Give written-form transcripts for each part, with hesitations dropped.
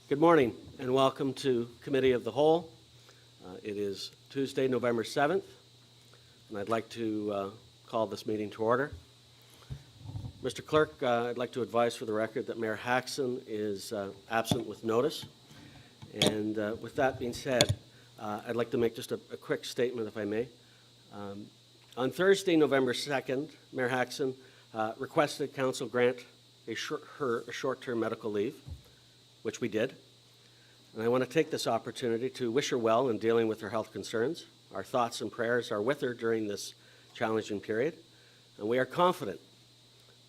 Good morning and welcome to Committee of the Whole. It is Tuesday, November 7th, and I'd like to call this meeting to order. Mr. Clerk, I'd like to advise for the record that Mayor Hackson is absent with notice. And with that being said, I'd like to make just a quick statement, if I may. On Thursday, November 2nd, Mayor Hackson requested Council grant her a short-term medical leave, which we did. And I want to take this opportunity to wish her well in dealing with her health concerns. Our thoughts and prayers are with her during this challenging period, and we are confident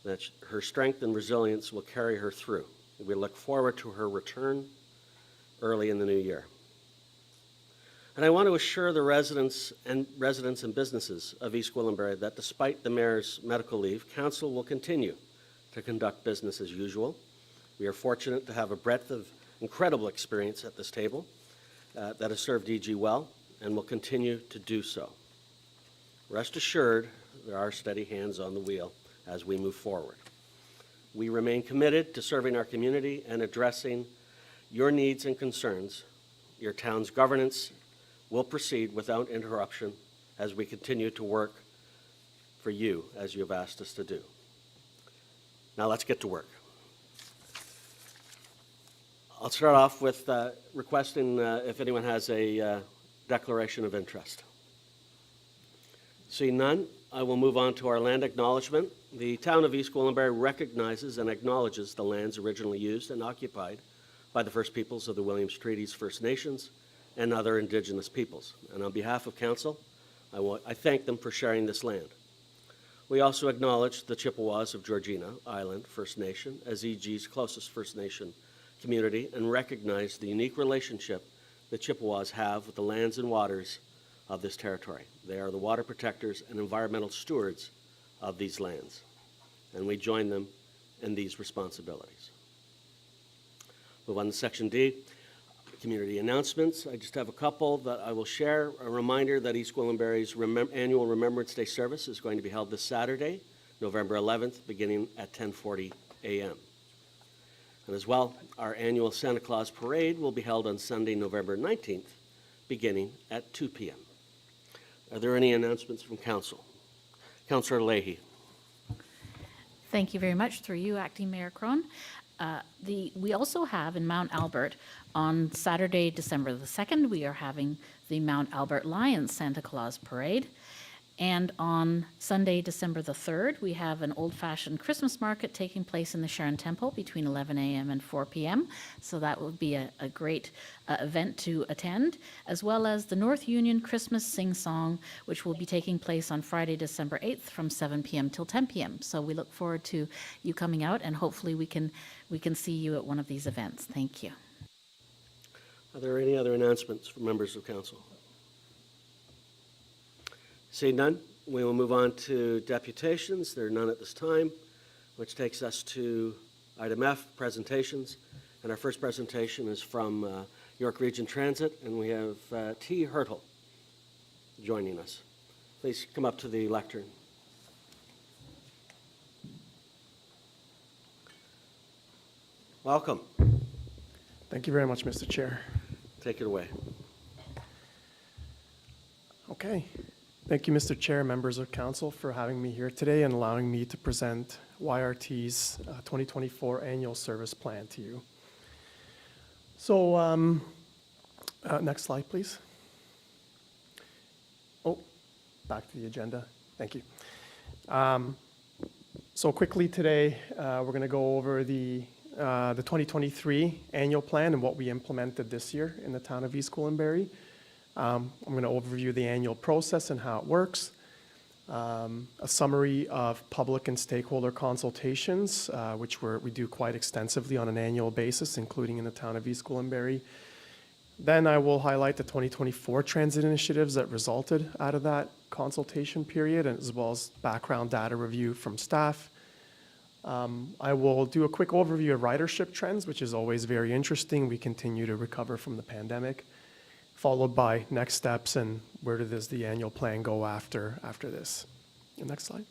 that her strength and resilience will carry her through. We look forward to her return early in the new year. And I want to assure the residents and businesses of East Gwillimbury that despite the Mayor's medical leave, Council will continue to conduct business as usual. We are fortunate to have a breadth of incredible experience at this table that has served EG well and will continue to do so. Rest assured, there are steady hands on the wheel as we move forward. We remain committed to serving our community and addressing your needs and concerns. Your town's governance will proceed without interruption as we continue to work for you as you have asked us to do. Now let's get to work. I'll start off with requesting if anyone has a declaration of interest. Seeing none, I will move on to our land acknowledgement. The Town of East Gwillimbury recognizes and acknowledges the lands originally used and occupied by the First Peoples of the Williams Treaties First Nations and other Indigenous peoples. And on behalf of Council, I thank them for sharing this land. We also acknowledge the Chippewas of Georgina Island First Nation as EG's closest First Nation community and recognize the unique relationship the Chippewas have with the lands and waters of this territory. They are the water protectors and environmental stewards of these lands, and we join them in these responsibilities. Move on to Section D, community announcements. I just have a couple that I will share. A reminder that East Gwillimbury's annual Remembrance Day service is going to be held this Saturday, November 11th, beginning at 10:40 a.m. And as well, our annual Santa Claus Parade will be held on Sunday, November 19th, beginning at 2 p.m. Are there any announcements from Council? Councillor Leahy. Thank you very much. Through you, Acting Mayor Crone. We also have in Mount Albert on Saturday, December the 2nd, we are having the Mount Albert Lions Santa Claus Parade. And on Sunday, December the 3rd, we have an old-fashioned Christmas market taking place in the Sharon Temple between 11 a.m. and 4 p.m. So that will be a great event to attend, as well as the North Union Christmas Sing-Song, which will be taking place on Friday, December 8th from 7 p.m. till 10 p.m. So we look forward to you coming out, and hopefully we can see you at one of these events. Thank you. Are there any other announcements from members of Council? Seeing none, we will move on to deputations. There are none at this time, which takes us to item F, presentations. And our first presentation is from York Region Transit, and we have T. Hertel joining us. Please come up to the lectern. Welcome. Thank you very much, Mr. Chair. Take it away. Okay. Thank you, Mr. Chair, members of Council, for having me here today and allowing me to present YRT's 2024 annual service plan to you. So, next slide, please. Oh, back to the agenda. Thank you. So quickly today, we're going to go over the 2023 annual plan and what we implemented this year in the town of East Gwillimbury. I'm going to overview the annual process and how it works, a summary of public and stakeholder consultations, which we do quite extensively on an annual basis, including in the town of East Gwillimbury. Then I will highlight the 2024 transit initiatives that resulted out of that consultation period, as well as background data review from staff. I will do a quick overview of ridership trends, which is always very interesting. We continue to recover from the pandemic, followed by next steps and where does the annual plan go after this. The next slide.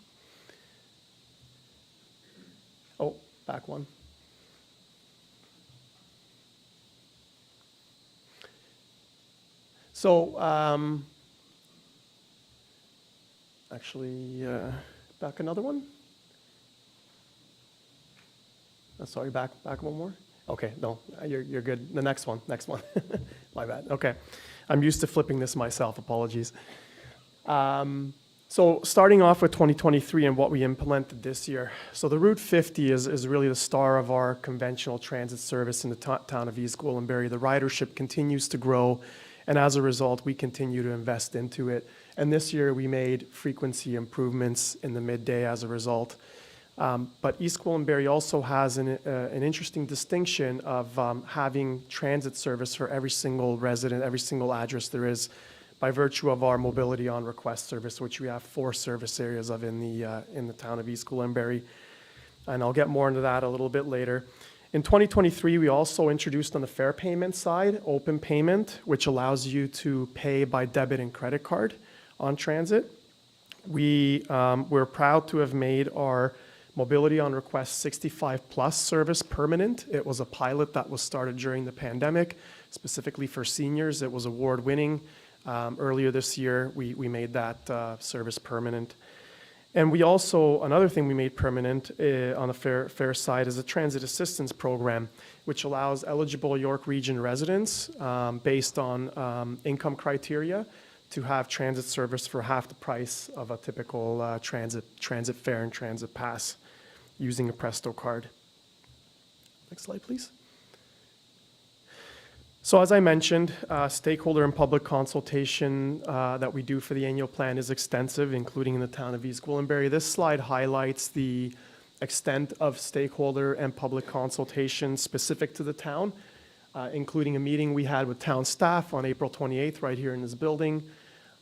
Oh, back one. So, back another one. Sorry, back one more. Okay, no, you're good. The next one. My bad. Okay, I'm used to flipping this myself. Apologies. So starting off with 2023 and what we implemented this year. So the Route 50 is really the star of our conventional transit service in the town of East Gwillimbury. The ridership continues to grow, and as a result, we continue to invest into it. And this year, we made frequency improvements in the midday as a result. But East Gwillimbury also has an interesting distinction of having transit service for every single resident, every single address there is, by virtue of our mobility on request service, which we have 4 service areas of in the town of East Gwillimbury. And I'll get more into that a little bit later. In 2023, we also introduced on the fare payment side, open payment, which allows you to pay by debit and credit card on transit. We're proud to have made our mobility on request 65 plus service permanent. It was a pilot that was started during the pandemic, specifically for seniors. It was award winning. Earlier this year, we made that service permanent. And we also, another thing we made permanent on the fare side is a transit assistance program, which allows eligible York Region residents, based on income criteria, to have transit service for half the price of a typical transit fare and transit pass using a Presto card. Next slide, please. So as I mentioned, stakeholder and public consultation that we do for the annual plan is extensive, including in the town of East Gwillimbury. This slide highlights the extent of stakeholder and public consultation specific to the town, including a meeting we had with town staff on April 28th right here in this building,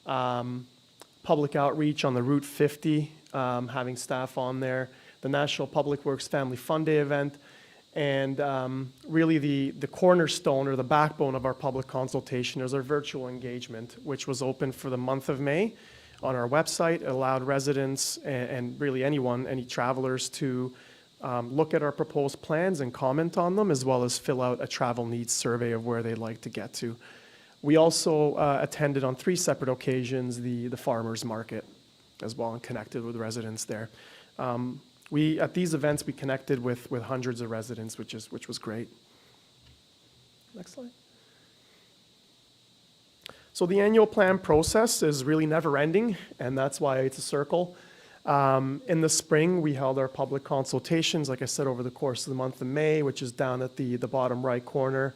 public outreach on the Route 50, having staff on there, the National Public Works Family Fun Day event, and really the cornerstone or the backbone of our public consultation is our virtual engagement, which was open for the month of May on our website. It allowed residents and really anyone, any travelers, to look at our proposed plans and comment on them, as well as fill out a travel needs survey of where they'd like to get to. We also attended on 3 separate occasions the farmers market as well and connected with residents there. At these events, we connected with hundreds of residents, which was great. Next slide. So the annual plan process is really never ending, and that's why it's a circle. In the spring, we held our public consultations, like I said, over the course of the month of May, which is down at the bottom right corner.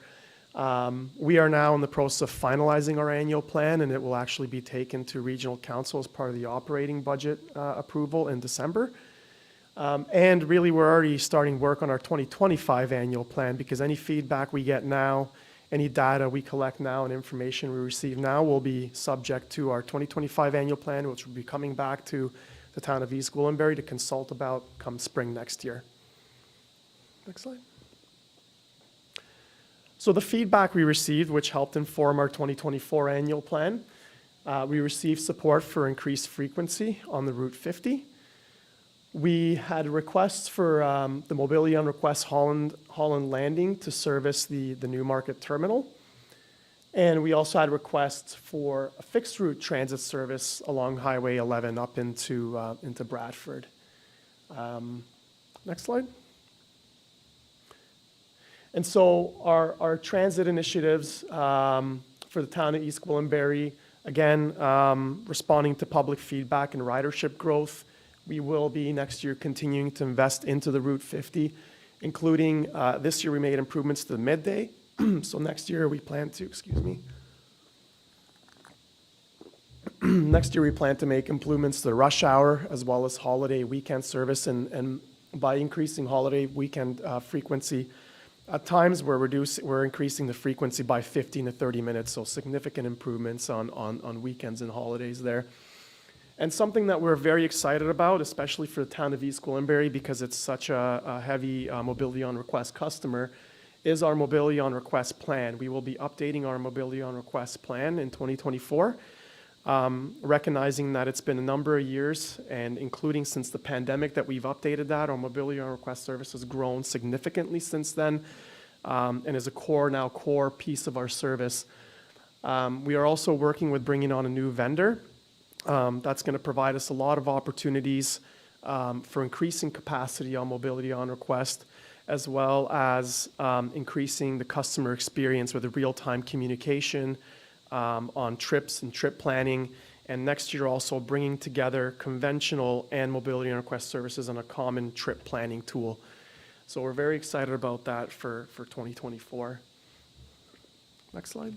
We are now in the process of finalizing our annual plan, and it will actually be taken to regional council as part of the operating budget approval in December. And really, we're already starting work on our 2025 annual plan, because any feedback we get now, any data we collect now, and information we receive now will be subject to our 2025 annual plan, which will be coming back to the town of East Gwillimbury to consult about come spring next year. Next slide. So the feedback we received, which helped inform our 2024 annual plan, we received support for increased frequency on the Route 50. We had requests for the mobility on request Holland Landing to service the Newmarket Terminal. And we also had requests for a fixed route transit service along Highway 11 up into Bradford. Next slide. And so our transit initiatives for the town of East Gwillimbury, again, responding to public feedback and ridership growth. We will be next year continuing to invest into the Route 50, including this year we made improvements to the midday. So next year we plan to, next year we plan to make improvements to the rush hour as well as holiday weekend service, and by increasing holiday weekend frequency, at times we're increasing the frequency by 15 to 30 minutes, so significant improvements on weekends and holidays there. And something that we're very excited about, especially for the town of East Gwillimbury, because it's such a heavy mobility on request customer, is our mobility on request plan. We will be updating our mobility on request plan in 2024, recognizing that it's been a number of years, and including since the pandemic that we've updated that. Our mobility on request service has grown significantly since then, and is a core piece of our service. We are also working with bringing on a new vendor. That's going to provide us a lot of opportunities for increasing capacity on mobility on request, as well as increasing the customer experience with the real-time communication on trips and trip planning. And next year also bringing together conventional and mobility on request services on a common trip planning tool. So we're very excited about that for 2024. Next slide.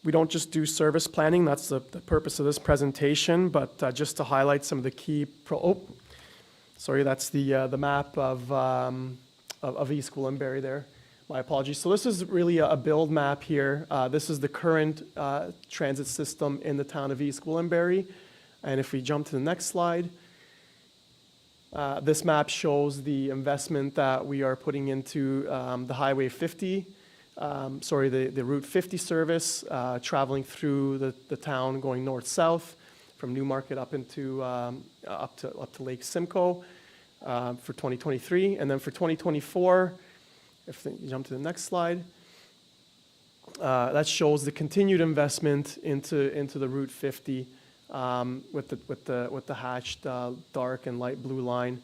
We don't just do service planning. That's the purpose of this presentation. But just to highlight some of the key, that's the map of East Gwillimbury there. My apologies. So this is really a build map here. This is the current transit system in the town of East Gwillimbury. And if we jump to the next slide, this map shows the investment that we are putting into the Highway 50. The Route 50 service traveling through the town going north-south from Newmarket up into up to Lake Simcoe for 2023. And then for 2024, if you jump to the next slide, that shows the continued investment into the Route 50 with the hatched dark and light blue line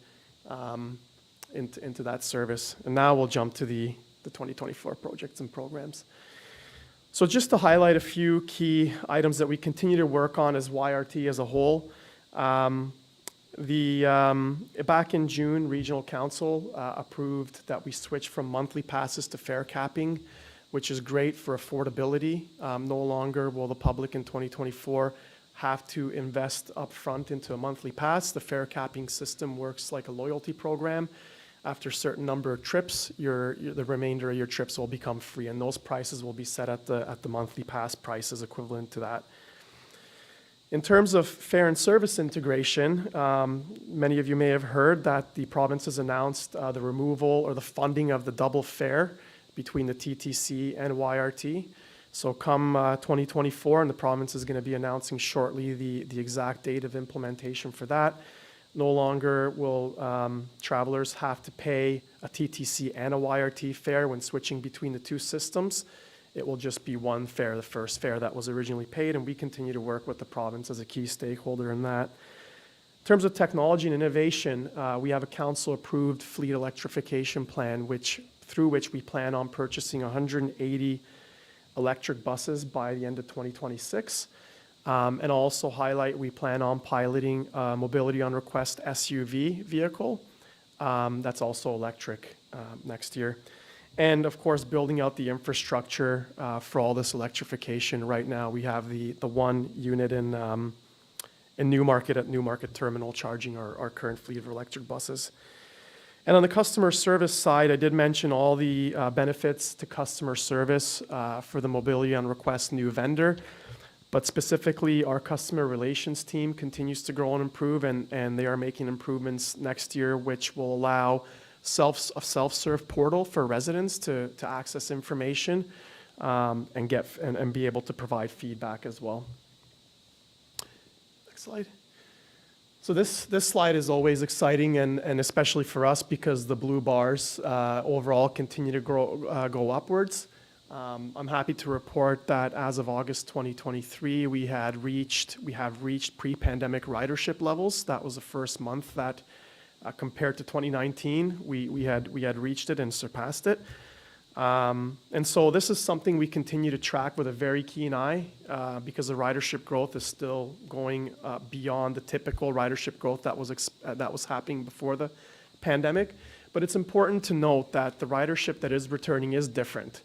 into that service. And now we'll jump to the 2024 projects and programs. So just to highlight a few key items that we continue to work on as YRT as a whole. Back in June, Regional Council approved that we switch from monthly passes to fare capping, which is great for affordability. No longer will the public in 2024 have to invest upfront into a monthly pass. The fare capping system works like a loyalty program. After a certain number of trips, the remainder of your trips will become free, and those prices will be set at the monthly pass prices equivalent to that. In terms of fare and service integration, many of you may have heard that the province has announced the removal or the funding of the double fare between the TTC and YRT. So come 2024, and the province is going to be announcing shortly the exact date of implementation for that. No longer will travelers have to pay a TTC and a YRT fare when switching between the two systems. It will just be one fare, the first fare that was originally paid, and we continue to work with the province as a key stakeholder in that. In terms of technology and innovation, we have a council-approved fleet electrification plan, through which we plan on purchasing 180 electric buses by the end of 2026. And also highlight, we plan on piloting a mobility on request SUV vehicle that's also electric next year. And of course, building out the infrastructure for all this electrification. Right now, we have the one unit in Newmarket at Newmarket Terminal charging our current fleet of electric buses. And on the customer service side, I did mention all the benefits to customer service for the mobility on request new vendor. But specifically, our customer relations team continues to grow and improve, and they are making improvements next year, which will allow a self-serve portal for residents to access information and be able to provide feedback as well. Next slide. So this slide is always exciting, and especially for us because the blue bars overall continue to go upwards. I'm happy to report that as of August 2023, we have reached pre-pandemic ridership levels. That was the first month that, compared to 2019, we had reached it and surpassed it. And so this is something we continue to track with a very keen eye because the ridership growth is still going beyond the typical ridership growth that was happening before the pandemic. But it's important to note that the ridership that is returning is different.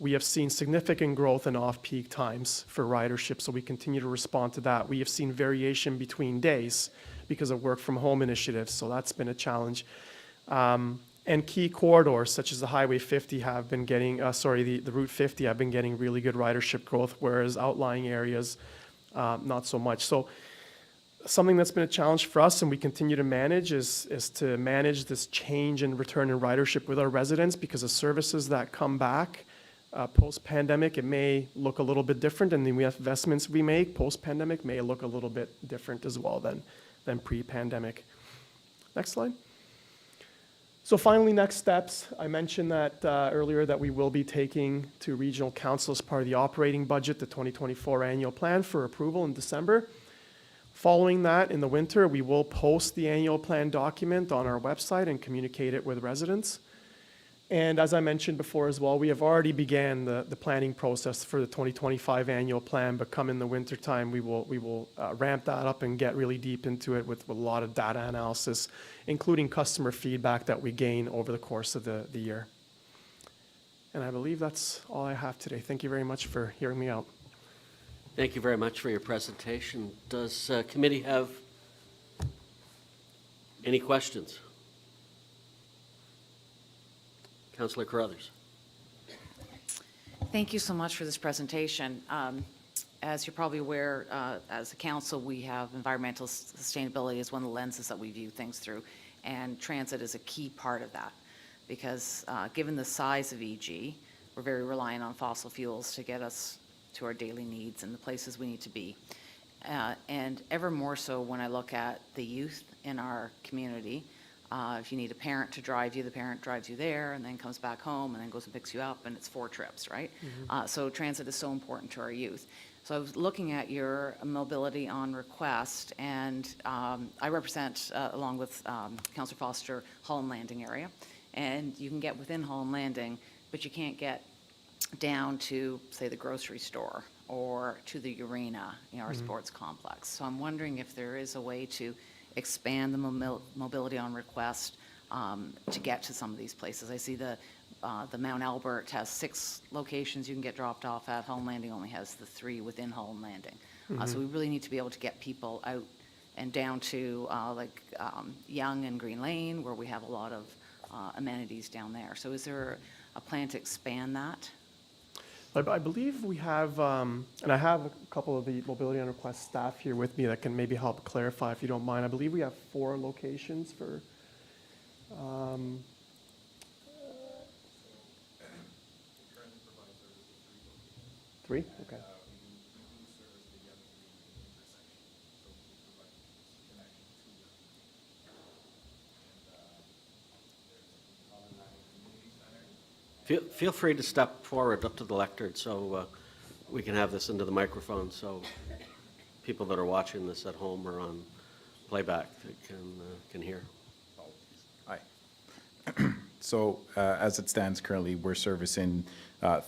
We have seen significant growth in off-peak times for ridership, so we continue to respond to that. We have seen variation between days because of work-from-home initiatives, so that's been a challenge. And key corridors, such as the Highway 50, have been getting, the Route 50 have been getting really good ridership growth, whereas outlying areas, not so much. So something that's been a challenge for us and we continue to manage is to manage this change in return in ridership with our residents, because the services that come back post-pandemic, it may look a little bit different, and the investments we make post-pandemic may look a little bit different as well than pre-pandemic. Next slide. So finally, next steps. I mentioned that earlier that we will be taking to regional council as part of the operating budget, the 2024 annual plan for approval in December. Following that, in the winter, we will post the annual plan document on our website and communicate it with residents. And as I mentioned before as well, we have already began the planning process for the 2025 annual plan, but come in the winter time, we will ramp that up and get really deep into it with a lot of data analysis, including customer feedback that we gain over the course of the year. And I believe that's all I have today. Thank you very much for hearing me out. Thank you very much for your presentation. Does committee have any questions? Councillor Carruthers. Thank you so much for this presentation. As you're probably aware, as a council, we have environmental sustainability as one of the lenses that we view things through, and transit is a key part of that because given the size of EG, we're very reliant on fossil fuels to get us to our daily needs and the places we need to be. And ever more so when I look at the youth in our community. If you need a parent to drive you, the parent drives you there and then comes back home and then goes and picks you up, and it's 4 trips, right? So transit is so important to our youth. So I was looking at your mobility on request, and I represent, along with Councillor Foster, Holland Landing area. And you can get within Holland Landing, but you can't get down to, say, the grocery store or to the arena, our sports complex. So I'm wondering if there is a way to expand the mobility on request to get to some of these places. I see the Mount Albert has 6 locations you can get dropped off at. Holland Landing only has the 3 within Holland Landing. So we really need to be able to get people out and down to Yonge and Green Lane, where we have a lot of amenities down there. So is there a plan to expand that? I believe we have, and I have a couple of the mobility on request staff here with me that can maybe help clarify if you don't mind. I believe we have 4 locations for, 3? Okay. Feel free to step forward up to the lectern so we can have this into the microphone so people that are watching this at home or on playback can hear. Hi. So as it stands currently, we're servicing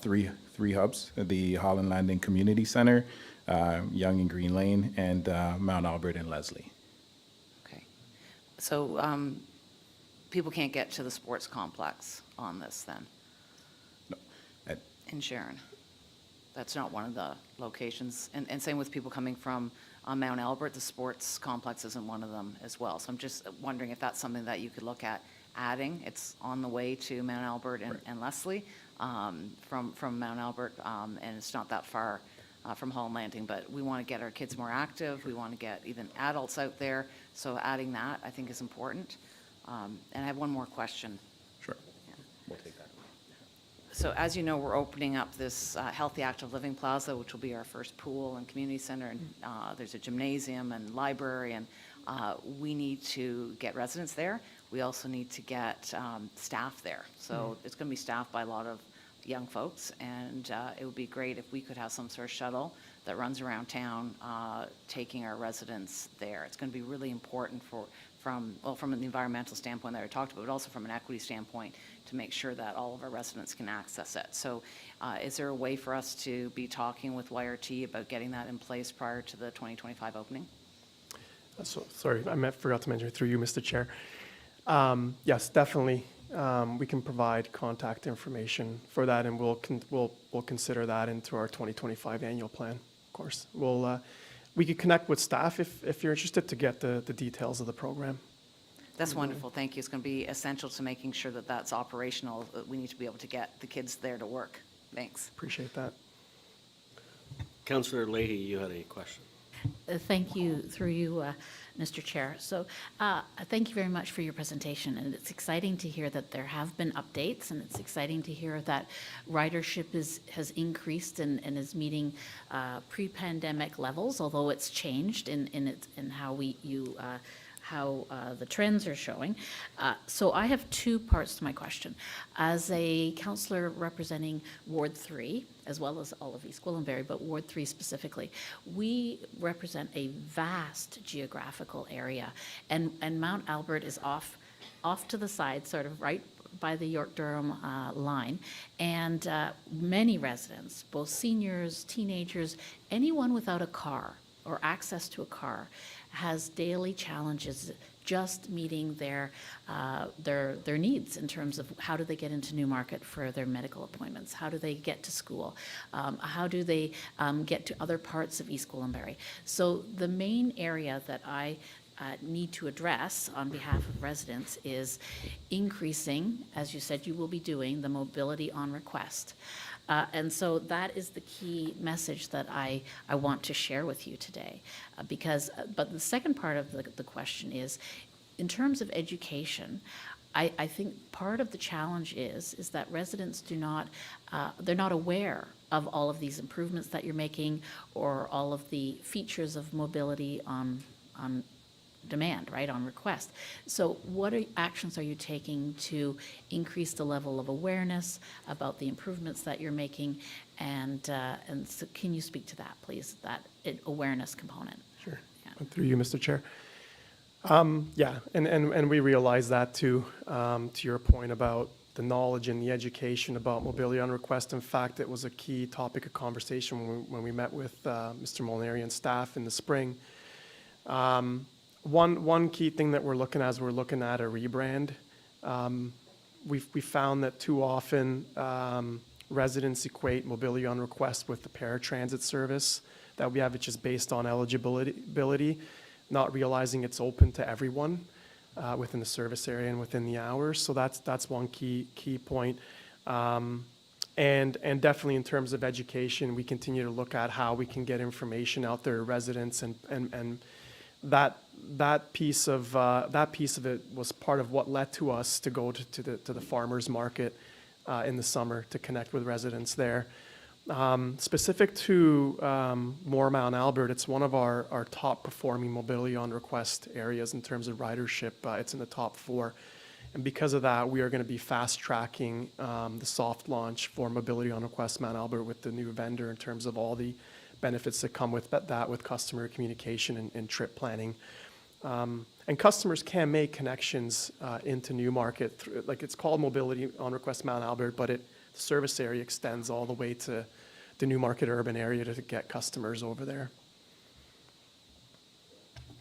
three hubs: the Holland Landing Community Center, Yonge and Green Lane, and Mount Albert and Leslie. Okay. So people can't get to the sports complex on this then? In Sharon. That's not one of the locations. And same with people coming from Mount Albert, the sports complex isn't one of them as well. So I'm just wondering if that's something that you could look at adding. It's on the way to Mount Albert and Leslie from Mount Albert, and it's not that far from Holland Landing, but we want to get our kids more active. We want to get even adults out there. So adding that, I think, is important. And I have one more question. Sure. We'll take that. So as you know, we're opening up this Healthy Active Living Plaza, which will be our first pool and community center, and there's a gymnasium and library, and we need to get residents there. We also need to get staff there. So it's going to be staffed by a lot of young folks, and it would be great if we could have some sort of shuttle that runs around town taking our residents there. It's going to be really important from an environmental standpoint that I talked about, but also from an equity standpoint, to make sure that all of our residents can access it. So is there a way for us to be talking with YRT about getting that in place prior to the 2025 opening? So, sorry, I forgot to mention through you, Mr. Chair. Yes, definitely. We can provide contact information for that, and we'll consider that into our 2025 annual plan, of course. We could connect with staff if you're interested to get the details of the program. That's wonderful, thank you. It's going to be essential to making sure that that's operational. We need to be able to get the kids there to work. Thanks. Appreciate that. Councillor Leahy, you had a question. Thank you, through you, Mr. Chair. So thank you very much for your presentation, and it's exciting to hear that there have been updates, and it's exciting to hear that ridership has increased and is meeting pre-pandemic levels, although it's changed in how the trends are showing. So I have two parts to my question. As a councillor representing Ward 3, as well as all of East Gwillimbury, but Ward 3 specifically, we represent a vast geographical area, and Mount Albert is off to the side, sort of right by the York-Durham line, and many residents, both seniors, teenagers, anyone without a car or access to a car, has daily challenges just meeting their needs in terms of how do they get into Newmarket for their medical appointments, how do they get to school, how do they get to other parts of East Gwillimbury. So the main area that I need to address on behalf of residents is increasing, as you said you will be doing, the mobility on request. And so that is the key message that I want to share with you today. But the second part of the question is, in terms of education, I think part of the challenge is that residents they're not aware of all of these improvements that you're making or all of the features of mobility on demand, right, on request. So what actions are you taking to increase the level of awareness about the improvements that you're making? And so can you speak to that, please, that awareness component? Sure. Yeah. Through you, Mr. Chair. Yeah, and we realize that too, to your point about the knowledge and the education about mobility on request. In fact, it was a key topic of conversation when we met with Mr. Molinari and staff in the spring. One key thing that we're looking at a rebrand. We found that too often residents equate mobility on request with the paratransit service that we have, which is based on eligibility, not realizing it's open to everyone within the service area and within the hours. So that's one key point. And definitely in terms of education, we continue to look at how we can get information out there to residents, and that piece of it was part of what led to us to go to the farmers market in the summer to connect with residents there. Specific to Mount Albert, it's one of our top performing mobility on request areas in terms of ridership. It's in the top 4. And because of that, we are going to be fast tracking the soft launch for mobility on request Mount Albert with the new vendor in terms of all the benefits that come with that with customer communication and trip planning. And customers can make connections into Newmarket through, like, it's called mobility on request Mount Albert, but the service area extends all the way to the Newmarket urban area to get customers over there.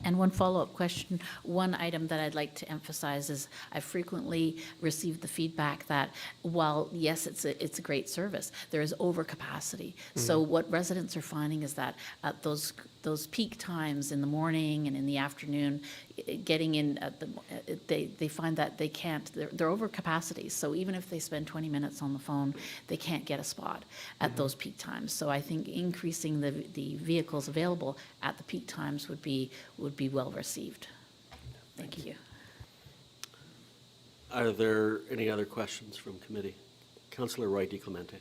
And one follow-up question, one item that I'd like to emphasize is I frequently received the feedback that while, yes, it's a great service, there is overcapacity. So what residents are finding is that at those peak times in the morning and in the afternoon, getting in at they find that they can't, they're over capacity. So even if they spend 20 minutes on the phone, they can't get a spot at those peak times. So I think increasing the vehicles available at the peak times would be well received. Thank you. Are there any other questions from committee? Councillor Roy DiClemente.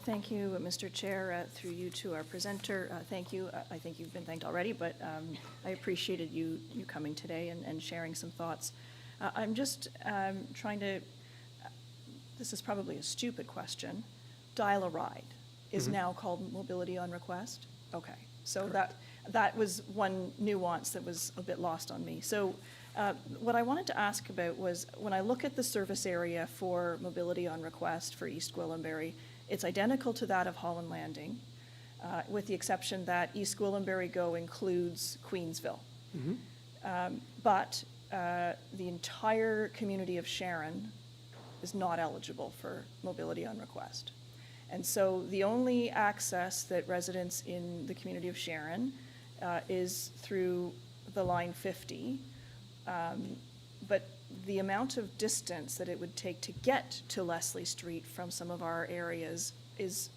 Thank you, Mr. Chair. Through you to our presenter, thank you. I think you've been thanked already, but I appreciated you coming today and sharing some thoughts. I'm just trying to, this is probably a stupid question, dial a ride is now called mobility on request? Okay, so that was one nuance that was a bit lost on me. So what I wanted to ask about was, when I look at the service area for mobility on request for East Gwillimbury, it's identical to that of Holland Landing, with the exception that East Gwillimbury Go includes Queensville. But the entire community of Sharon is not eligible for mobility on request. And so the only access that residents in the community of Sharon is through the line 50. But the amount of distance that it would take to get to Leslie Street from some of our areas is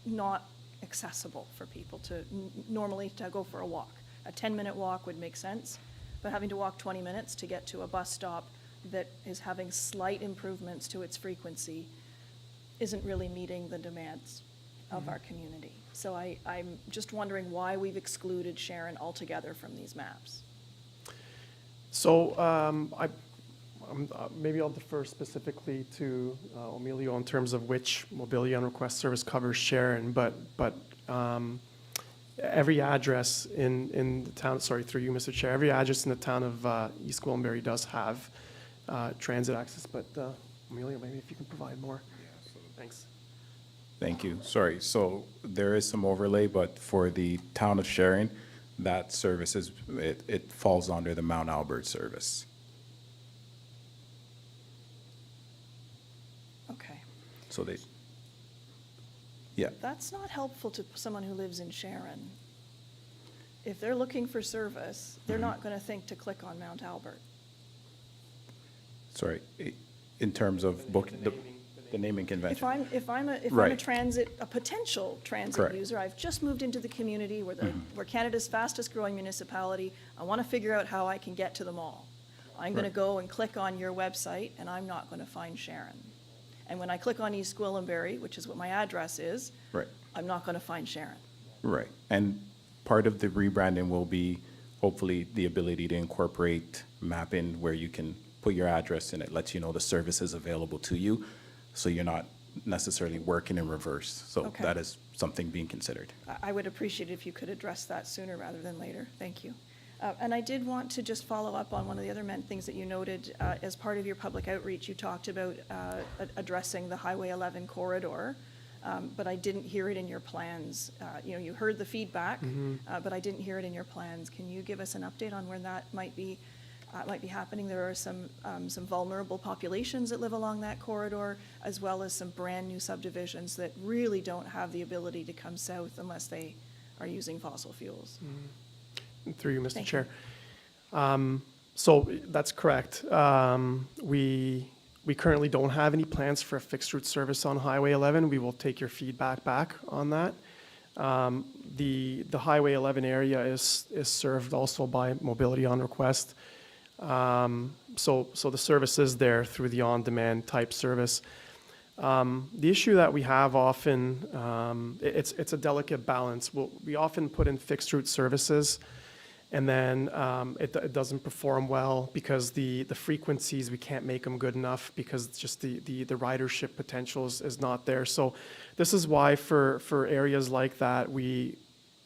not accessible for people to normally to go for a walk. A 10-minute walk would make sense, but having to walk 20 minutes to get to a bus stop that is having slight improvements to its frequency isn't really meeting the demands of our community. So I'm just wondering why we've excluded Sharon altogether from these maps. So maybe I'll defer specifically to Emilio in terms of which mobility on request service covers Sharon, but every address in the town, sorry, through you, Mr. Chair, every address in the town of East Gwillimbury does have transit access, but Emilio, maybe if you can provide more. Thanks. Thank you. Sorry, so there is some overlay, but for the town of Sharon, that service is, it falls under the Mount Albert service. Okay. So they, yeah, That's not helpful to someone who lives in Sharon. If they're looking for service, they're not going to think to click on Mount Albert. sorry, in terms of book, the naming convention. If I'm a Right. transit, a potential transit Correct. user, I've just moved into the community, we're Canada's fastest growing municipality, I want to figure out how I can get to the mall. I'm going to Right. go and click on your website, and I'm not going to find Sharon. And when I click on East Gwillimbury, which is what my address is, Right. I'm not going to find Sharon. Right. And part of the rebranding will be hopefully the ability to incorporate mapping where you can put your address and it lets you know the services available to you. So you're not necessarily working in reverse. So Okay. that is something being considered. I would appreciate it if you could address that sooner rather than later. Thank you. And I did want to just follow up on one of the other things that you noted. As part of your public outreach, you talked about addressing the Highway 11 corridor, but I didn't hear it in your plans. You heard the feedback, but I didn't hear it in your plans. Can you give us an update on where that might be happening? There are some vulnerable populations that live along that corridor, as well as some brand-new subdivisions that really don't have the ability to come south unless they are using fossil fuels. Through you, Mr. Thank Chair. So that's correct. We currently don't have any plans for a fixed route service on Highway 11. We will take your feedback back on that. The Highway 11 area is served also by mobility on request. So the service is there through the on-demand type service. The issue that we have often, it's a delicate balance. We often put in fixed route services, and then it doesn't perform well because the frequencies, we can't make them good enough because just the ridership potential is not there. So this is why for areas like that, we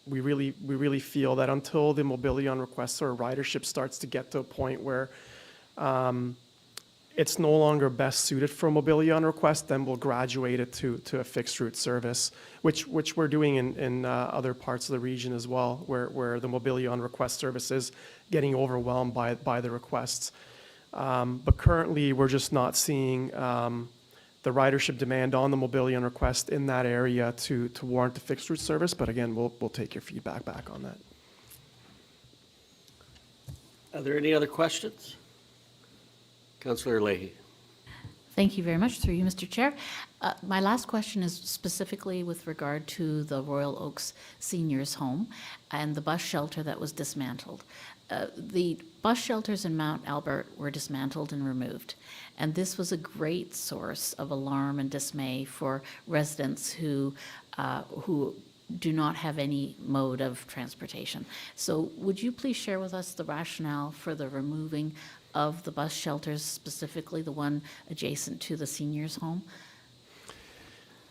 really feel that until the mobility on request or ridership starts to get to a point where it's no longer best suited for mobility on request, then we'll graduate it to a fixed route service, which we're doing in other parts of the region as well, where the mobility on request service is getting overwhelmed by the requests. But currently, we're just not seeing the ridership demand on the mobility on request in that area to warrant a fixed route service. But again, we'll take your feedback back on that. Are there any other questions? Councillor Leahy. Thank you very much, through you, Mr. Chair. My last question is specifically with regard to the Royal Oaks Seniors Home and the bus shelter that was dismantled. The bus shelters in Mount Albert were dismantled and removed, and this was a great source of alarm and dismay for residents who do not have any mode of transportation. So would you please share with us the rationale for the removing of the bus shelters, specifically the one adjacent to the seniors' home?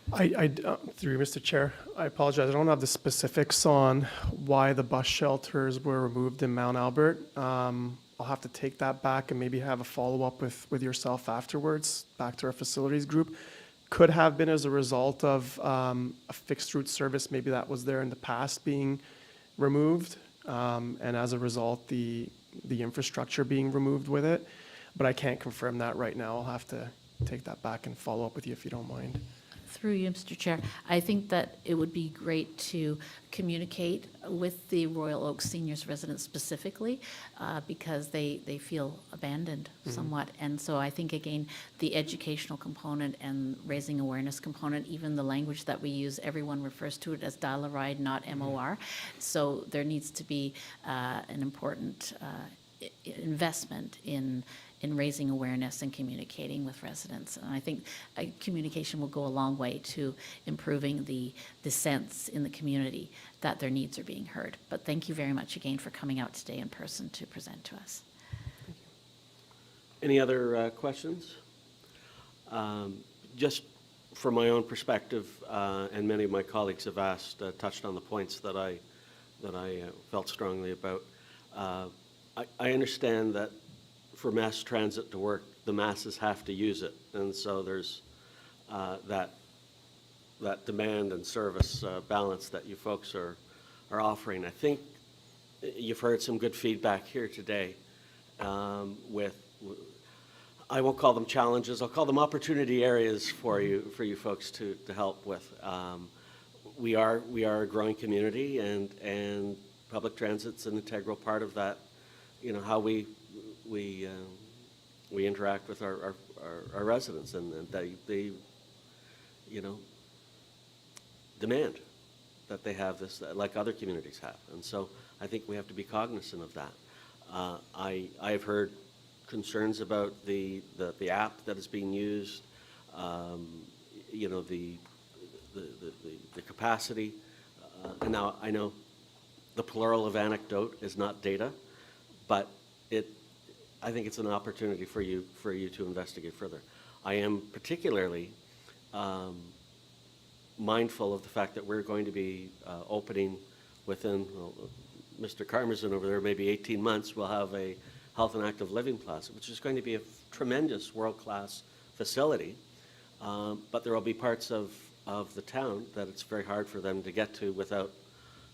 Through you, Mr. Chair, I apologize. I don't have the specifics on why the bus shelters were removed in Mount Albert. I'll have to take that back and maybe have a follow-up with yourself afterwards, back to our facilities group. Could have been as a result of a fixed route service, maybe that was there in the past being removed, and as a result, the infrastructure being removed with it. But I can't confirm that right now. I'll have to take that back and follow up with you if you don't mind. Through you, Mr. Chair, I think that it would be great to communicate with the Royal Oaks Seniors residents specifically because they feel abandoned somewhat. And so I think, again, the educational component and raising awareness component, even the language that we use, everyone refers to it as dial-a-ride, not MOR. So there needs to be an important investment in raising awareness and communicating with residents. And I think communication will go a long way to improving the sense in the community that their needs are being heard. But thank you very much again for coming out today in person to present to us. Any other questions? Just from my own perspective, and many of my colleagues have touched on the points that I felt strongly about. I understand that for mass transit to work, the masses have to use it, and so there's that demand and service balance that you folks are offering. I think you've heard some good feedback here today with, I won't call them challenges, I'll call them opportunity areas for you folks to help with. We are a growing community, and public transit's an integral part of that. You know, how we interact with our residents, and they you know, demand that they have this like other communities have, and so I think we have to be cognizant of that. I have heard concerns about the app that is being used, you know, the capacity, and now I know the plural of anecdote is not data, but I think it's an opportunity for you to investigate further. I am particularly mindful of the fact that we're going to be opening within, well, Mr. Karmazin over there, maybe 18 months, we'll have a health and active living plaza, which is going to be a tremendous world-class facility. But there will be parts of the town that it's very hard for them to get to without,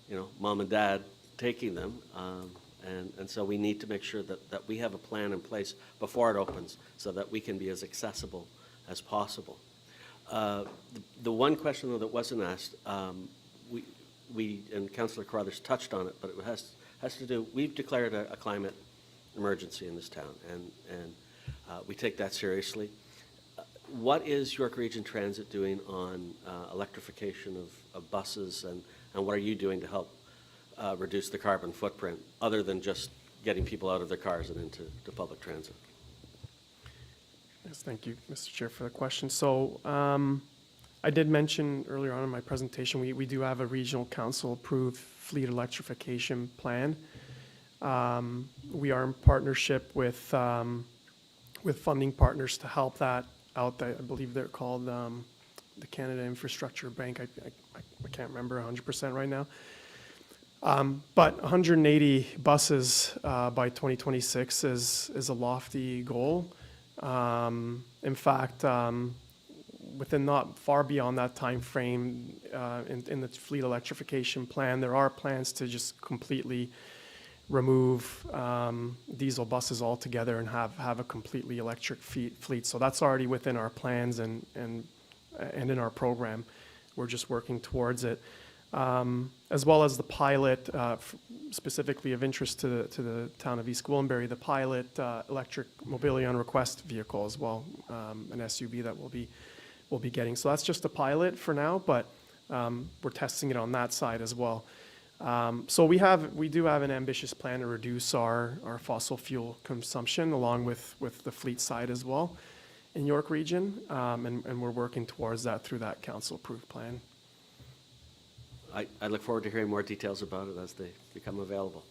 you know, mom and dad taking them. And so we need to make sure that we have a plan in place before it opens so that we can be as accessible as possible. The one question, though, that wasn't asked, we and Councillor Carruthers touched on it, but it has to do, we've declared a climate emergency in this town, and we take that seriously. What is York Region Transit doing on electrification of buses, and what are you doing to help reduce the carbon footprint, other than just getting people out of their cars and into public transit? Yes, thank you, Mr. Chair, for the question. So I did mention earlier on in my presentation, we do have a regional council approved fleet electrification plan. We are in partnership with funding partners to help that out. I believe they're called the Canada Infrastructure Bank. I can't remember 100% right now. But 180 buses by 2026 is a lofty goal. In fact, within not far beyond that time frame, in the fleet electrification plan, there are plans to just completely remove diesel buses altogether and have a completely electric fleet. So that's already within our plans and in our program. We're just working towards it. As well as the pilot, specifically of interest to the Town of East Gwillimbury, the pilot electric mobility on request vehicle as well, an SUV that we'll be getting. So that's just a pilot for now, but we're testing it on that side as well. So we do have an ambitious plan to reduce our fossil fuel consumption, along with the fleet side as well in York Region, and we're working towards that through that council-approved plan. I look forward to hearing more details about it as they become available.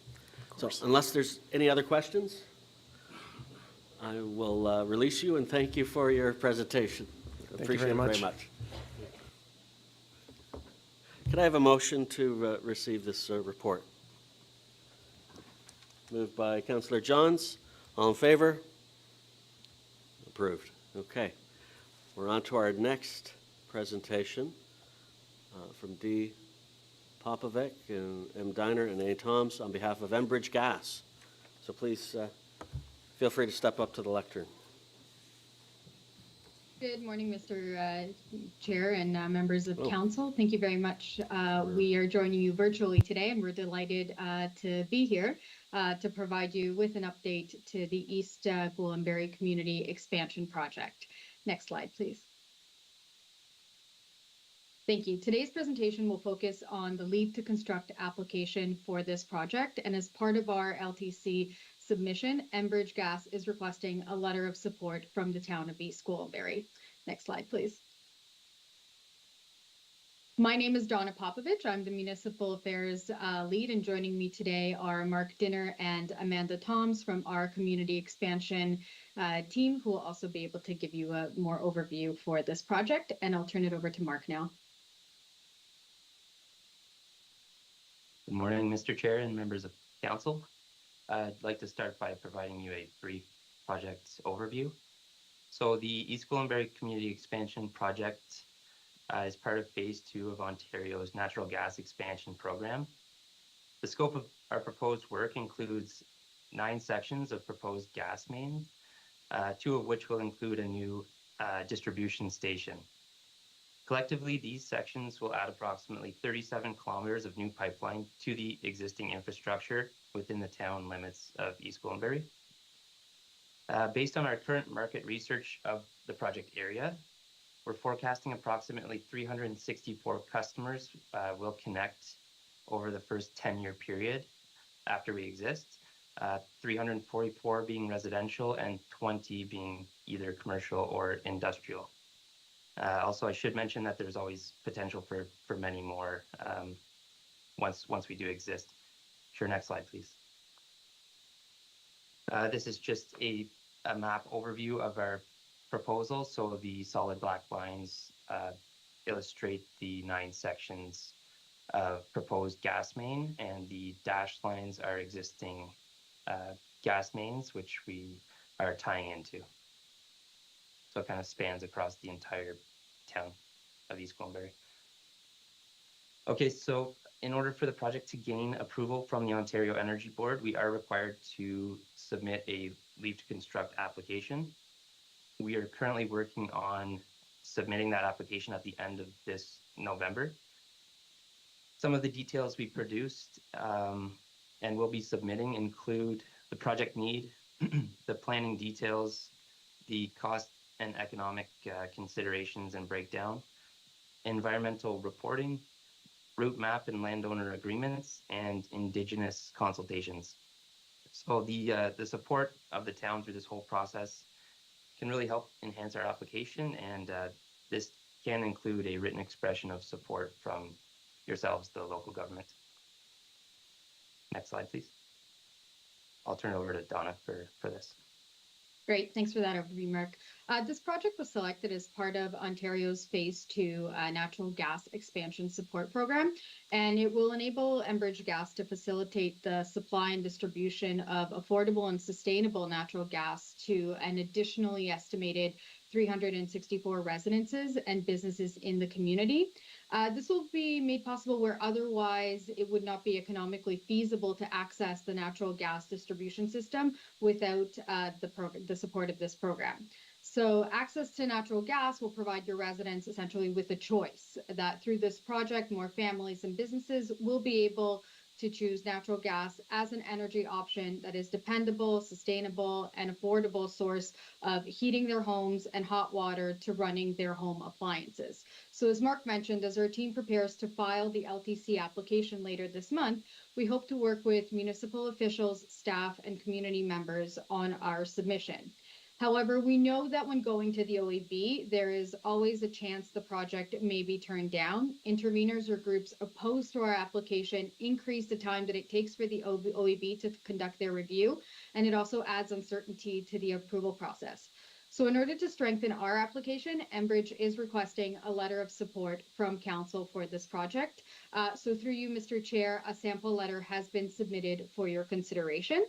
So unless there's any other questions, I will release you and thank you for your presentation. Appreciate it very much. Can I have a motion to receive this report? Moved by Councillor Johns. All in favor? Approved. Okay. We're on to our next presentation from D. Popovic and M. Diner and A. Thoms on behalf of Enbridge Gas. So please feel free to step up to the lectern. Good morning, Mr. Chair and members of Council. Thank you very much. We are joining you virtually today, and we're delighted to be here to provide you with an update to the East Gwillimbury Community Expansion Project. Next slide, please. Thank you. Today's presentation will focus on the leave to construct application for this project, and as part of our LTC submission, Enbridge Gas is requesting a letter of support from the Town of East Gwillimbury. Next slide, please. My name is Donna Popovic. I'm the Municipal Affairs lead, and joining me today are Mark Dinner and Amanda Thoms from our Community Expansion team who will also be able to give you a more overview for this project. And I'll turn it over to Mark now. Good morning, Mr. Chair and members of council. I'd like to start by providing you a brief project overview. So the East Gwillimbury Community Expansion Project is part of Phase 2 of Ontario's natural gas expansion program. The scope of our proposed work includes 9 sections of proposed gas mains, 2 of which will include a new distribution station. Collectively, these sections will add approximately 37 kilometers of new pipeline to the existing infrastructure within the town limits of East Gwillimbury. Based on our current market research of the project area, we're forecasting approximately 364 customers will connect over the first 10-year period after we exist, 344 being residential and 20 being either commercial or industrial. Also, I should mention that there's always potential for many more once we do exist. Sure, next slide, please. This is just a map overview of our proposal. So the solid black lines illustrate the 9 sections of proposed gas main, and the dashed lines are existing gas mains, which we are tying into. So it kind of spans across the entire town of East Gwillimbury. Okay, so in order for the project to gain approval from the Ontario Energy Board, we are required to submit a leave to construct application. We are currently working on submitting that application at the end of this November. Some of the details we produced and will be submitting include the project need, the planning details, the cost and economic considerations and breakdown, environmental reporting, route map and landowner agreements, and Indigenous consultations. So the support of the town through this whole process can really help enhance our application, and this can include a written expression of support from yourselves, the local government. Next slide, please. I'll turn it over to Donna for this. Great, thanks for that overview, Mark. This project was selected as part of Ontario's Phase 2 natural gas expansion support program, and it will enable Enbridge Gas to facilitate the supply and distribution of affordable and sustainable natural gas to an additionally estimated 364 residences and businesses in the community. This will be made possible where otherwise it would not be economically feasible to access the natural gas distribution system without the support of this program. So access to natural gas will provide your residents essentially with a choice that through this project, more families and businesses will be able to choose natural gas as an energy option that is dependable, sustainable, and affordable source of heating their homes and hot water to running their home appliances. So as Mark mentioned, as our team prepares to file the LTC application later this month, we hope to work with municipal officials, staff, and community members on our submission. However, we know that when going to the OEB, there is always a chance the project may be turned down. Interveners or groups opposed to our application increase the time that it takes for the OEB to conduct their review, and it also adds uncertainty to the approval process. So in order to strengthen our application, Enbridge is requesting a letter of support from council for this project. So through you, Mr. Chair, a sample letter has been submitted for your consideration.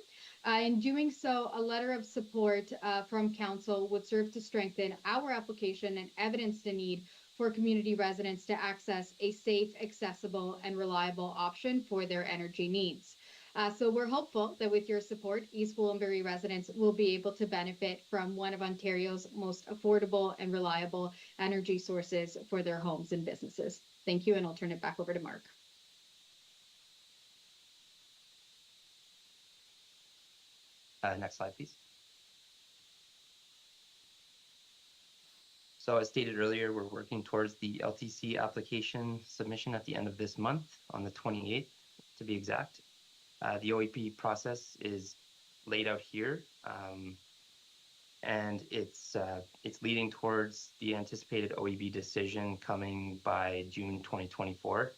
In doing so, a letter of support from council would serve to strengthen our application and evidence the need for community residents to access a safe, accessible, and reliable option for their energy needs. So we're hopeful that with your support, East Gwillimbury residents will be able to benefit from one of Ontario's most affordable and reliable energy sources for their homes and businesses. Thank you, and I'll turn it back over to Mark. Next slide, please. So as stated earlier, we're working towards the LTC application submission at the end of this month, on the 28th to be exact. The OEP process is laid out here, and it's leading towards the anticipated OEB decision coming by June 2024.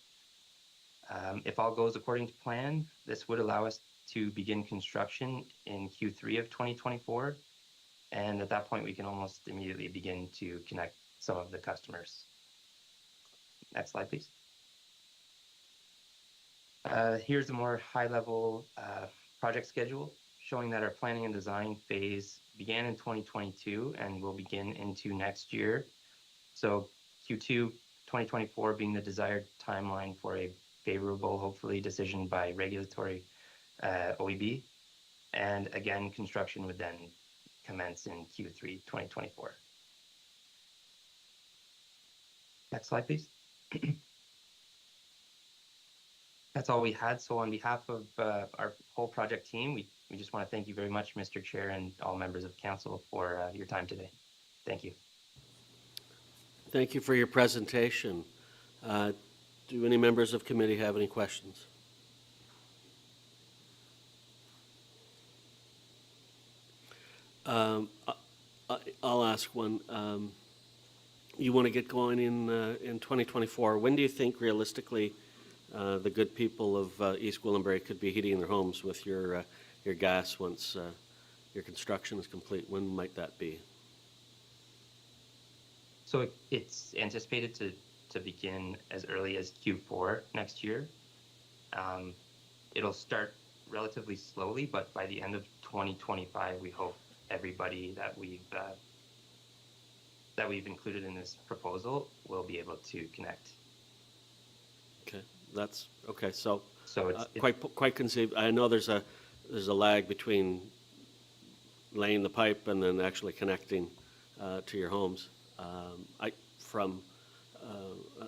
If all goes according to plan, this would allow us to begin construction in Q3 of 2024 And at that point, we can almost immediately begin to connect some of the customers. Next slide, please. Here's a more high-level project schedule showing that our planning and design phase began in 2022 and will begin into next year. So Q2 2024 being the desired timeline for a favorable, hopefully, decision by regulatory OEB. And again, construction would then commence in Q3 2024. Next slide, please. That's all we had. So on behalf of our whole project team, we just want to thank you very much, Mr. Chair, and all members of council for your time today. Thank you. Thank you for your presentation. Do any members of committee have any questions? I'll ask one. You want to get going in 2024. When do you think realistically the good people of East Gwillimbury could be heating their homes with your gas once your construction is complete? When might that be? So it's anticipated to begin as early as Q4 next year. It'll start relatively slowly, but by the end of 2025, we hope everybody that we've included in this proposal will be able to connect. Okay, that's okay. So it's quite conceived. I know there's a lag between laying the pipe and then actually connecting to your homes. From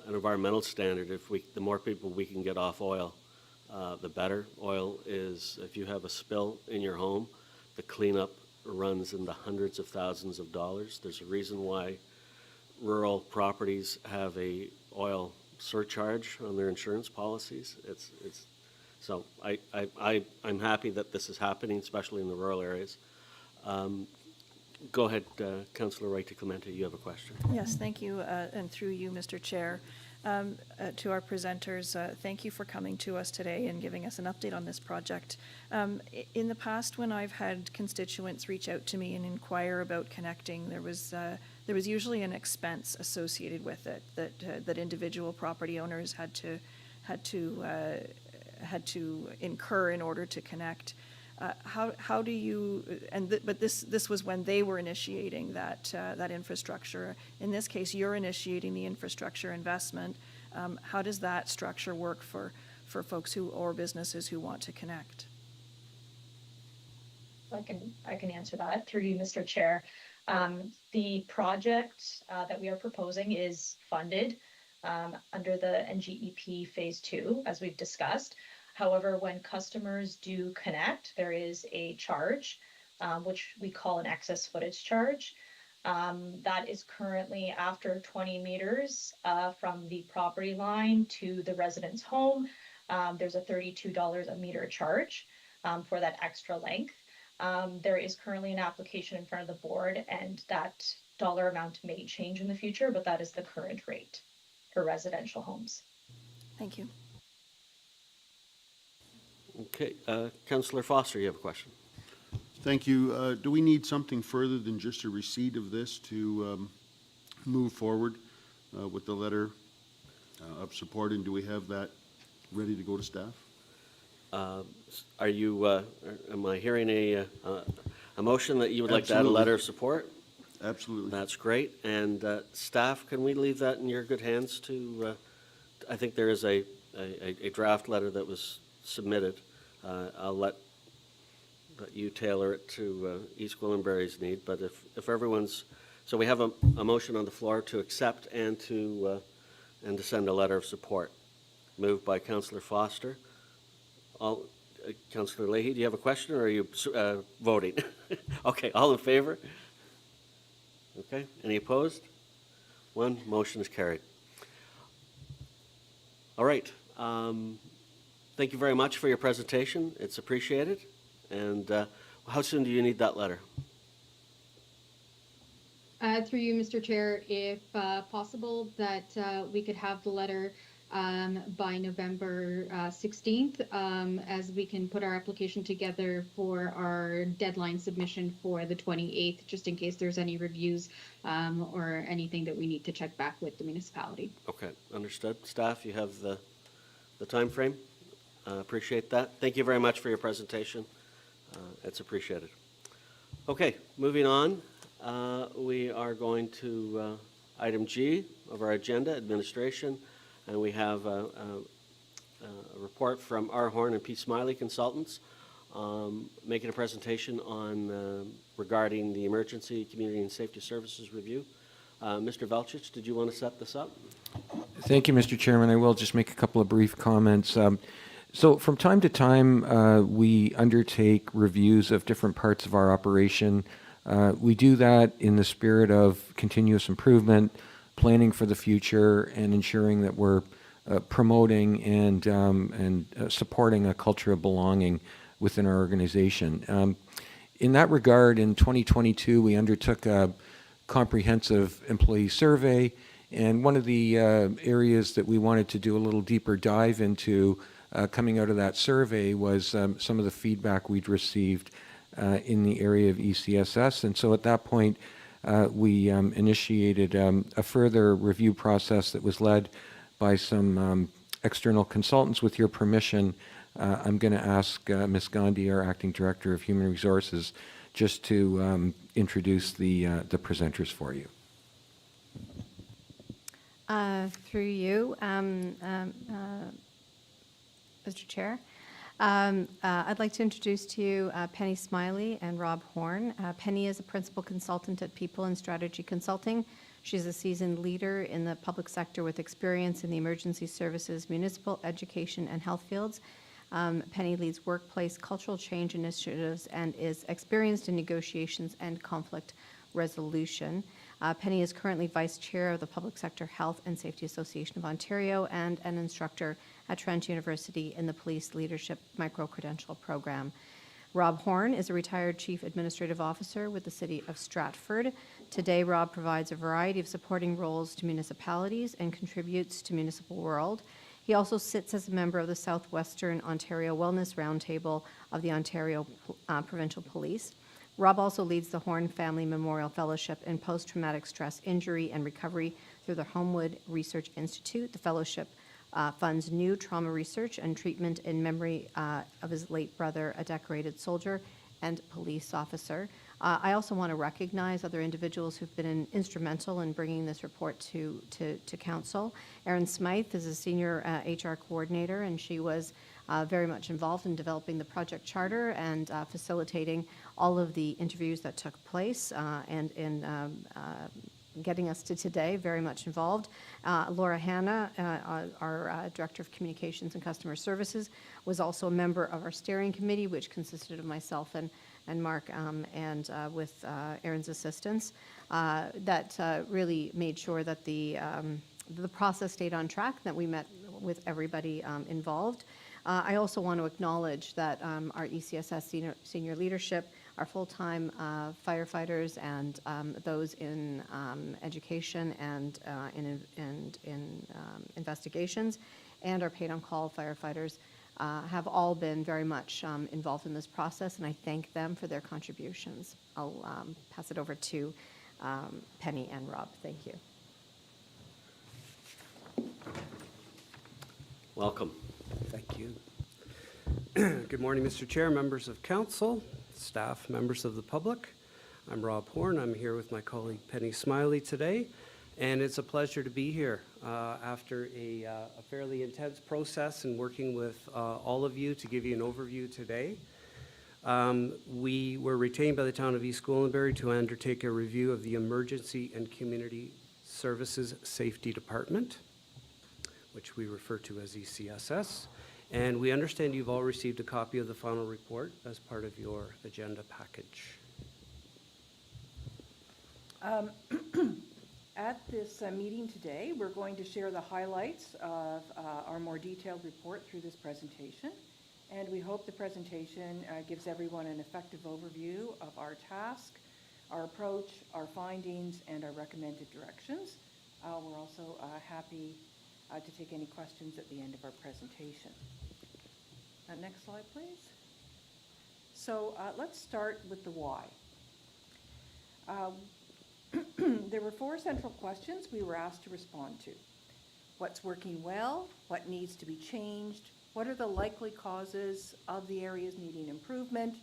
an environmental standard, the more people we can get off oil, the better. Oil is, if you have a spill in your home, the cleanup runs in the hundreds of thousands of dollars. There's a reason why rural properties have a oil surcharge on their insurance policies. So I'm happy that this is happening, especially in the rural areas. Go ahead, Councillor Wright-Clementa, you have a question. Yes, thank you, and through you, Mr. Chair. To our presenters, thank you for coming to us today and giving us an update on this project. In the past, when I've had constituents reach out to me and inquire about connecting, there was usually an expense associated with it that individual property owners had to incur in order to connect. How do you, but this was when they were initiating that infrastructure. In this case, you're initiating the infrastructure investment. How does that structure work for folks or businesses who want to connect? I can answer that through you, Mr. Chair. The project that we are proposing is funded under the NGEP Phase 2, as we've discussed. However, when customers do connect, there is a charge, which we call an excess footage charge. That is currently after 20 meters from the property line to the resident's home. There's a $32 a meter charge for that extra length. There is currently an application in front of the board, and that dollar amount may change in the future, but that is the current rate for residential homes. Thank you. Okay, Councillor Foster, you have a question. Thank you. Do we need something further than just a receipt of this to move forward with the letter of support, and do we have that ready to go to staff? Are you, am I hearing a motion that you would like to add a Absolutely. letter of support? Absolutely. That's great. And staff, can we leave that in your good hands to, I think there is a draft letter that was submitted. I'll let you tailor it to East Gwillimbury's need, but if everyone's, so we have a motion on the floor to accept and to send a letter of support. Moved by Councillor Foster. Councillor Leahy, do you have a question, or are you voting? Okay, all in favor? Okay, any opposed? One, motion is carried. All right. Thank you very much for your presentation. It's appreciated. And how soon do you need that letter? Through you, Mr. Chair, if possible, that we could have the letter by November 16th, as we can put our application together for our deadline submission for the 28th, just in case there's any reviews or anything that we need to check back with the municipality. Okay, understood. Staff, you have the timeframe? Appreciate that. Thank you very much for your presentation. It's appreciated. Okay, moving on. We are going to item G of our agenda, administration, and we have a report from R. Horne and P. Smiley Consultants making a presentation on regarding the Emergency Community and Safety Services Review. Mr. Velchich, did you want to set this up? Thank you, Mr. Chairman. I will just make a couple of brief comments. So from time to time, we undertake reviews of different parts of our operation. We do that in the spirit of continuous improvement, planning for the future, and ensuring that we're promoting and supporting a culture of belonging within our organization. In that regard, in 2022, we undertook a comprehensive employee survey, and one of the areas that we wanted to do a little deeper dive into coming out of that survey was some of the feedback we'd received in the area of ECSS. And so at that point, we initiated a further review process that was led by some external consultants. With your permission, I'm going to ask Ms. Gandhi, our Acting Director of Human Resources, just to introduce the presenters for you. Through you, Mr. Chair. I'd like to introduce to you Penny Smiley and Rob Horne. Penny is a principal consultant at People and Strategy Consulting. She's a seasoned leader in the public sector with experience in the emergency services, municipal, education, and health fields. Penny leads workplace cultural change initiatives and is experienced in negotiations and conflict resolution. Penny is currently Vice Chair of the Public Sector Health and Safety Association of Ontario and an instructor at Trent University in the Police Leadership Micro-Credential Program. Rob Horne is a retired Chief Administrative Officer with the City of Stratford. Today, Rob provides a variety of supporting roles to municipalities and contributes to Municipal World. He also sits as a member of the Southwestern Ontario Wellness Roundtable of the Ontario Provincial Police. Rob also leads the Horne Family Memorial Fellowship in Post-Traumatic Stress Injury and Recovery through the Homewood Research Institute. The fellowship funds new trauma research and treatment in memory of his late brother, a decorated soldier and police officer. I also want to recognize other individuals who've been instrumental in bringing this report to council. Erin Smythe is a senior HR coordinator, and she was very much involved in developing the project charter and facilitating all of the interviews that took place and in getting us to today, very much involved. Laura Hanna, our Director of Communications and Customer Services, was also a member of our steering committee, which consisted of myself and Mark, and with Erin's assistance, that really made sure that the process stayed on track, that we met with everybody involved. I also want to acknowledge that our ECSS senior leadership, our full-time firefighters, and those in education and in investigations, and our paid-on-call firefighters have all been very much involved in this process, and I thank them for their contributions. I'll pass it over to Penny and Rob. Thank you. Welcome. Thank you. Good morning, Mr. Chair, members of council, staff, members of the public. I'm Rob Horne. I'm here with my colleague Penny Smiley today, and it's a pleasure to be here after a fairly intense process and working with all of you to give you an overview today. We were retained by the Town of East Gwillimbury to undertake a review of the Emergency and Community Services Safety Department, which we refer to as ECSS. And we understand you've all received a copy of the final report as part of your agenda package. At this meeting today, we're going to share the highlights of our more detailed report through this presentation. And we hope the presentation gives everyone an effective overview of our task, our approach, our findings, and our recommended directions. We're also happy to take any questions at the end of our presentation. Next slide, please. So let's start with the why. There were 4 central questions we were asked to respond to. What's working well? What needs to be changed? What are the likely causes of the areas needing improvement?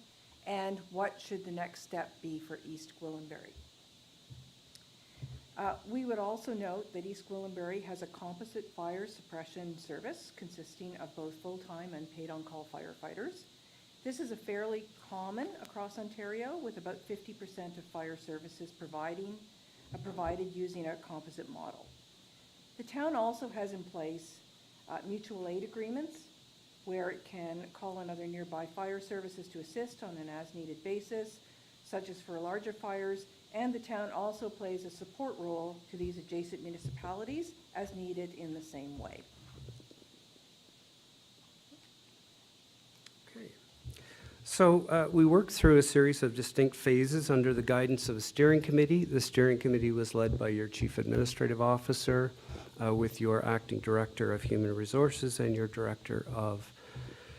And what should the next step be for East Gwillimbury? We would also note that East Gwillimbury has a composite fire suppression service consisting of both full-time and paid-on-call firefighters. This is a fairly common across Ontario, with about 50% of fire services provided using a composite model. The town also has in place mutual aid agreements where it can call on other nearby fire services to assist on an as-needed basis, such as for larger fires, and the town also plays a support role to these adjacent municipalities as needed in the same way. Okay. So we worked through a series of distinct phases under the guidance of a steering committee. The steering committee was led by your Chief Administrative Officer, with your Acting Director of Human Resources and your Director of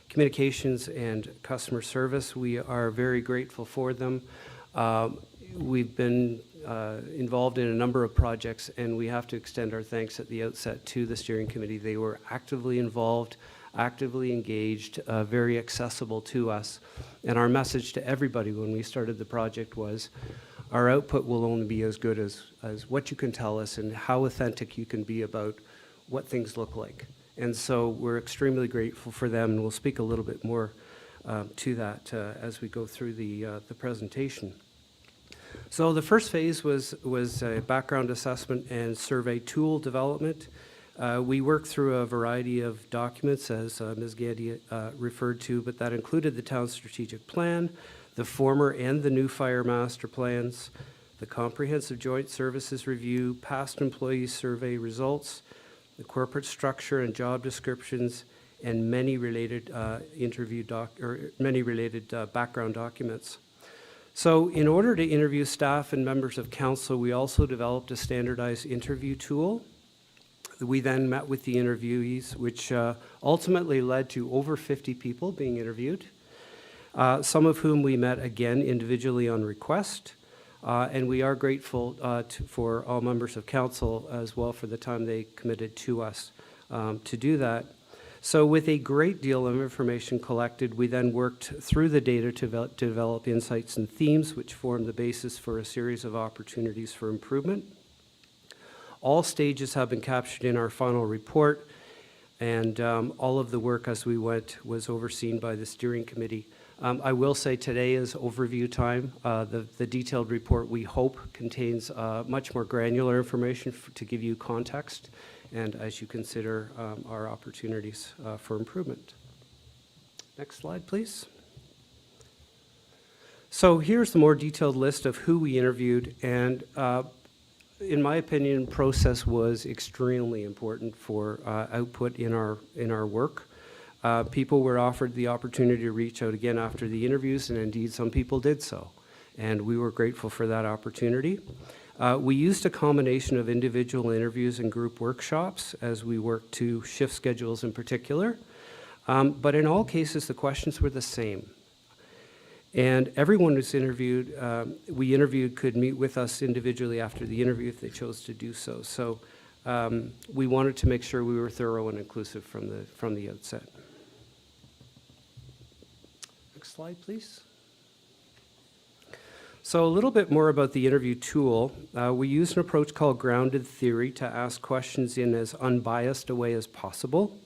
Communications and Customer Service. We are very grateful for them. We've been involved in a number of projects, and we have to extend our thanks at the outset to the steering committee. They were actively involved, actively engaged, very accessible to us. And our message to everybody when we started the project was, our output will only be as good as what you can tell us and how authentic you can be about what things look like. And so we're extremely grateful for them, and we'll speak a little bit more to that as we go through the presentation. So the first phase was a background assessment and survey tool development. We worked through a variety of documents, as Ms. Gandy referred to, but that included the town's strategic plan, the former and the new fire master plans, the comprehensive joint services review, past employee survey results, the corporate structure and job descriptions, and many related background documents. So in order to interview staff and members of council, we also developed a standardized interview tool. We then met with the interviewees, which ultimately led to over 50 people being interviewed, some of whom we met again individually on request. And we are grateful for all members of council as well for the time they committed to us to do that. So with a great deal of information collected, we then worked through the data to develop insights and themes, which formed the basis for a series of opportunities for improvement. All stages have been captured in our final report, and all of the work as we went was overseen by the steering committee. I will say today is overview time. The detailed report, we hope, contains much more granular information to give you context and as you consider our opportunities for improvement. Next slide, please. So here's the more detailed list of who we interviewed, and in my opinion, process was extremely important for output in our work. People were offered the opportunity to reach out again after the interviews, and indeed some people did so, and we were grateful for that opportunity. We used a combination of individual interviews and group workshops as we worked to shift schedules in particular, but in all cases the questions were the same. And everyone who's interviewed, we interviewed, could meet with us individually after the interview if they chose to do so. So we wanted to make sure we were thorough and inclusive from the outset. Next slide, please. So a little bit more about the interview tool. We used an approach called grounded theory to ask questions in as unbiased a way as possible.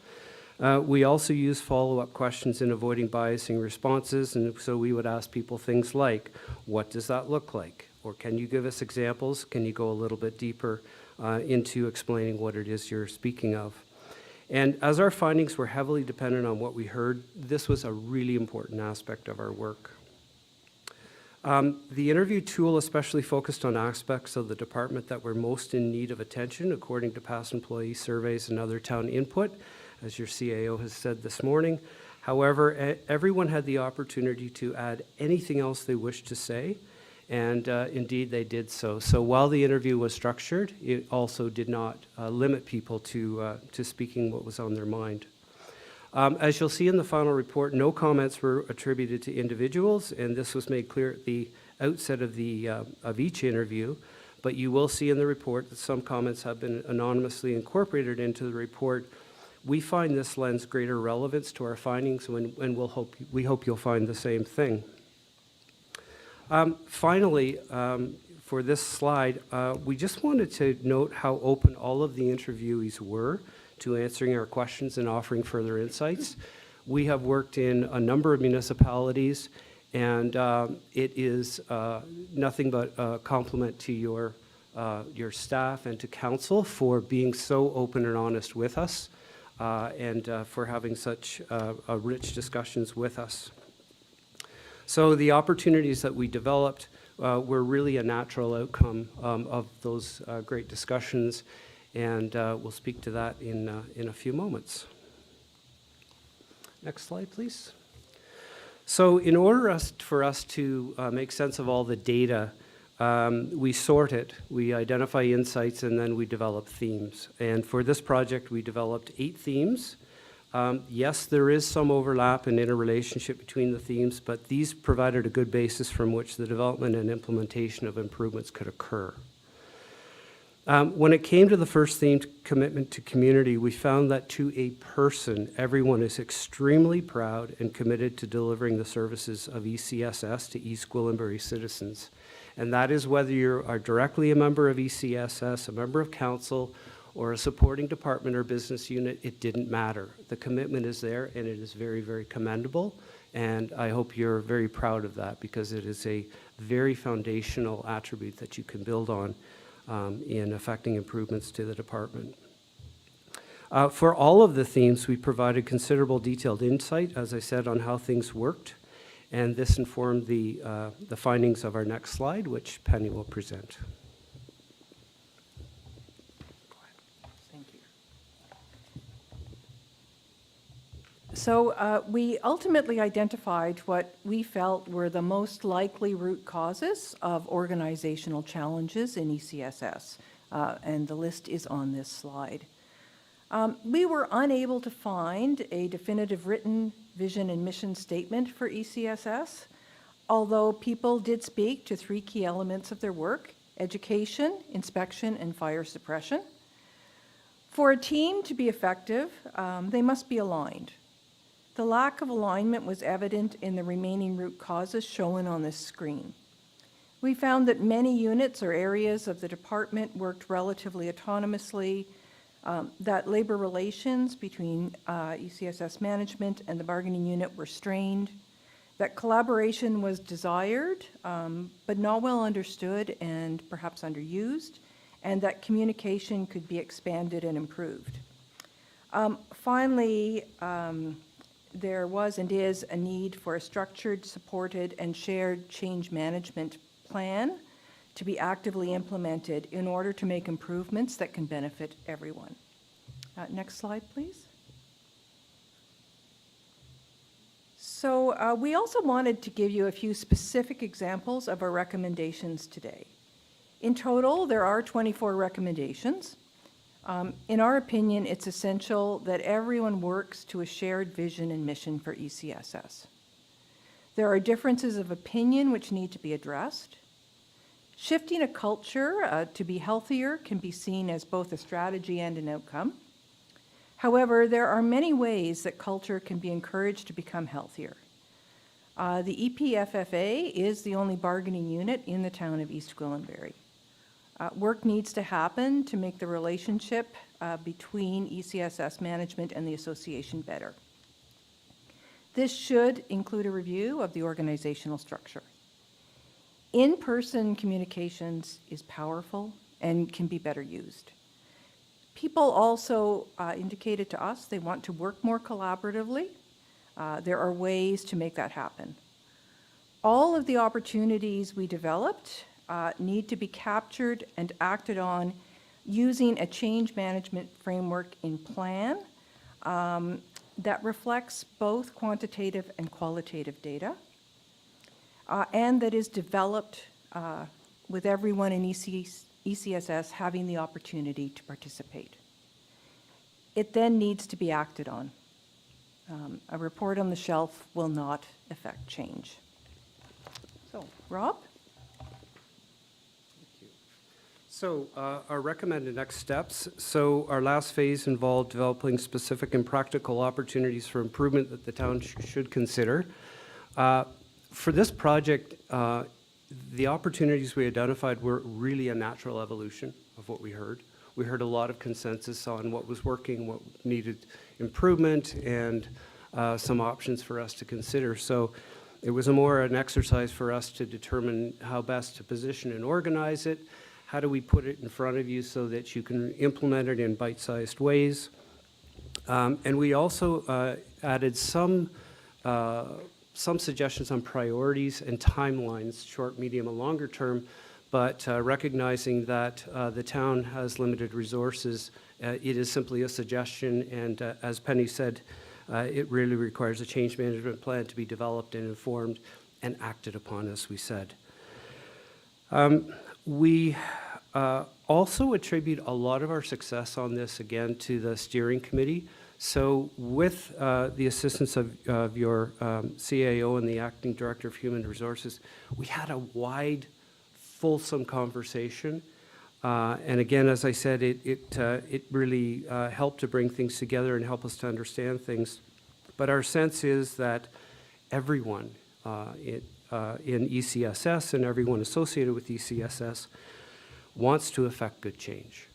We also use follow-up questions in avoiding biasing responses, and so we would ask people things like, what does that look like? Or can you give us examples? Can you go a little bit deeper into explaining what it is you're speaking of? And as our findings were heavily dependent on what we heard, this was a really important aspect of our work. The interview tool especially focused on aspects of the department that were most in need of attention according to past employee surveys and other town input, as your CAO has said this morning. However, everyone had the opportunity to add anything else they wished to say, And indeed, they did so. So while the interview was structured, it also did not limit people to speaking what was on their mind. As you'll see in the final report, no comments were attributed to individuals, and this was made clear at the outset of each interview. But you will see in the report that some comments have been anonymously incorporated into the report. We find this lends greater relevance to our findings, and we hope you'll find the same thing. Finally, for this slide, we just wanted to note how open all of the interviewees were to answering our questions and offering further insights. We have worked in a number of municipalities, and it is nothing but a compliment to your staff and to council for being so open and honest with us, and for having such rich discussions with us. So the opportunities that we developed were really a natural outcome of those great discussions, and we'll speak to that in a few moments. Next slide, please. So in order for us to make sense of all the data, we sort it, we identify insights, and then we develop themes. And for this project, we developed 8 themes. Yes, there is some overlap and interrelationship between the themes, but these provided a good basis from which the development and implementation of improvements could occur. When it came to the first theme, commitment to community, we found that to a person, everyone is extremely proud and committed to delivering the services of ECSS to East Gwillimbury citizens. And that is whether you are directly a member of ECSS, a member of council, or a supporting department or business unit, it didn't matter. The commitment is there, and it is very, very commendable. And I hope you're very proud of that, because it is a very foundational attribute that you can build on in affecting improvements to the department. For all of the themes, we provided considerable detailed insight, as I said, on how things worked. And this informed the findings of our next slide, which Penny will present. So we ultimately identified what we felt were the most likely root causes of organizational challenges in ECSS, and the list is on this slide. We were unable to find a definitive written vision and mission statement for ECSS, although people did speak to 3 key elements of their work: education, inspection, and fire suppression. For a team to be effective, they must be aligned. The lack of alignment was evident in the remaining root causes shown on this screen. We found that many units or areas of the department worked relatively autonomously, that labor relations between ECSS management and the bargaining unit were strained, that collaboration was desired, but not well understood and perhaps underused, and that communication could be expanded and improved. Finally, there was and is a need for a structured, supported, and shared change management plan to be actively implemented in order to make improvements that can benefit everyone. Next slide, please. So we also wanted to give you a few specific examples of our recommendations today. In total, there are 24 recommendations. In our opinion, it's essential that everyone works to a shared vision and mission for ECSS. There are differences of opinion which need to be addressed. Shifting a culture to be healthier can be seen as both a strategy and an outcome. However, there are many ways that culture can be encouraged to become healthier. The EPFFA is the only bargaining unit in the town of East Gwillimbury. Work needs to happen to make the relationship between ECSS management and the association better. This should include a review of the organizational structure. In-person communications is powerful and can be better used. People also indicated to us they want to work more collaboratively. There are ways to make that happen. All of the opportunities we developed need to be captured and acted on using a change management framework in plan that reflects both quantitative and qualitative data, and that is developed with everyone in ECSS having the opportunity to participate. It then needs to be acted on. A report on the shelf will not affect change. So, Rob? So our recommended next steps. So our last phase involved developing specific and practical opportunities for improvement that the town should consider. For this project, the opportunities we identified were really a natural evolution of what we heard. We heard a lot of consensus on what was working, what needed improvement, and some options for us to consider. So it was more an exercise for us to determine how best to position and organize it. How do we put it in front of you so that you can implement it in bite-sized ways? And we also added some suggestions on priorities and timelines, short, medium, and longer term, but recognizing that the town has limited resources, it is simply a suggestion, and as Penny said, it really requires a change management plan to be developed and informed and acted upon, as we said. We also attribute a lot of our success on this, again, to the steering committee. So with the assistance of your CAO and the Acting Director of Human Resources, we had a wide, fulsome conversation. And again, as I said, it really helped to bring things together and help us to understand things. But our sense is that everyone in ECSS and everyone associated with ECSS wants to affect good change.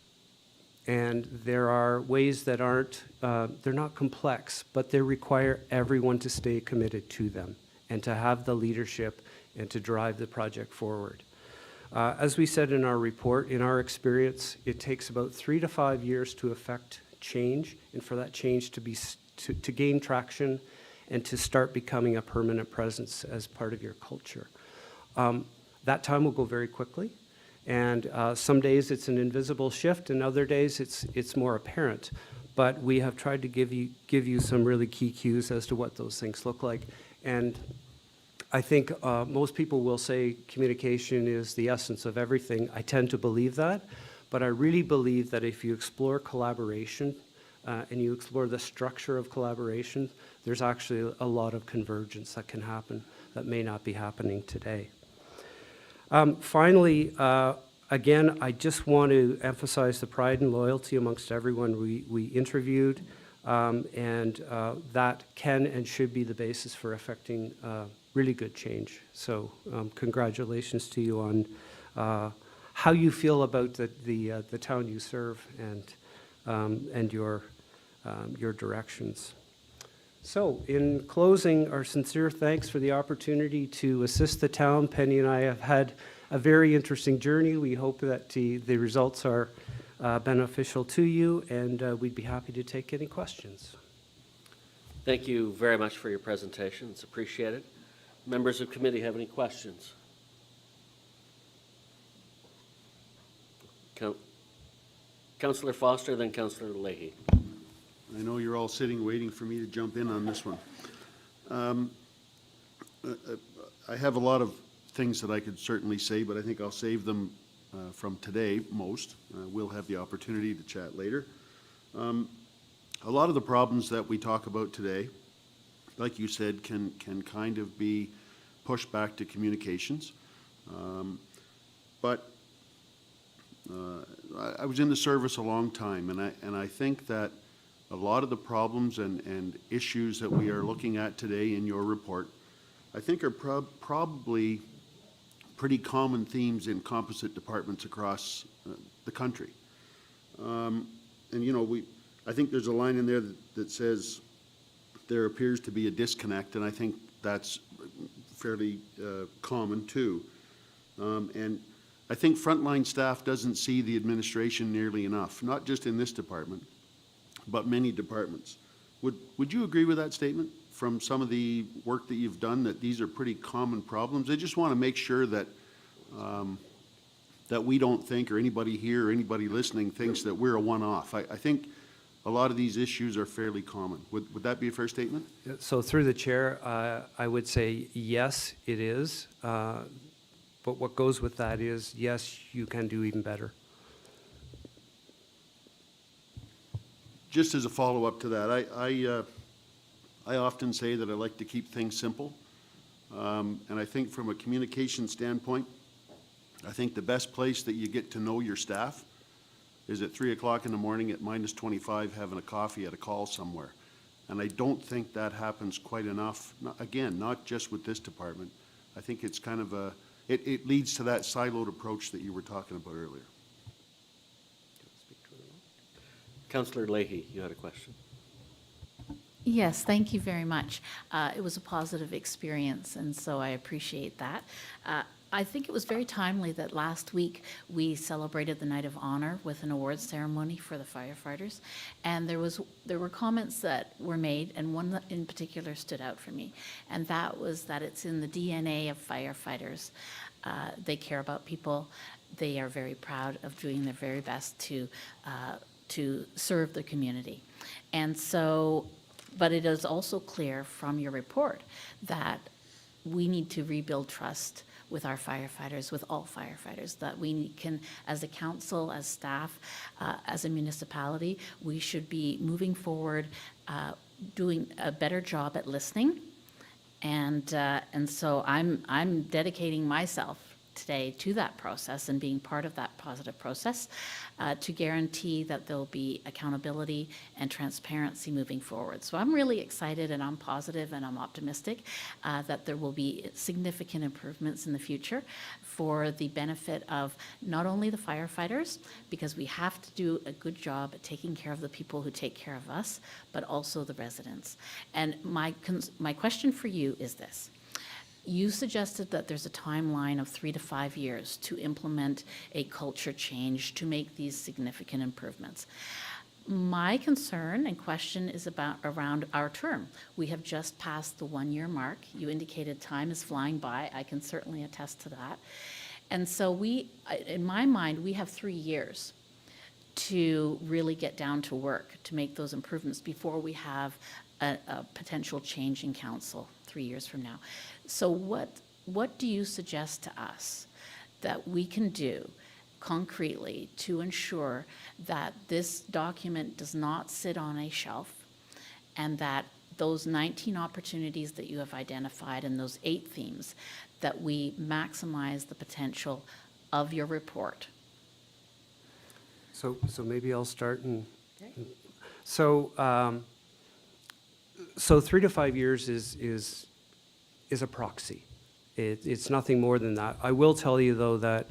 And there are ways that aren't, they're not complex, but they require everyone to stay committed to them and to have the leadership and to drive the project forward. As we said in our report, in our experience, it takes about 3 to 5 years to affect change and for that change to gain traction and to start becoming a permanent presence as part of your culture. That time will go very quickly. And some days it's an invisible shift, and other days it's more apparent. But we have tried to give you some really key cues as to what those things look like. And I think most people will say communication is the essence of everything. I tend to believe that, but I really believe that if you explore collaboration and you explore the structure of collaboration, there's actually a lot of convergence that can happen that may not be happening today. Finally, again, I just want to emphasize the pride and loyalty amongst everyone we interviewed, and that can and should be the basis for affecting really good change. So congratulations to you on how you feel about the town you serve and your directions. So, in closing, our sincere thanks for the opportunity to assist the town. Penny and I have had a very interesting journey. We hope that the results are beneficial to you, and we'd be happy to take any questions. Thank you very much for your presentation. It's appreciated. Members of committee have any questions? Councillor Foster, then Councillor Leahy. I know you're all sitting waiting for me to jump in on this one. I have a lot of things that I could certainly say, but I think I'll save them from today most. We'll have the opportunity to chat later. A lot of the problems that we talk about today, like you said, can kind of be pushed back to communications. But I was in the service a long time, and I think that a lot of the problems and issues that we are looking at today in your report, I think are probably pretty common themes in composite departments across the country. And you know, I think there's a line in there that says there appears to be a disconnect, and I think that's fairly common too. And I think frontline staff doesn't see the administration nearly enough, not just in this department, but many departments. Would you agree with that statement from some of the work that you've done, that these are pretty common problems? I just want to make sure that that we don't think, or anybody here or anybody listening thinks that we're a one-off. I think a lot of these issues are fairly common. Would that be a fair statement? So through the chair, I would say yes, it is. But what goes with that is, yes, you can do even better. Just as a follow-up to that, I often say that I like to keep things simple. And I think from a communication standpoint, I think the best place that you get to know your staff is at 3 o'clock in the morning at -25 having a coffee at a call somewhere. And I don't think that happens quite enough. Again, not just with this department. I think it's kind of it leads to that siloed approach that you were talking about earlier. Councillor Leahy, you had a question. Yes, thank you very much. It was a positive experience, and so I appreciate that. I think it was very timely that last week we celebrated the Night of Honor with an awards ceremony for the firefighters, and there were comments that were made, and one that in particular stood out for me, and that was that it's in the DNA of firefighters. They care about people. They are very proud of doing their very best to serve the community, and so. But it is also clear from your report that we need to rebuild trust with our firefighters, with all firefighters, that we can, as a council, as staff, as a municipality, we should be moving forward, doing a better job at listening. And so I'm dedicating myself today to that process and being part of that positive process to guarantee that there'll be accountability and transparency moving forward. So I'm really excited and I'm positive and I'm optimistic that there will be significant improvements in the future for the benefit of not only the firefighters, because we have to do a good job at taking care of the people who take care of us, but also the residents. And my question for you is this. You suggested that there's a timeline of 3 to 5 years to implement a culture change to make these significant improvements. My concern and question is around our term. We have just passed the 1-year mark. You indicated time is flying by. I can certainly attest to that. And so in my mind, we have 3 years to really get down to work to make those improvements before we have a potential change in council 3 years from now. So what do you suggest to us that we can do concretely to ensure that this document does not sit on a shelf and that those 19 opportunities that you have identified and those 8 themes, that we maximize the potential of your report? So maybe I'll start so 3 to 5 years is a proxy. It's nothing more than that. I will tell you, though, that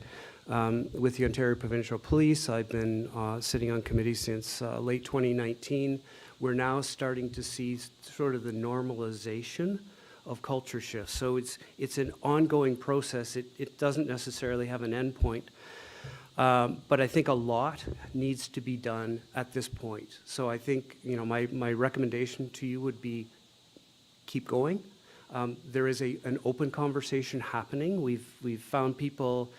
with the Ontario Provincial Police, I've been sitting on committee since late 2019. We're now starting to see sort of the normalization of culture shifts. So it's an ongoing process. It doesn't necessarily have an end point. But I think a lot needs to be done at this point. So I think, my recommendation to you would be keep going. There is an open conversation happening. We've found people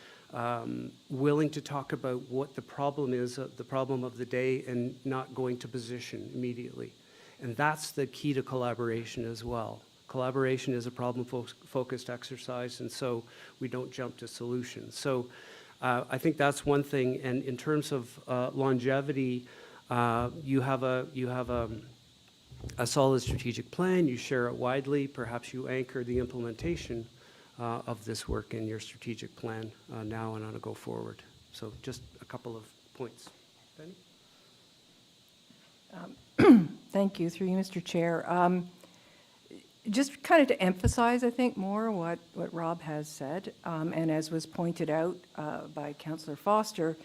willing to talk about what the problem is, the problem of the day, and not going to position immediately. And that's the key to collaboration as well. Collaboration is a problem-focused exercise, and so we don't jump to solutions. So I think that's one thing. And in terms of longevity, you have a solid strategic plan, you share it widely, perhaps you anchor the implementation of this work in your strategic plan now and on a go forward. So just a couple of points. Penny? Thank you, through you, Mr. Chair. Just kind of to emphasize, I think, more what Rob has said, and as was pointed out by Councillor Foster,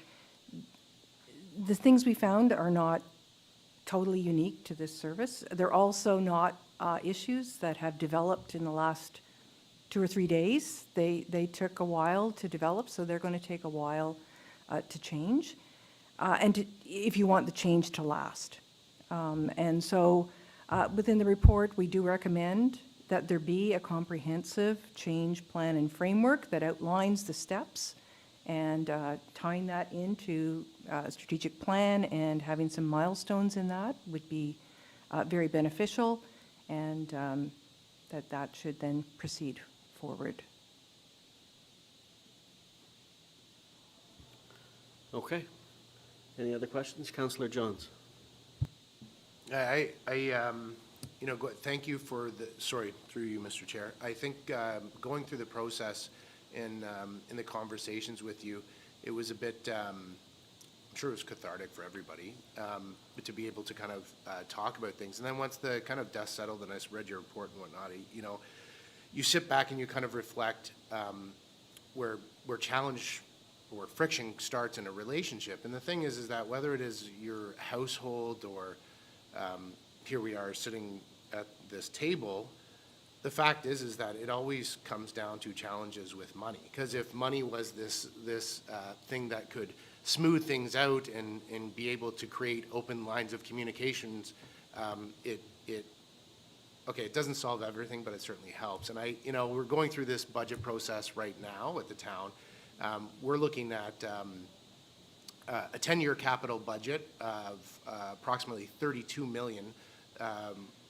the things we found are not totally unique to this service. They're also not issues that have developed in the last 2 or 3 days. They took a while to develop, so they're going to take a while to change, if you want the change to last. And so within the report, we do recommend that there be a comprehensive change plan and framework that outlines the steps, and tying that into a strategic plan and having some milestones in that would be very beneficial, and that should then proceed forward. Okay. Any other questions? Councillor Johns. Thank you for the, sorry, through you, Mr. Chair. I think going through the process in the conversations with you, it was a bit, I'm sure it was cathartic for everybody, but to be able to kind of talk about things. And then once the kind of dust settled and I read your report and whatnot, you sit back and you kind of reflect where challenge or friction starts in a relationship. And the thing is that whether it is your household or here we are sitting at this table, the fact is that it always comes down to challenges with money. Because if money was this thing that could smooth things out and be able to create open lines of communications, it doesn't solve everything, but it certainly helps. And we're going through this budget process right now at the town. We're looking at a 10-year capital budget of approximately 32 million,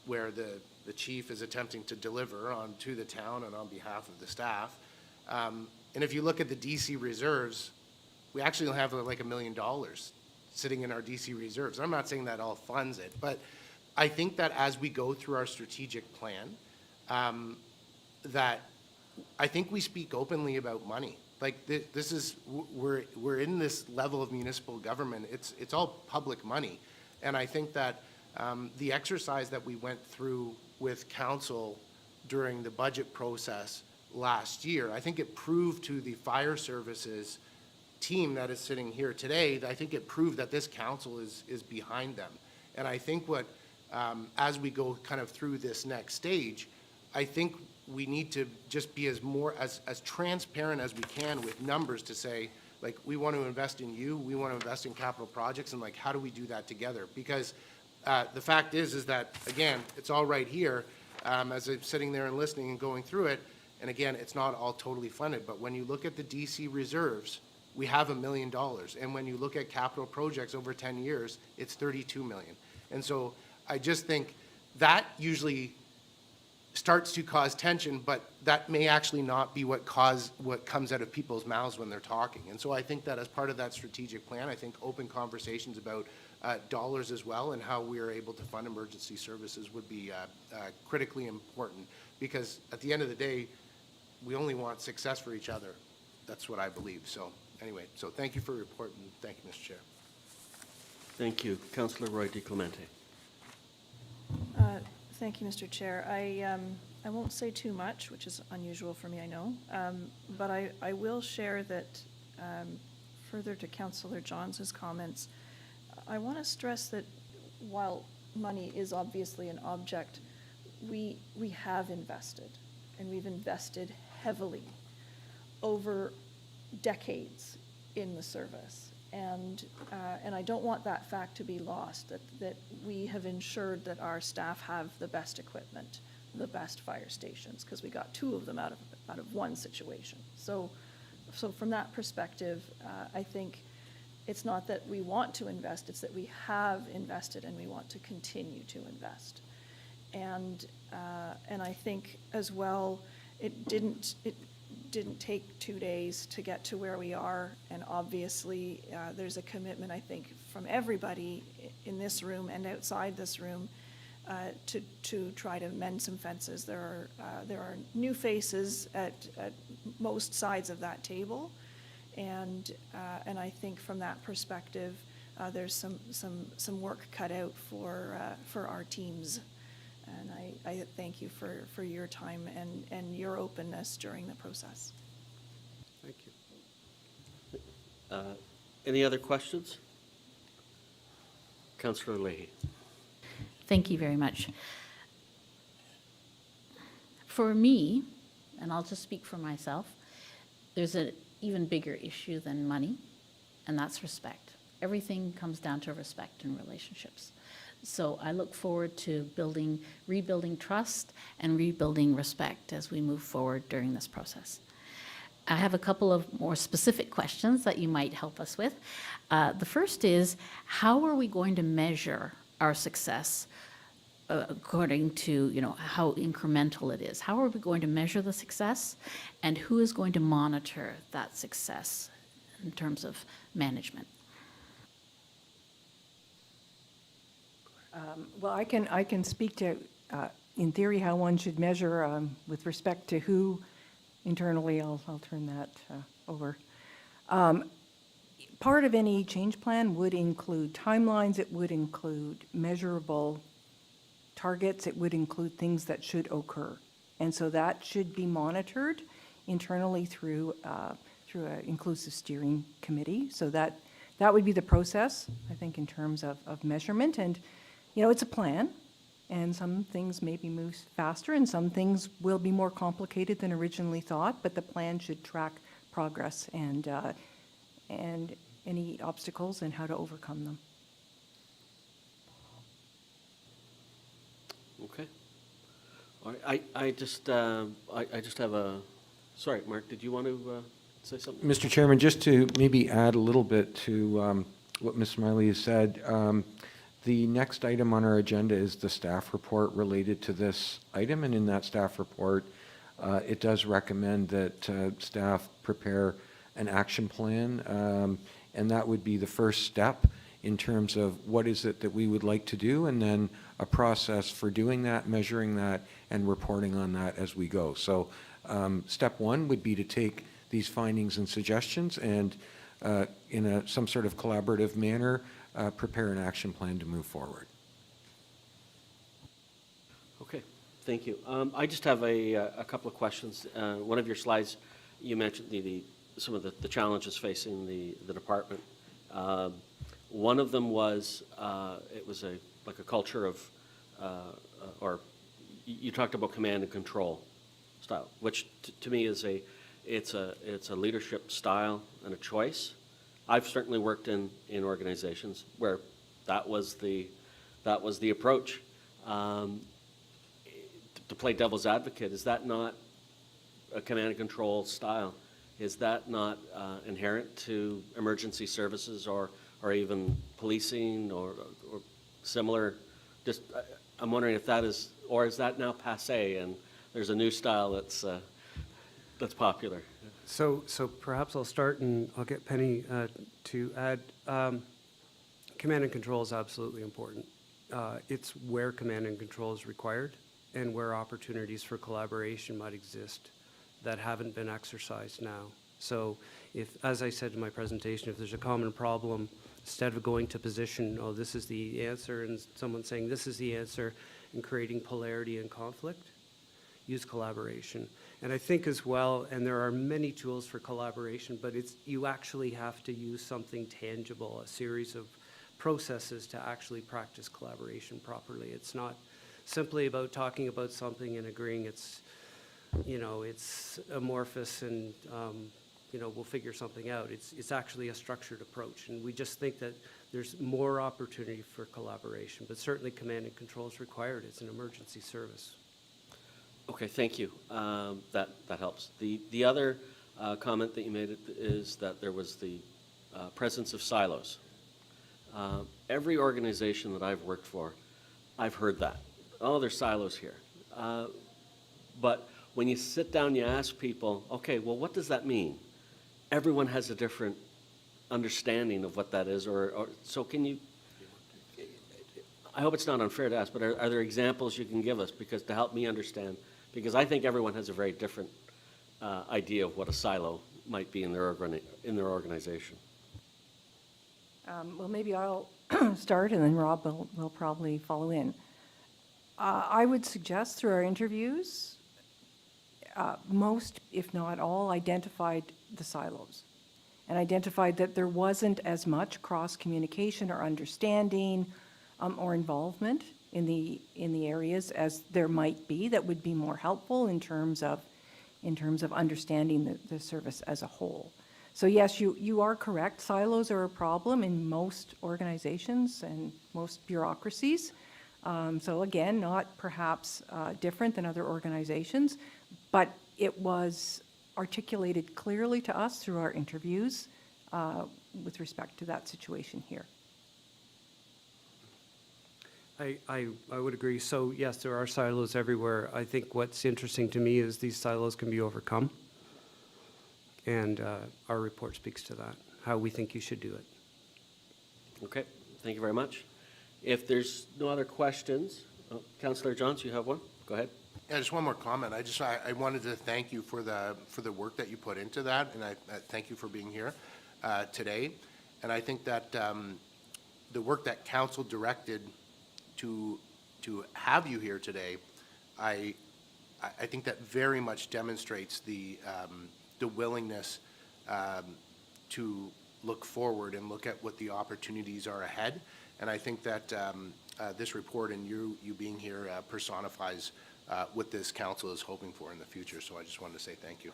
where the chief is attempting to deliver on to the town and on behalf of the staff. And if you look at the DC reserves, we actually have like $1 million sitting in our DC reserves. I'm not saying that all funds it, but I think that as we go through our strategic plan, that I think we speak openly about money. Like this is, we're in this level of municipal government. It's all public money. And I think that the exercise that we went through with council during the budget process last year, I think it proved to the fire services team that is sitting here today, I think it proved that this council is behind them. And I think what, as we go kind of through this next stage, I think we need to just be as transparent as we can with numbers to say, like, we want to invest in you, we want to invest in capital projects, and like, how do we do that together? Because the fact is that, again, it's all right here, as I'm sitting there and listening and going through it, and again, it's not all totally funded, but when you look at the DC reserves, we have $1 million, and when you look at capital projects over 10 years, it's 32 million. And so I just think that usually starts to cause tension, but that may actually not be what comes out of people's mouths when they're talking. And so I think that as part of that strategic plan, I think open conversations about dollars as well and how we are able to fund emergency services would be critically important, because at the end of the day, we only want success for each other. That's what I believe. So anyway, so thank you for your report, and thank you, Mr. Chair. Thank you. Councillor Roy DiClemente. Thank you, Mr. Chair. I won't say too much, which is unusual for me, I know, but I will share that further to Councillor Johns' comments, I want to stress that while money is obviously an object, we have invested, and we've invested heavily over decades in the service. And I don't want that fact to be lost, that we have ensured that our staff have the best equipment, the best fire stations, because we got 2 of them out of one situation. So from that perspective, I think it's not that we want to invest, it's that we have invested and we want to continue to invest. And I think as well, it didn't take 2 days to get to where we are, and obviously there's a commitment, I think, from everybody in this room and outside this room to try to mend some fences. There are new faces at most sides of that table, and I think from that perspective, there's some work cut out for our teams. And I thank you for your time and your openness during the process. Thank you. Any other questions? Councillor Leahy. Thank you very much. For me, and I'll just speak for myself, there's an even bigger issue than money, and that's respect. Everything comes down to respect in relationships. So I look forward to rebuilding trust and rebuilding respect as we move forward during this process. I have a couple of more specific questions that you might help us with. The first is, how are we going to measure our success according to how incremental it is? How are we going to measure the success, and who is going to monitor that success in terms of management? Well, I can speak to, in theory, how one should measure with respect to who internally. I'll turn that over. Part of any change plan would include timelines. It would include measurable targets. It would include things that should occur. And so that should be monitored internally through an inclusive steering committee. So that would be the process, I think, in terms of measurement. And, you know, it's a plan, and some things maybe move faster, and some things will be more complicated than originally thought, but the plan should track progress and any obstacles and how to overcome them. Okay. All right, I just have a, sorry, Mark, did you want to say something? Mr. Chairman, just to maybe add a little bit to what Ms. Smiley has said, the next item on our agenda is the staff report related to this item, and in that staff report, it does recommend that staff prepare an action plan, and that would be the first step in terms of what is it that we would like to do, and then a process for doing that, measuring that, and reporting on that as we go. So step one would be to take these findings and suggestions and in some sort of collaborative manner, prepare an action plan to move forward. Okay, thank you. I just have a couple of questions. One of your slides, you mentioned some of the challenges facing the department. One of them was it was like a culture of, or you talked about command and control style, which to me is it's a leadership style and a choice. I've certainly worked in organizations where that was the approach. To play devil's advocate, is that not a command and control style? Is that not inherent to emergency services or even policing or similar? Just I'm wondering if that is, or is that now passé and there's a new style that's popular? So perhaps I'll start and I'll get Penny to add. Command and control is absolutely important. It's where command and control is required and where opportunities for collaboration might exist that haven't been exercised now. So if, as I said in my presentation, if there's a common problem, instead of going to position, oh, this is the answer, and someone saying this is the answer, and creating polarity and conflict, use collaboration. And I think as well, and there are many tools for collaboration, but you actually have to use something tangible, a series of processes to actually practice collaboration properly. It's not simply about talking about something and agreeing it's amorphous and, we'll figure something out. It's actually a structured approach. And we just think that there's more opportunity for collaboration, but certainly command and control is required. It's an emergency service. Okay, thank you. That helps. The other comment that you made is that there was the presence of silos. Every organization that I've worked for, I've heard that. Oh, there's silos here. But when you sit down, you ask people, okay, well, what does that mean? Everyone has a different understanding of what that is, or so can you, I hope it's not unfair to ask, but are there examples you can give us to help me understand? Because I think everyone has a very different idea of what a silo might be in their organization. Well, maybe I'll start and then Rob will probably follow in. I would suggest through our interviews, most, if not all, identified the silos and identified that there wasn't as much cross-communication or understanding or involvement in the areas as there might be that would be more helpful in terms of understanding the service as a whole. So yes, you are correct. Silos are a problem in most organizations and most bureaucracies. So again, not perhaps different than other organizations, but it was articulated clearly to us through our interviews with respect to that situation here. I would agree. So yes, there are silos everywhere. I think what's interesting to me is these silos can be overcome. And our report speaks to that, how we think you should do it. Okay, thank you very much. If there's no other questions, Councillor Johns, you have one? Go ahead. Yeah, just one more comment. I wanted to thank you for the work that you put into that, and I thank you for being here today. And I think that the work that council directed to have you here today, I think that very much demonstrates the willingness to look forward and look at what the opportunities are ahead. And I think that this report and you being here personifies what this council is hoping for in the future. So I just wanted to say thank you.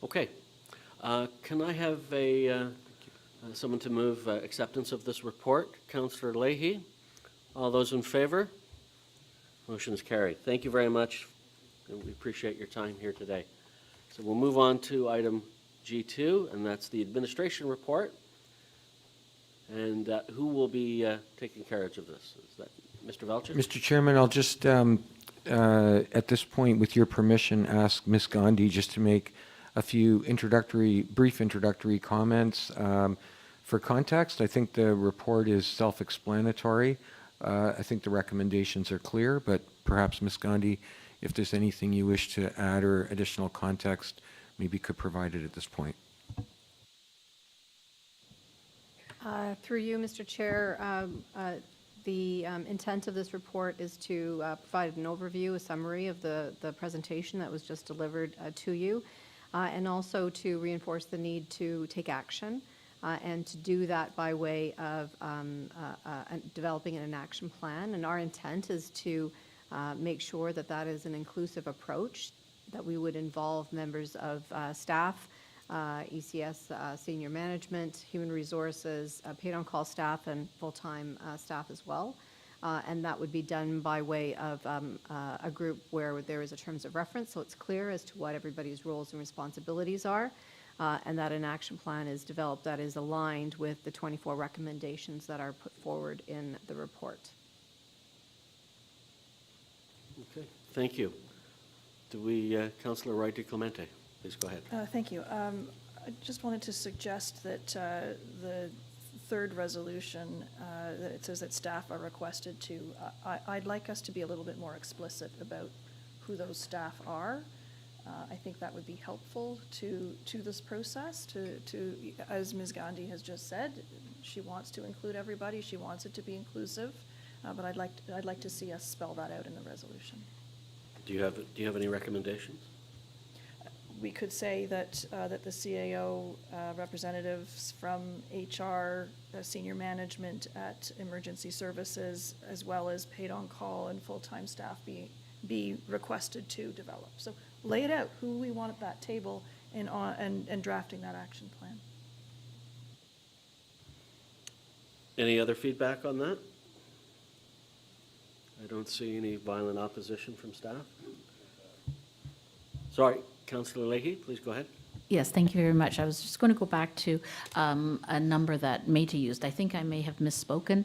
Okay. Can I have someone to move acceptance of this report? Councillor Leahy. All those in favor? Motion is carried. Thank you very much, and we appreciate your time here today. So we'll move on to item G2, and that's the administration report. And who will be taking carriage of this? Is that Mr. Velcher? Mr. Chairman, I'll just, at this point, with your permission, ask Ms. Gandhi just to make a few brief introductory comments. For context, I think the report is self-explanatory. I think the recommendations are clear, but perhaps Ms. Gandhi, if there's anything you wish to add or additional context, maybe could provide it at this point. Through you, Mr. Chair, the intent of this report is to provide an overview, a summary of the presentation that was just delivered to you, and also to reinforce the need to take action, and to do that by way of developing an action plan. And our intent is to make sure that that is an inclusive approach, that we would involve members of staff, ECS senior management, human resources, paid-on-call staff, and full-time staff as well. And that would be done by way of a group where there is a terms of reference, so it's clear as to what everybody's roles and responsibilities are, and that an action plan is developed that is aligned with the 24 recommendations that are put forward in the report. Okay, thank you. Do we, Councillor Roy DiClemente, please go ahead. Thank you. I just wanted to suggest that the third resolution, that it says that staff are requested to, I'd like us to be a little bit more explicit about who those staff are. I think that would be helpful to this process, to as Ms. Gandhi has just said, she wants to include everybody, she wants it to be inclusive, but I'd like to see us spell that out in the resolution. Do you have any recommendations? We could say that that the CAO representatives from HR, senior management at emergency services, as well as paid on call and full-time staff be requested to develop. So lay it out, who we want at that table and drafting that action plan. Any other feedback on that? I don't see any violent opposition from staff. Sorry, Councillor Leahy, please go ahead. Yes, thank you very much. I was just going to go back to a number that Meta used. I think I may have misspoken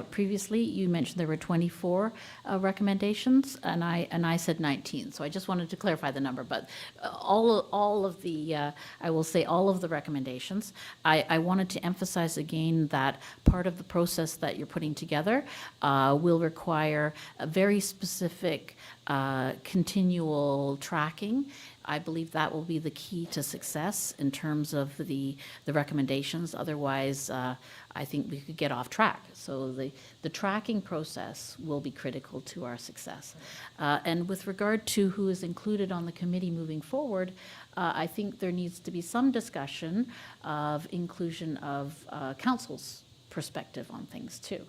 previously. You mentioned there were 24 recommendations, and I said 19. So I just wanted to clarify the number. But all of the, I will say all of the recommendations. I wanted to emphasize again that part of the process that you're putting together will require a very specific continual tracking. I believe that will be the key to success in terms of the recommendations. Otherwise, I think we could get off track. So the tracking process will be critical to our success. And with regard to who is included on the committee moving forward, I think there needs to be some discussion of inclusion of council's perspective on things too,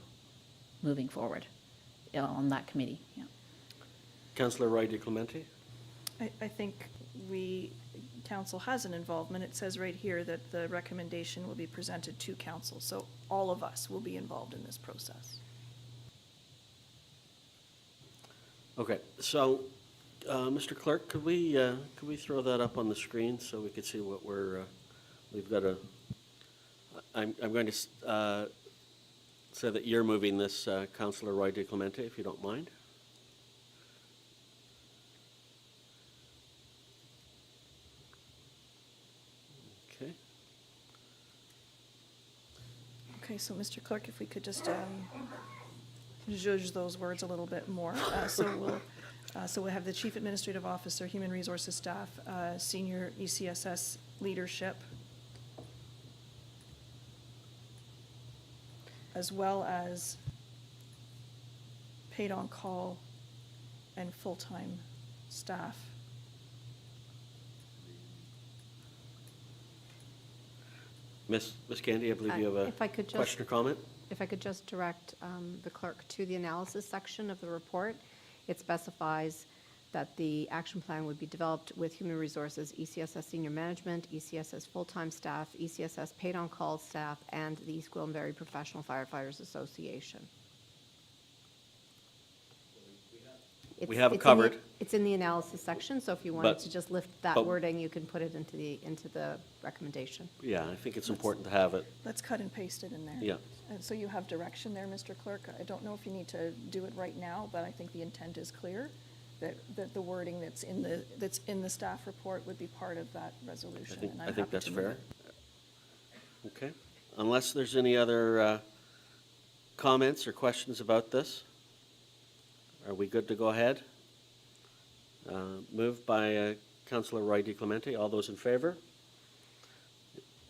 moving forward on that committee. Yeah. Councillor Roy DiClemente. I think council has an involvement. It says right here that the recommendation will be presented to council. So all of us will be involved in this process. Okay, so Mr. Clerk, could we throw that up on the screen so we could see what we've got a, I'm going to say that you're moving this, Councillor Roy DiClemente, if you don't mind. Okay, so Mr. Clerk, if we could just zhuzh those words a little bit more. So we'll have the Chief Administrative Officer, Human Resources Staff, Senior ECSS Leadership, as well as paid on-call and full-time staff. Ms. Candy, I believe you have a If I could just- question or comment? If I could just direct the clerk to the analysis section of the report, it specifies that the action plan would be developed with Human Resources, ECSS Senior Management, ECSS full-time staff, ECSS paid-on-call staff, and the East Gwillimbury Professional Firefighters Association. We have it It's in the- covered. It's in the analysis section, so if you wanted But- to just lift that but- wording, you can put it into the recommendation. Yeah, I think it's important to have it. Let's cut and paste it in there. Yeah. And so you have direction there, Mr. Clerk. I don't know if you need to do it right now, but I think the intent is clear, that the wording that's in the staff report would be part of that resolution. and I'm I think happy that's to move fair. it. Okay. Unless there's any other comments or questions about this, are we good to go ahead? Moved by Councillor Roy DiClemente. All those in favor?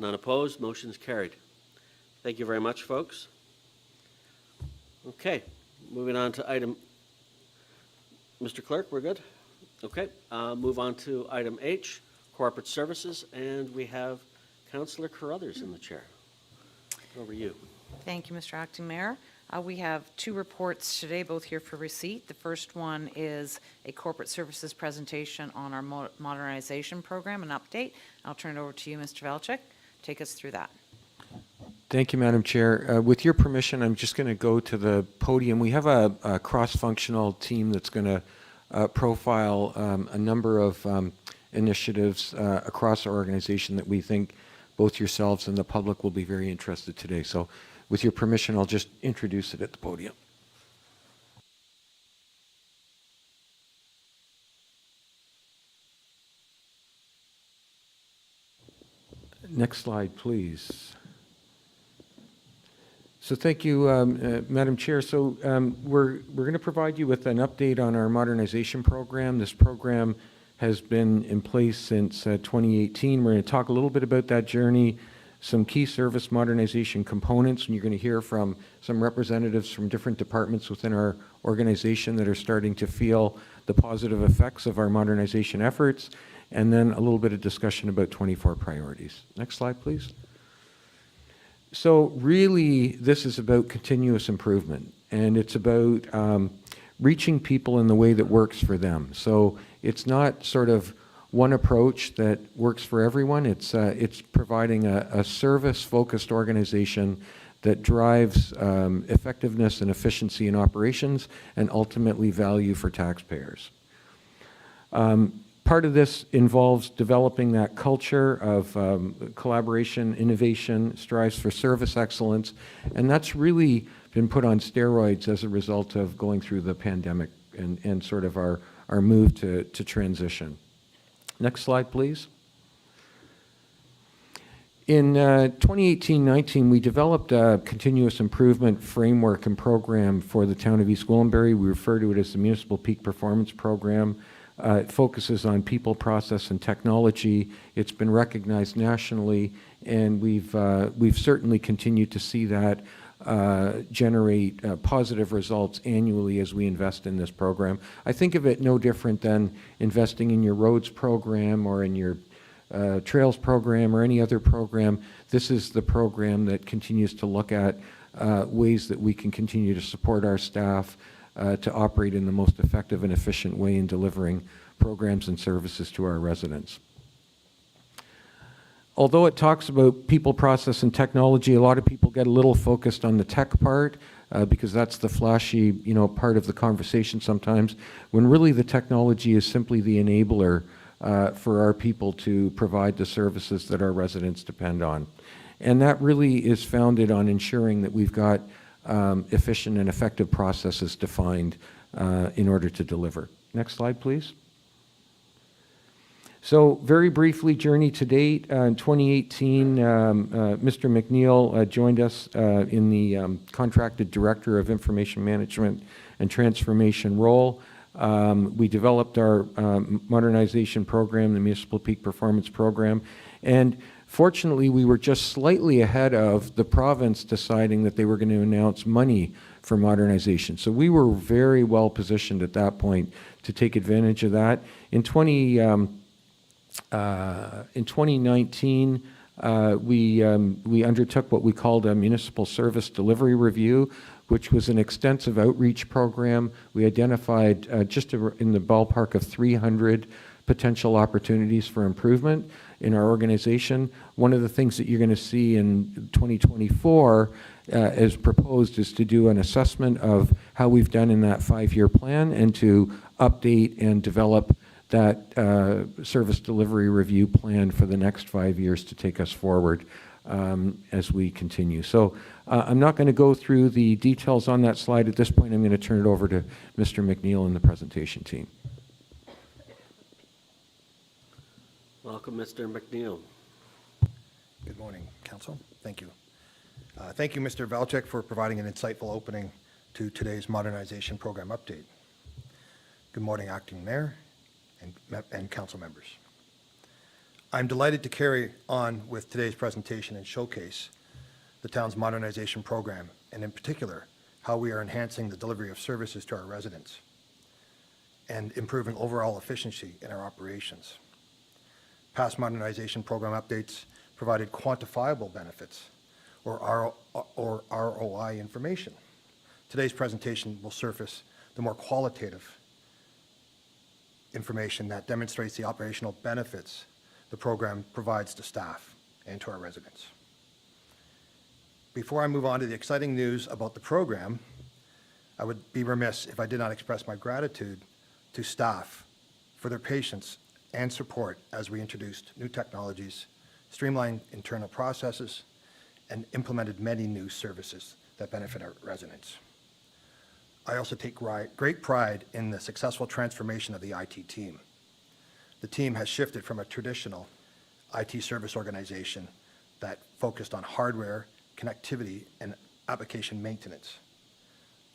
None opposed. Motion is carried. Thank you very much, folks. Okay, moving on to item, Mr. Clerk, we're good? Okay, move on to item H, corporate services, and we have Councillor Carruthers in the chair. Over to you. Thank you, Mr. Acting Mayor. We have two reports today, both here for receipt. The first one is a corporate services presentation on our modernization program, an update. I'll turn it over to you, Mr. Velchik. Take us through that. Thank you, Madam Chair. With your permission, I'm just going to go to the podium. We have a cross-functional team that's going to profile a number of initiatives across our organization that we think both yourselves and the public will be very interested today. So with your permission, I'll just introduce it at the podium. Next slide, please. So thank you, Madam Chair. So we're going to provide you with an update on our modernization program. This program has been in place since 2018. We're going to talk a little bit about that journey, some key service modernization components, and you're going to hear from some representatives from different departments within our organization that are starting to feel the positive effects of our modernization efforts, and then a little bit of discussion about 24 priorities. Next slide, please. So really, this is about continuous improvement, and it's about reaching people in the way that works for them. So it's not sort of one approach that works for everyone. It's providing a service-focused organization that drives effectiveness and efficiency in operations and ultimately value for taxpayers. Part of this involves developing that culture of collaboration, innovation, strives for service excellence, and that's really been put on steroids as a result of going through the pandemic and sort of our move to transition. Next slide, please. In 2018-19, we developed a continuous improvement framework and program for the Town of East Gwillimbury. We refer to it as the Municipal Peak Performance Program. It focuses on people, process, and technology. It's been recognized nationally, and we've certainly continued to see that generate positive results annually as we invest in this program. I think of it no different than investing in your roads program or in your trails program or any other program. This is the program that continues to look at ways that we can continue to support our staff to operate in the most effective and efficient way in delivering programs and services to our residents. Although it talks about people, process, and technology, a lot of people get a little focused on the tech part because that's the flashy, part of the conversation sometimes, when really the technology is simply the enabler for our people to provide the services that our residents depend on. And that really is founded on ensuring that we've got efficient and effective processes defined in order to deliver. Next slide, please. So very briefly, journey to date. In 2018, Mr. McNeil joined us in the Contracted Director of Information Management and Transformation role. We developed our modernization program, the Municipal Peak Performance Program, and fortunately, we were just slightly ahead of the province deciding that they were going to announce money for modernization. So we were very well positioned at that point to take advantage of that. In 2019, we undertook what we called a municipal service delivery review, which was an extensive outreach program. We identified just in the ballpark of 300 potential opportunities for improvement in our organization. One of the things that you're going to see in 2024 as proposed is to do an assessment of how we've done in that 5-year plan and to update and develop that service delivery review plan for the next 5 years to take us forward as we continue. So I'm not going to go through the details on that slide. At this point, I'm going to turn it over to Mr. McNeil and the presentation team. Welcome, Mr. McNeil. Good morning, Council. Thank you. Thank you, Mr. Valchek, for providing an insightful opening to today's modernization program update. Good morning, Acting Mayor and Council members. I'm delighted to carry on with today's presentation and showcase the town's modernization program, and in particular, how we are enhancing the delivery of services to our residents and improving overall efficiency in our operations. Past modernization program updates provided quantifiable benefits or ROI information. Today's presentation will surface the more qualitative information that demonstrates the operational benefits the program provides to staff and to our residents. Before I move on to the exciting news about the program, I would be remiss if I did not express my gratitude to staff for their patience and support as we introduced new technologies, streamlined internal processes, and implemented many new services that benefit our residents. I also take great pride in the successful transformation of the IT team. The team has shifted from a traditional IT service organization that focused on hardware, connectivity, and application maintenance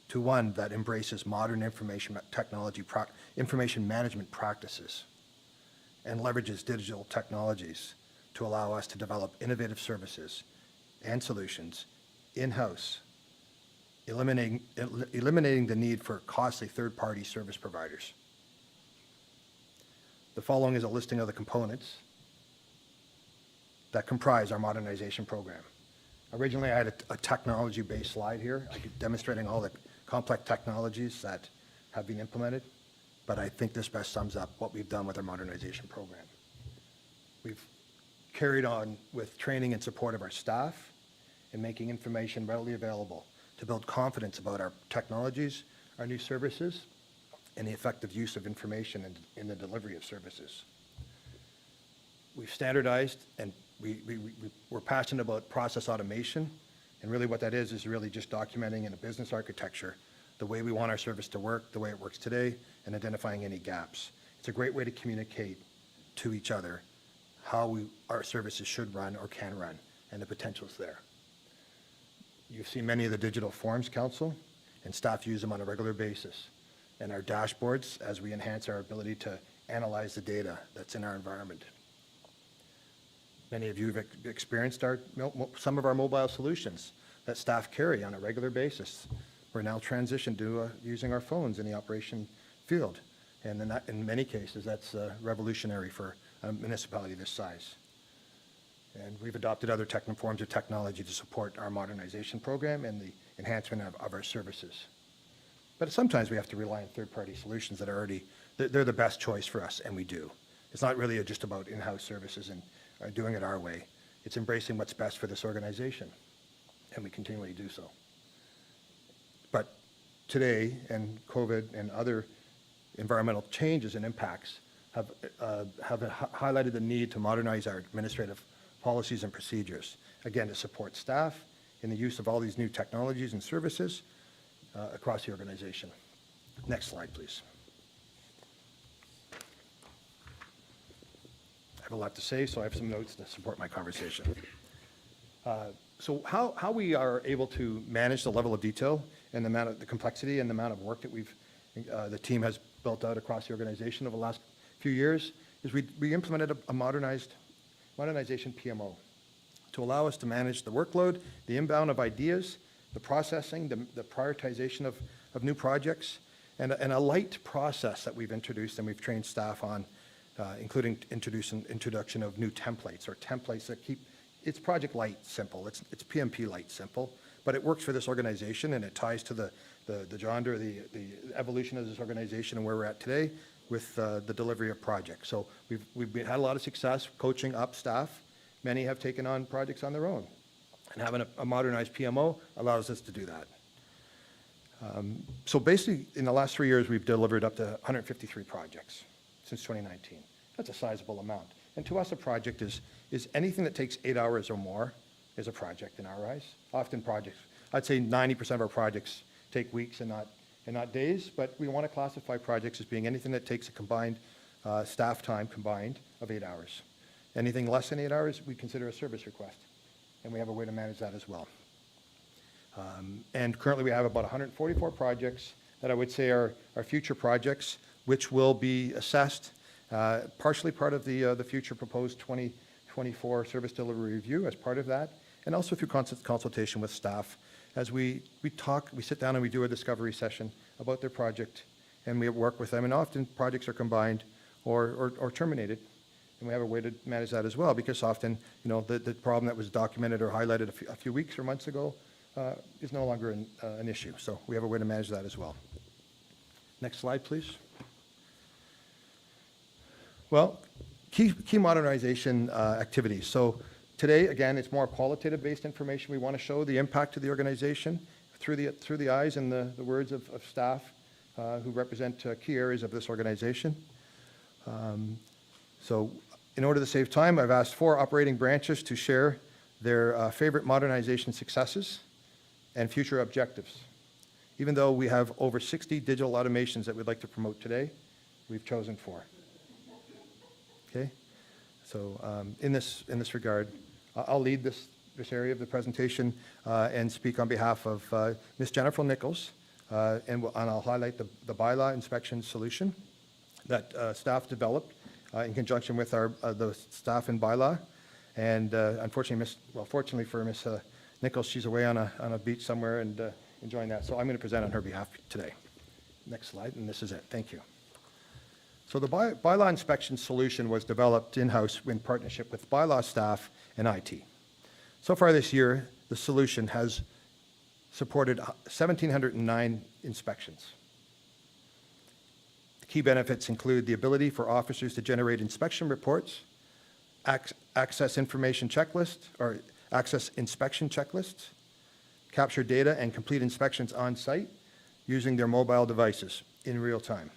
to one that embraces modern information management practices and leverages digital technologies to allow us to develop innovative services and solutions in-house, eliminating the need for costly third-party service providers. The following is a listing of the components that comprise our modernization program. Originally, I had a technology-based slide here, demonstrating all the complex technologies that have been implemented, but I think this best sums up what we've done with our modernization program. We've carried on with training and support of our staff and making information readily available to build confidence about our technologies, our new services, and the effective use of information in the delivery of services. We've standardized, and we're passionate about process automation, and really what that is really just documenting in a business architecture the way we want our service to work, the way it works today, and identifying any gaps. It's a great way to communicate to each other how our services should run or can run, and the potential's there. You've seen many of the digital forms, Council, and staff use them on a regular basis. And our dashboards as we enhance our ability to analyze the data that's in our environment. Many of you have experienced some of our mobile solutions that staff carry on a regular basis. We're now transitioned to using our phones in the operation field. And in many cases, that's revolutionary for a municipality this size. And we've adopted other forms of technology to support our modernization program and the enhancement of our services. But sometimes we have to rely on third-party solutions that are they're the best choice for us, and we do. It's not really just about in-house services and doing it our way. It's embracing what's best for this organization, and we continually do so. But today, and COVID and other environmental changes and impacts have highlighted the need to modernize our administrative policies and procedures, again, to support staff in the use of all these new technologies and services across the organization. Next slide, please. have a lot to say, so I have some notes to support my conversation. So how we are able to manage the level of detail and the complexity and the amount of work that the team has built out across the organization over the last few years is we implemented a modernization PMO to allow us to manage the workload, the inbound of ideas, the processing, the prioritization of new projects, and a light process that we've introduced and we've trained staff on, including introduction of new templates or templates that keep, it's project light simple, it's PMP light simple, but it works for this organization and it ties to the genre, the evolution of this organization and where we're at today with the delivery of projects. So we've had a lot of success coaching up staff. Many have taken on projects on their own. And having a modernized PMO allows us to do that. So basically, in the last 3 years, we've delivered up to 153 projects since 2019. That's a sizable amount. And to us, a project is anything that takes 8 hours or more is a project in our eyes. Often projects, I'd say 90% of our projects take weeks and not days, but we want to classify projects as being anything that takes a combined staff time combined of 8 hours. Anything less than 8 hours, we consider a service request, and we have a way to manage that as well. And currently, we have about 144 projects that I would say are future projects, which will be assessed, partially part of the future proposed 2024 service delivery review as part of that, and also through consultation with staff as we sit down and we do a discovery session about their project, and we work with them, and often projects are combined or terminated, and we have a way to manage that as well, because often, the problem that was documented or highlighted a few weeks or months ago is no longer an issue. So we have a way to manage that as well. Next slide, please. Well, key modernization activities. So today, again, it's more qualitative-based information. We want to show the impact to the organization through the eyes and the words of staff who represent key areas of this organization. So in order to save time, I've asked 4 operating branches to share their favorite modernization successes and future objectives. Even though we have over 60 digital automations that we'd like to promote today, we've chosen 4. Okay? So in this regard, I'll lead this area of the presentation and speak on behalf of Ms. Jennifer Nichols, and I'll highlight the bylaw inspection solution that staff developed in conjunction with the staff in bylaw. And fortunately for Ms. Nichols, she's away on a beach somewhere and enjoying that. So I'm going to present on her behalf today. Next slide, and this is it. Thank you. So the bylaw inspection solution was developed in-house in partnership with bylaw staff and IT. So far this year, the solution has supported 1,709 inspections. The key benefits include the ability for officers to generate inspection reports, access inspection checklists, capture data and complete inspections on site using their mobile devices in real time.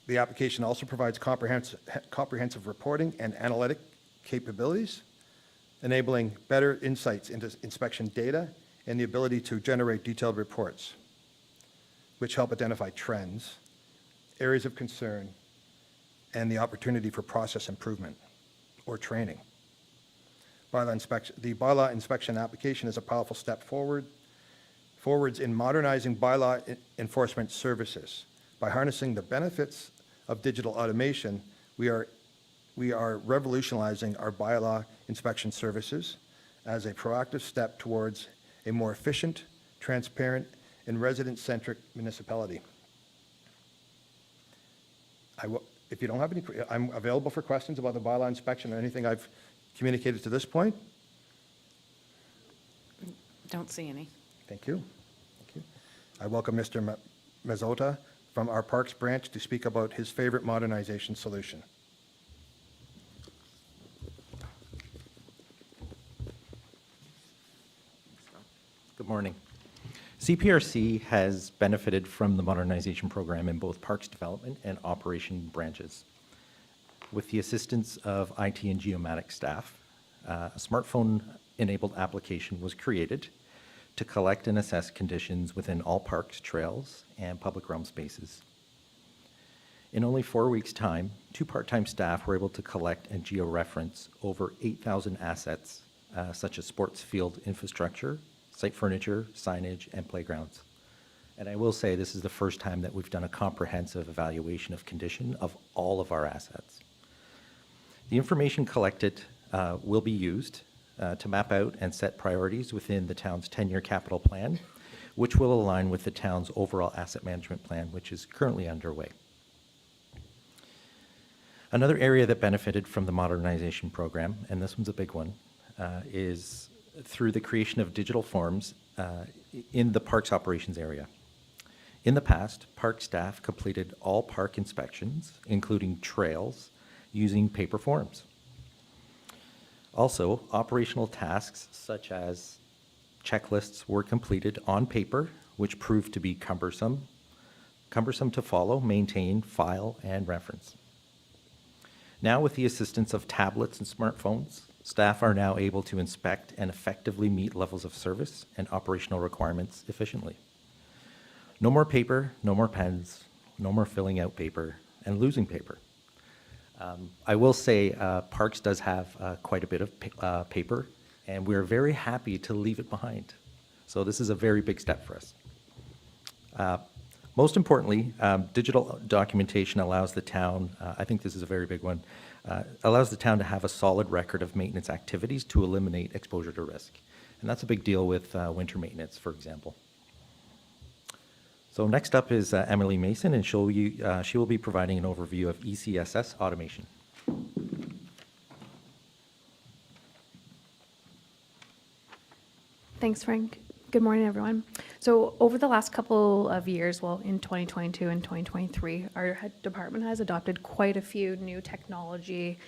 The application also provides comprehensive reporting and analytic capabilities, enabling better insights into inspection data and the ability to generate detailed reports, which help identify trends, areas of concern, and the opportunity for process improvement or training. The bylaw inspection application is a powerful step forwards in modernizing bylaw enforcement services. By harnessing the benefits of digital automation, we are revolutionizing our bylaw inspection services as a proactive step towards a more efficient, transparent, and resident-centric municipality. If you don't have any, I'm available for questions about the bylaw inspection or anything I've communicated to this point. Don't see any. Thank you. Thank you. I welcome Mr. Mazzota from our Parks branch to speak about his favorite modernization solution. Good morning. CPRC has benefited from the modernization program in both parks development and operation branches. With the assistance of IT and geomatic staff, a smartphone-enabled application was created to collect and assess conditions within all parks, trails, and public realm spaces. In only 4 weeks' time, 2 part-time staff were able to collect and georeference over 8,000 assets, such as sports field infrastructure, site furniture, signage, and playgrounds. And I will say this is the first time that we've done a comprehensive evaluation of condition of all of our assets. The information collected will be used to map out and set priorities within the town's 10-year capital plan, which will align with the town's overall asset management plan, which is currently underway. Another area that benefited from the modernization program, and this one's a big one, is through the creation of digital forms in the parks operations area. In the past, park staff completed all park inspections, including trails, using paper forms. Also, operational tasks such as checklists were completed on paper, which proved to be cumbersome to follow, maintain, file, and reference. Now, with the assistance of tablets and smartphones, staff are now able to inspect and effectively meet levels of service and operational requirements efficiently. No more paper, no more pens, no more filling out paper and losing paper. I will say Parks does have quite a bit of paper, and we're very happy to leave it behind. So this is a very big step for us. Most importantly, digital documentation allows the town, I think this is a very big one, allows the town to have a solid record of maintenance activities to eliminate exposure to risk. And that's a big deal with winter maintenance, for example. So next up is Emily Mason, and she will be providing an overview of ECSS automation. Thanks, Frank. Good morning, everyone. So over the last couple of years, well, in 2022 and 2023, our department has adopted quite a few new technology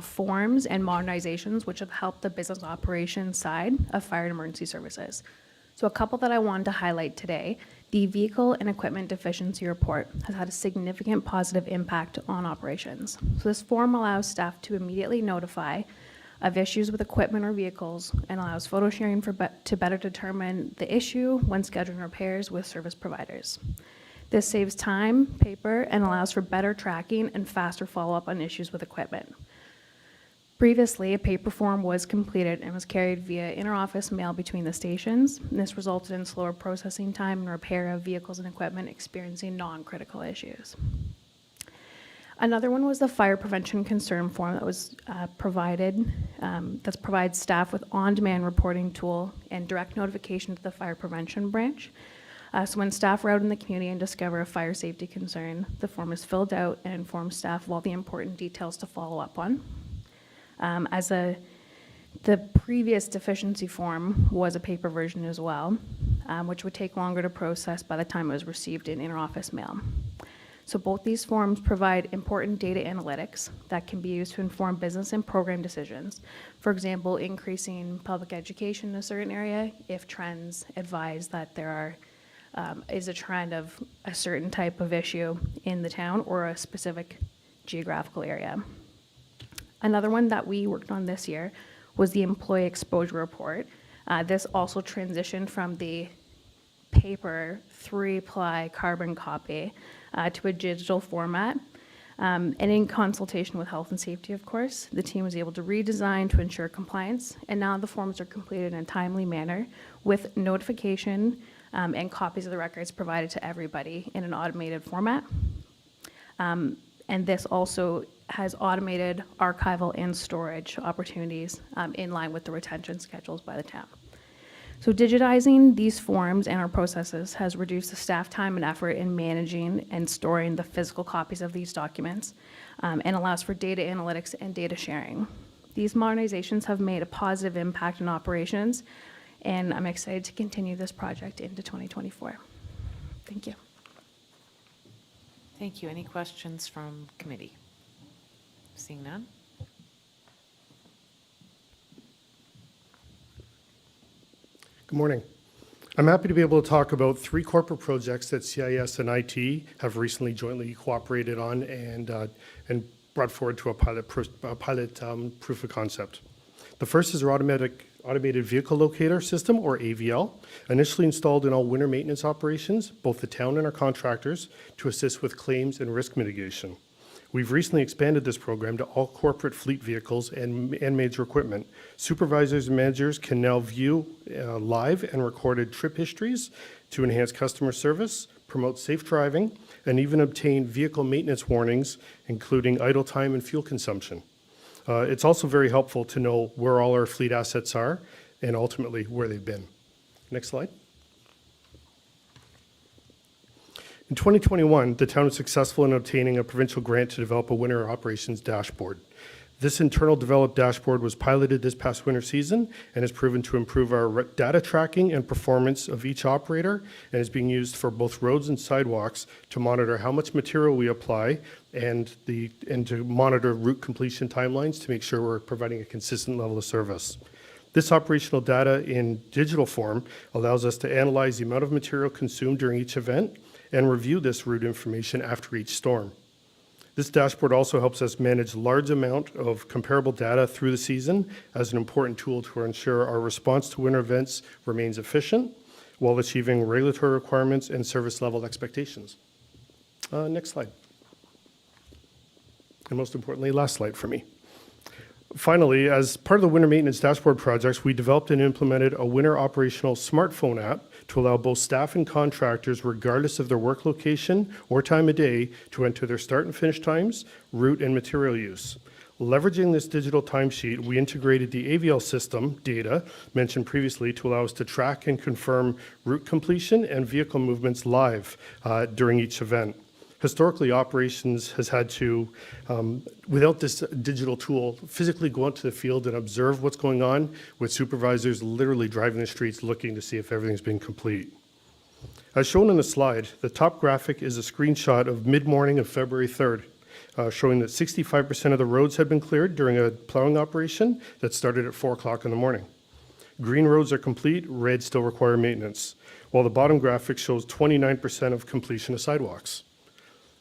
forms and modernizations, which have helped the business operations side of fire and emergency services. So a couple that I wanted to highlight today: the vehicle and equipment deficiency report has had a significant positive impact on operations. So this form allows staff to immediately notify of issues with equipment or vehicles and allows photo sharing to better determine the issue when scheduling repairs with service providers. This saves time, paper, and allows for better tracking and faster follow-up on issues with equipment. Previously, a paper form was completed and was carried via inter-office mail between the stations. And this resulted in slower processing time and repair of vehicles and equipment experiencing non-critical issues. Another one was the fire prevention concern form that was provided, that provides staff with on-demand reporting tool and direct notification to the fire prevention branch. So when staff are out in the community and discover a fire safety concern, the form is filled out and informs staff of all the important details to follow up on. The previous deficiency form was a paper version as well, which would take longer to process by the time it was received in inter-office mail. So both these forms provide important data analytics that can be used to inform business and program decisions. For example, increasing public education in a certain area if trends advise that there is a trend of a certain type of issue in the town or a specific geographical area. Another one that we worked on this year was the employee exposure report. This also transitioned from the paper 3-ply carbon copy to a digital format. And in consultation with health and safety, of course, the team was able to redesign to ensure compliance. And now the forms are completed in a timely manner with notification and copies of the records provided to everybody in an automated format. And this also has automated archival and storage opportunities in line with the retention schedules by the town. So digitizing these forms and our processes has reduced the staff time and effort in managing and storing the physical copies of these documents and allows for data analytics and data sharing. These modernizations have made a positive impact on operations, and I'm excited to continue this project into 2024. Thank you. Thank you. Any questions from committee? Seeing none? Good morning. I'm happy to be able to talk about 3 corporate projects that CIS and IT have recently jointly cooperated on and brought forward to a pilot proof of concept. The first is our automatic automated vehicle locator system, or AVL, initially installed in all winter maintenance operations, both the town and our contractors, to assist with claims and risk mitigation. We've recently expanded this program to all corporate fleet vehicles and major equipment. Supervisors and managers can now view live and recorded trip histories to enhance customer service, promote safe driving, and even obtain vehicle maintenance warnings, including idle time and fuel consumption. It's also very helpful to know where all our fleet assets are and ultimately where they've been. Next slide. In 2021, the town was successful in obtaining a provincial grant to develop a winter operations dashboard. This internal developed dashboard was piloted this past winter season and has proven to improve our data tracking and performance of each operator, and is being used for both roads and sidewalks to monitor how much material we apply and to monitor route completion timelines to make sure we're providing a consistent level of service. This operational data in digital form allows us to analyze the amount of material consumed during each event and review this route information after each storm. This dashboard also helps us manage large amount of comparable data through the season as an important tool to ensure our response to winter events remains efficient while achieving regulatory requirements and service level expectations. Next slide. And most importantly, last slide for me. Finally, as part of the winter maintenance dashboard projects, we developed and implemented a winter operational smartphone app to allow both staff and contractors, regardless of their work location or time of day, to enter their start and finish times, route, and material use. Leveraging this digital timesheet, we integrated the AVL system data mentioned previously to allow us to track and confirm route completion and vehicle movements live during each event. Historically, operations has had to, without this digital tool, physically go out to the field and observe what's going on, with supervisors literally driving the streets looking to see if everything's been complete. As shown on the slide, the top graphic is a screenshot of mid-morning of February 3rd, showing that 65% of the roads had been cleared during a plowing operation that started at 4 o'clock in the morning. Green roads are complete, red still require maintenance, while the bottom graphic shows 29% of completion of sidewalks.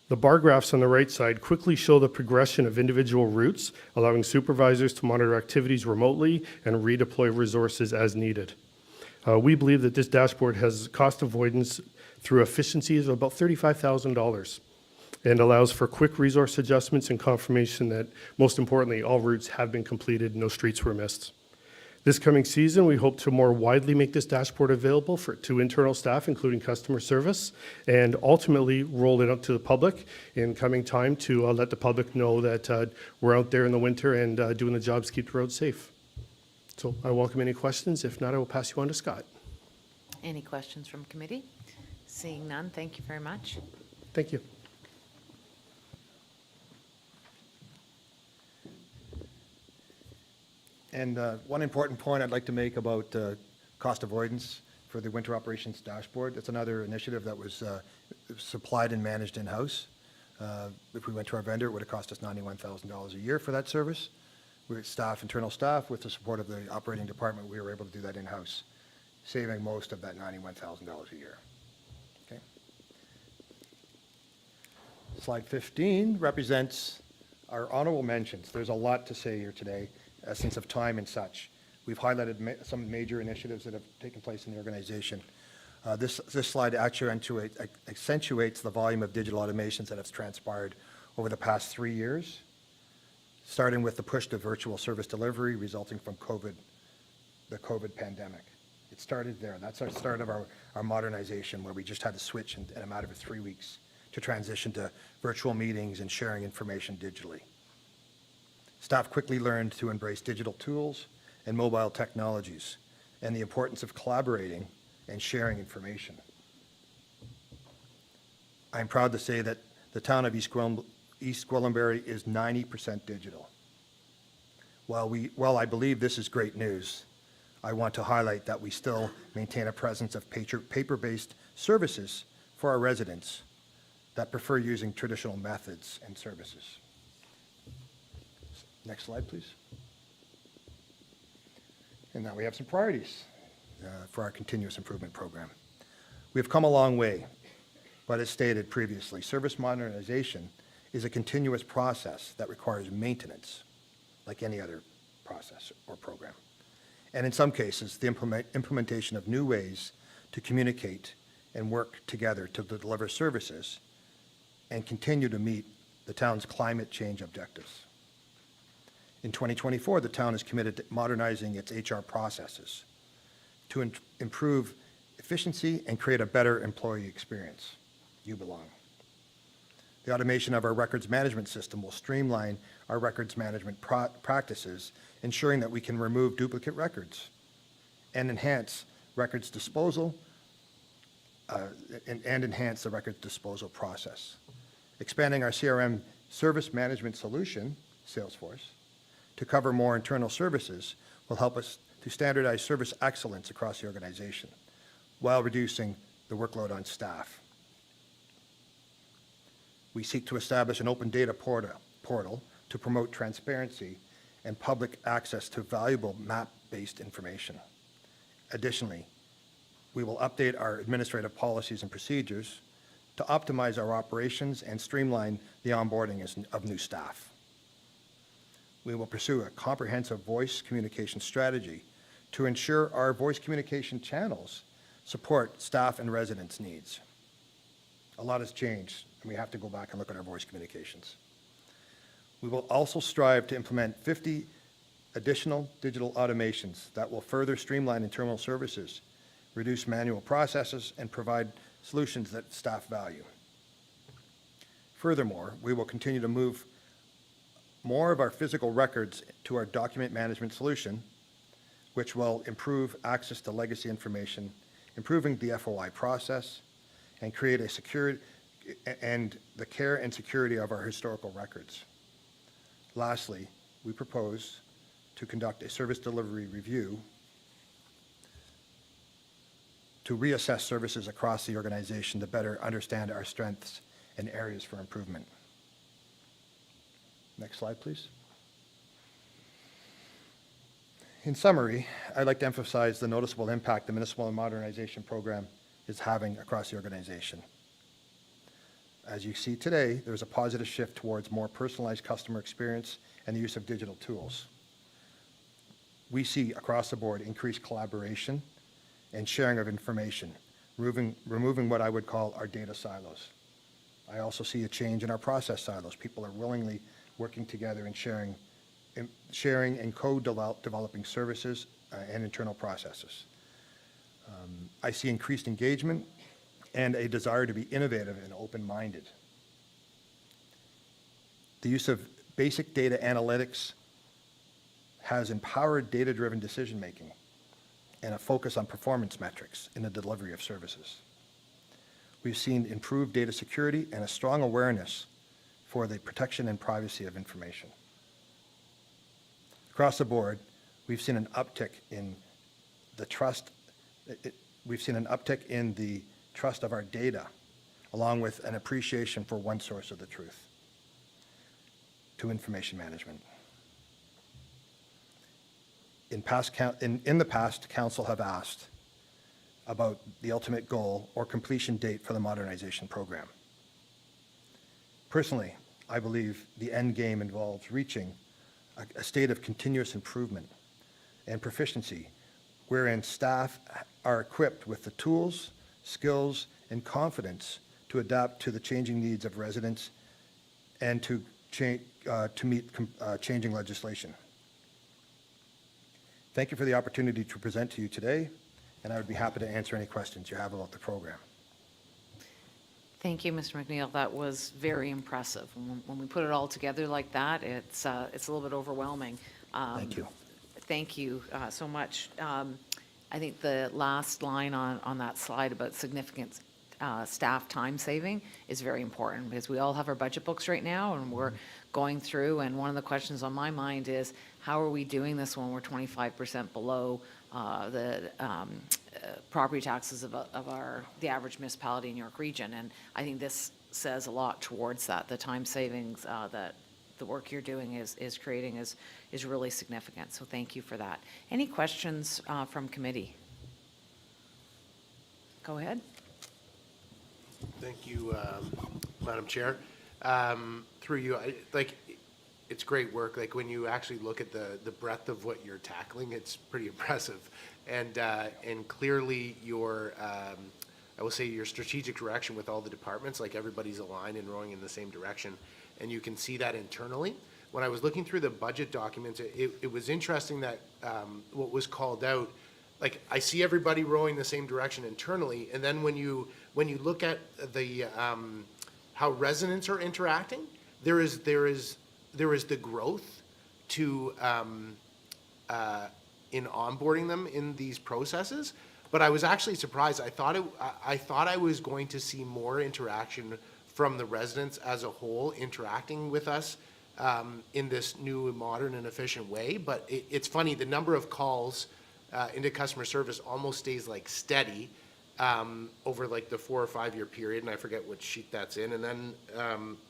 The bar graphs on the right side quickly show the progression of individual routes, allowing supervisors to monitor activities remotely and redeploy resources as needed. We believe that this dashboard has cost avoidance through efficiencies of about $35,000 and allows for quick resource adjustments and confirmation that, most importantly, all routes have been completed, no streets were missed. This coming season, we hope to more widely make this dashboard available to internal staff, including customer service, and ultimately roll it out to the public in coming time to let the public know that we're out there in the winter and doing the jobs to keep the roads safe. So I welcome any questions. If not, I will pass you on to Scott. Any questions from committee? Seeing none, thank you very much. Thank you. And one important point I'd like to make about cost avoidance for the winter operations dashboard. It's another initiative that was supplied and managed in-house. If we went to our vendor, it would have cost us $91,000 a year for that service. With staff, internal staff, with the support of the operating department, we were able to do that in-house, saving most of that $91,000 a year. Okay. Slide 15 represents our honorable mentions. There's a lot to say here today, essence of time and such. We've highlighted some major initiatives that have taken place in the organization. This slide actually accentuates the volume of digital automations that have transpired over the past 3 years, starting with the push to virtual service delivery resulting from the COVID pandemic. It started there. That's our start of our modernization, where we just had to switch in a matter of 3 weeks to transition to virtual meetings and sharing information digitally. Staff quickly learned to embrace digital tools and mobile technologies and the importance of collaborating and sharing information. I'm proud to say that the town of East Gwillimbury is 90% digital. While I believe this is great news, I want to highlight that we still maintain a presence of paper-based services for our residents that prefer using traditional methods and services. Next slide, please. And now we have some priorities for our continuous improvement program. We've come a long way, but as stated previously, service modernization is a continuous process that requires maintenance, like any other process or program. and in some cases, the implementation of new ways to communicate and work together to deliver services and continue to meet the town's climate change objectives. In 2024, the town is committed to modernizing its HR processes to improve efficiency and create a better employee experience. You belong. The automation of our records management system will streamline our records management practices, ensuring that we can remove duplicate records and enhance records disposal and enhance the records disposal process. Expanding our CRM service management solution, Salesforce, to cover more internal services will help us to standardize service excellence across the organization while reducing the workload on staff. We seek to establish an open data portal to promote transparency and public access to valuable map-based information. Additionally, we will update our administrative policies and procedures to optimize our operations and streamline the onboarding of new staff. We will pursue a comprehensive voice communication strategy to ensure our voice communication channels support staff and residents' needs. A lot has changed, and we have to go back and look at our voice communications. We will also strive to implement 50 additional digital automations that will further streamline internal services, reduce manual processes, and provide solutions that staff value. Furthermore, we will continue to move more of our physical records to our document management solution, which will improve access to legacy information, improving the FOI process, and create a secure and the care and security of our historical records. Lastly, we propose to conduct a service delivery review to reassess services across the organization to better understand our strengths and areas for improvement. Next slide, please. In summary, I'd like to emphasize the noticeable impact the Municipal Modernization Program is having across the organization. As you see today, there's a positive shift towards more personalized customer experience and the use of digital tools. We see across the board increased collaboration and sharing of information, removing what I would call our data silos. I also see a change in our process silos. People are willingly working together and sharing and co-developing services and internal processes. I see increased engagement and a desire to be innovative and open-minded. The use of basic data analytics has empowered data-driven decision-making and a focus on performance metrics in the delivery of services. We've seen improved data security and a strong awareness for the protection and privacy of information. Across the board, we've seen an uptick in the trust. We've seen an uptick in the trust of our data, along with an appreciation for one source of the truth to information management. In the past, council have asked about the ultimate goal or completion date for the modernization program. Personally, I believe the end game involves reaching a state of continuous improvement and proficiency wherein staff are equipped with the tools, skills, and confidence to adapt to the changing needs of residents and to meet changing legislation. Thank you for the opportunity to present to you today, and I would be happy to answer any questions you have about the program. Thank you, Mr. McNeil. That was very impressive. When we put it all together like that, it's a little bit overwhelming. Thank you. Thank you so much. I think the last line on that slide about significant staff time saving is very important because we all have our budget books right now and we're going through, and one of the questions on my mind is how are we doing this when we're 25% below the property taxes of the average municipality in York Region? And I think this says a lot towards that. The time savings that the work you're doing is creating is really significant. So thank you for that. Any questions from committee? Go ahead. Thank you, Madam Chair. Through you, it's great work. Like when you actually look at the breadth of what you're tackling, it's pretty impressive. And clearly your, I will say your strategic direction with all the departments, like everybody's aligned and rowing in the same direction. And you can see that internally. When I was looking through the budget documents, it was interesting that what was called out, like I see everybody rowing the same direction internally, and then when you look at the how residents are interacting, there is the growth to in onboarding them in these processes. But I was actually surprised. I thought I was going to see more interaction from the residents as a whole interacting with us in this new, modern, and efficient way. But it's funny, the number of calls into customer service almost stays like steady over like the 4 or 5 year period, and I forget which sheet that's in. And then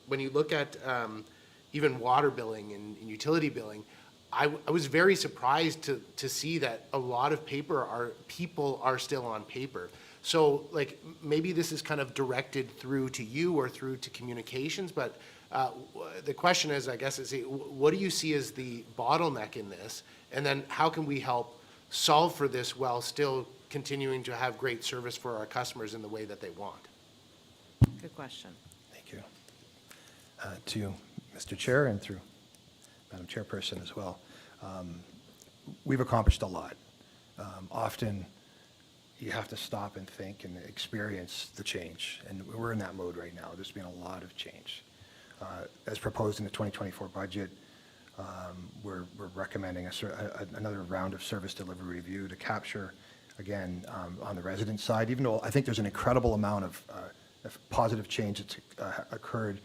when you look at even water billing and utility billing, I was very surprised to see that a lot of people are still on paper. So like maybe this is kind of directed through to you or through to communications, but the question is, I guess, is what do you see as the bottleneck in this? And then how can we help solve for this while still continuing to have great service for our customers in the way that they want? Good question. Thank you. To you, Mr. Chair, and through Madam Chairperson as well. We've accomplished a lot. Often you have to stop and think and experience the change, and we're in that mode right now. There's been a lot of change. As proposed in the 2024 budget, we're recommending another round of service delivery review to capture, again, on the resident side, even though I think there's an incredible amount of positive change that's occurred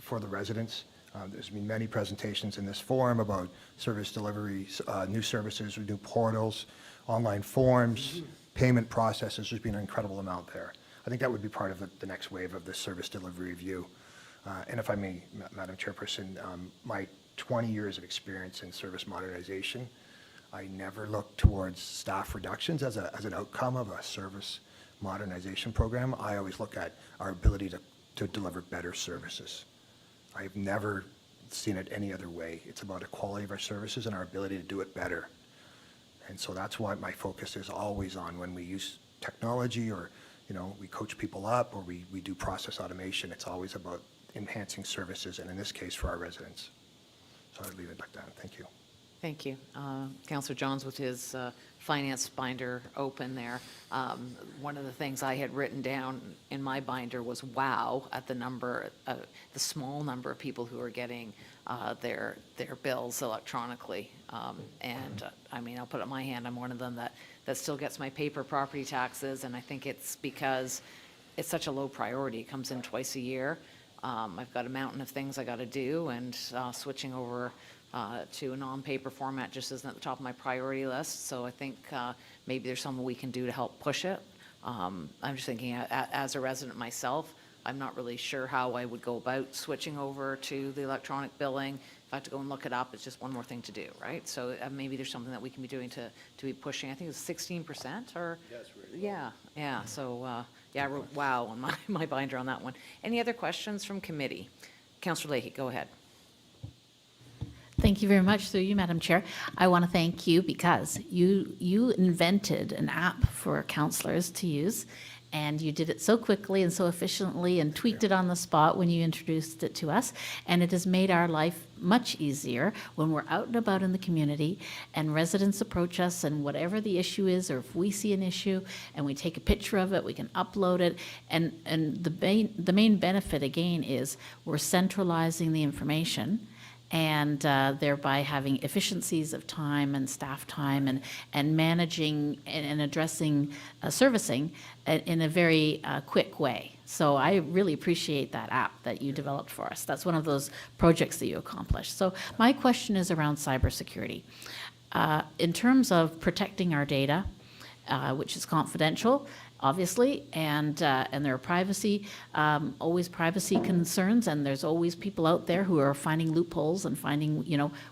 for the residents. There's been many presentations in this forum about service delivery, new services, new portals, online forms, payment processes. There's been an incredible amount there. I think that would be part of the next wave of this service delivery review. And if I may, Madam Chairperson, my 20 years of experience in service modernization, I never look towards staff reductions as an outcome of a service modernization program. I always look at our ability to deliver better services. I've never seen it any other way. It's about the quality of our services and our ability to do it better. And so that's why my focus is always on when we use technology or, we coach people up or we do process automation. It's always about enhancing services, and in this case, for our residents. So I'd leave it like that. Thank you. Thank you. Councillor Johns with his finance binder open there. One of the things I had written down in my binder was wow at the small number of people who are getting their bills electronically. And I mean, I'll put up my hand. I'm one of them that still gets my paper property taxes, and I think it's because it's such a low priority. It comes in twice a year. I've got a mountain of things I got to do, and switching over to a non-paper format just isn't at the top of my priority list. So I think maybe there's something we can do to help push it. I'm just thinking as a resident myself, I'm not really sure how I would go about switching over to the electronic billing. If I have to go and look it up, it's just one more thing to do, right? So maybe there's something that we can be doing to be pushing. I think it's 16% or? That's really low. Yeah. So yeah, I wrote wow on my binder on that one. Any other questions from committee? Councillor Leahy, go ahead. Thank you very much, through you, Madam Chair. I want to thank you because you invented an app for councillors to use, and you did it so quickly and so efficiently and tweaked it on the spot when you introduced it to us. And it has made our life much easier when we're out and about in the community and residents approach us, and whatever the issue is, or if we see an issue and we take a picture of it, we can upload it. And the main benefit, again, is we're centralizing the information, and thereby having efficiencies of time and staff time and managing and addressing servicing in a very quick way. So I really appreciate that app that you developed for us. That's one of those projects that you accomplished. So my question is around cybersecurity. In terms of protecting our data, which is confidential, obviously, and there are always privacy concerns, and there's always people out there who are finding loopholes and finding,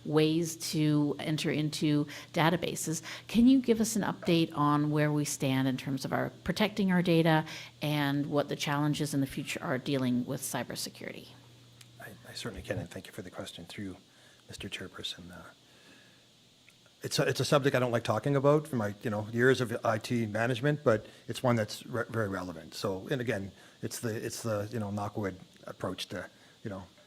ways to enter into databases. Can you give us an update on where we stand in terms of our protecting our data and what the challenges in the future are dealing with cybersecurity? I certainly can, and thank you for the question through Mr. Chairperson. It's a subject I don't like talking about from my years of IT management, but it's one that's very relevant. So, and again, it's the knockwood approach to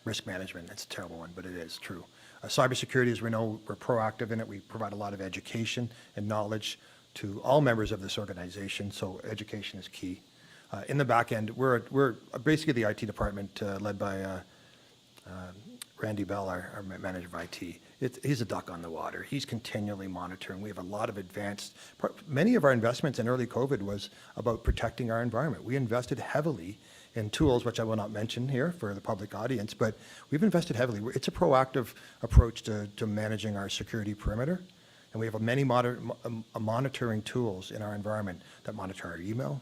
risk management. It's a terrible one, but it is true. Cybersecurity, as we know, we're proactive in it. We provide a lot of education and knowledge to all members of this organization. So education is key. In the back end, we're basically the IT department led by Randy Bell, our manager of IT. He's a duck on the water. He's continually monitoring. We have a lot of many of our investments in early COVID was about protecting our environment. We invested heavily in tools, which I will not mention here for the public audience, but we've invested heavily. It's a proactive approach to managing our security perimeter. And we have many monitoring tools in our environment that monitor our email,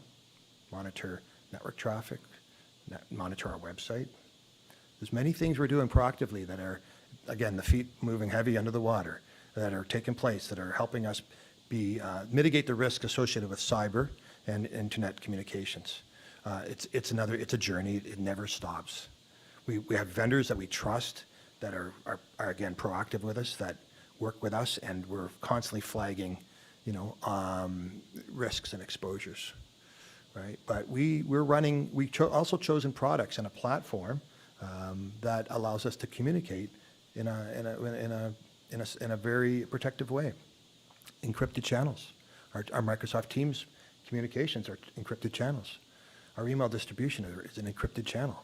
monitor network traffic, monitor our website. There's many things we're doing proactively that are, again, the feet moving heavy under the water, that are taking place, that are helping us mitigate the risk associated with cyber and internet communications. It's a journey. It never stops. We have vendors that we trust that are again proactive with us, that work with us, and we're constantly flagging, risks and exposures, right? But we've also chosen products and a platform that allows us to communicate in a very protective way. Encrypted channels. Our Microsoft Teams communications are encrypted channels. Our email distribution is an encrypted channel.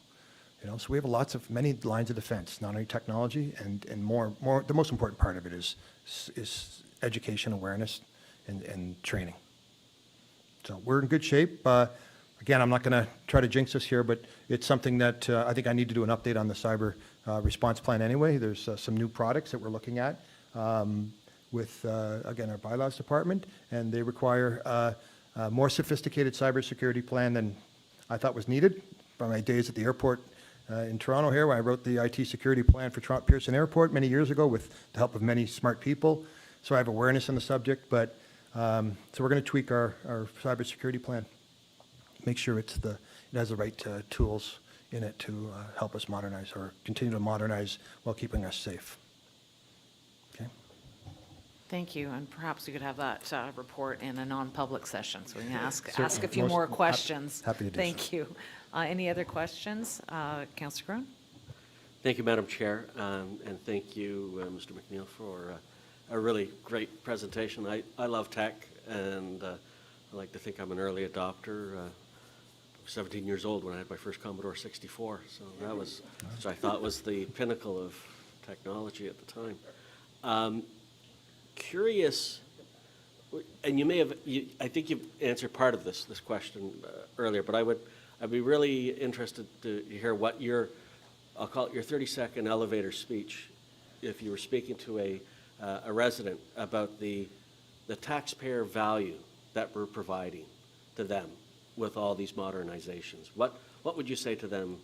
So we have many lines of defense, not only technology and more. The most important part of it is education, awareness, and training. So we're in good shape. Again, I'm not going to try to jinx us here, but it's something that I think I need to do an update on the cyber response plan anyway. There's some new products that we're looking at with, again, our bylaws department, and they require a more sophisticated cybersecurity plan than I thought was needed. From my days at the airport in Toronto here, when I wrote the IT security plan for Toronto Pearson Airport many years ago with the help of many smart people. So I have awareness on the subject, but so we're going to tweak our cybersecurity plan. Make sure it has the right tools in it to help us modernize or continue to modernize while keeping us safe. Okay. Thank you, and perhaps we could have that report in a non-public session, so we can ask a Certainly. few more questions. Happy to do Thank so. you. Any other questions? Councillor Crone? Thank you, Madam Chair, and thank you, Mr. McNeil, for a really great presentation. I love tech, and I like to think I'm an early adopter. 17 years old when I had my first Commodore 64, so that was, which I thought was the pinnacle of technology at the time. Curious, and you may have, I think you've answered part of this question earlier, but I'd be really interested to hear what I'll call it your 30-second elevator speech, if you were speaking to a resident about the taxpayer value that we're providing to them with all these modernizations. What would you say to them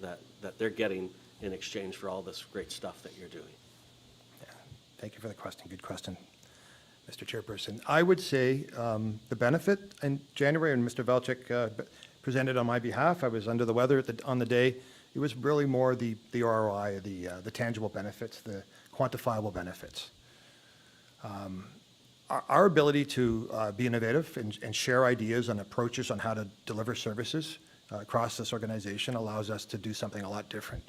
that they're getting in exchange for all this great stuff that you're doing? Yeah. Thank you for the question. Good question, Mr. Chairperson. I would say the benefit in January, when Mr. Velchik presented on my behalf, I was under the weather on the day. It was really more the ROI, the tangible benefits, the quantifiable benefits. Our ability to be innovative and share ideas and approaches on how to deliver services across this organization allows us to do something a lot different.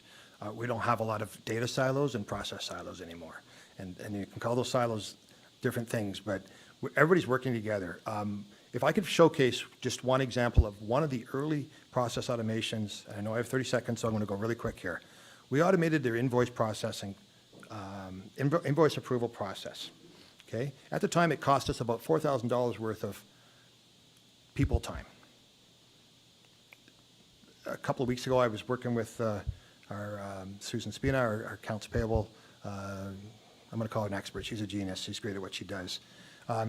We don't have a lot of data silos and process silos anymore. And you can call those silos different things, but everybody's working together. If I could showcase just one example of one of the early process automations, and I know I have 30 seconds, so I'm going to go really quick here. We automated their invoice processing, invoice approval process. Okay? At the time, it cost us about $4,000 worth of people time. A couple of weeks ago, I was working with our Susan Spina, our accounts payable. I'm going to call her an expert. She's a genius. She's great at what she does.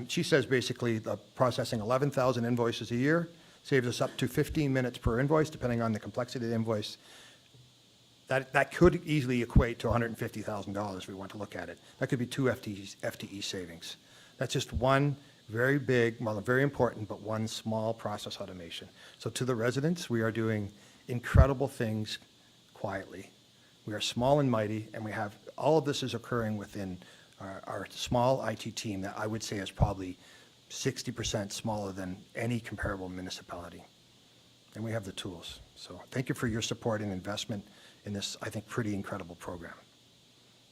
She says basically processing 11,000 invoices a year saves us up to 15 minutes per invoice, depending on the complexity of the invoice. That could easily equate to $150,000 if we want to look at it. That could be 2 FTE savings. That's just one very big, well, very important, but one small process automation. So to the residents, we are doing incredible things quietly We are small and mighty, and we have, all of this is occurring within our small IT team that I would say is probably 60% smaller than any comparable municipality. And we have the tools. So thank you for your support and investment in this, I think, pretty incredible program,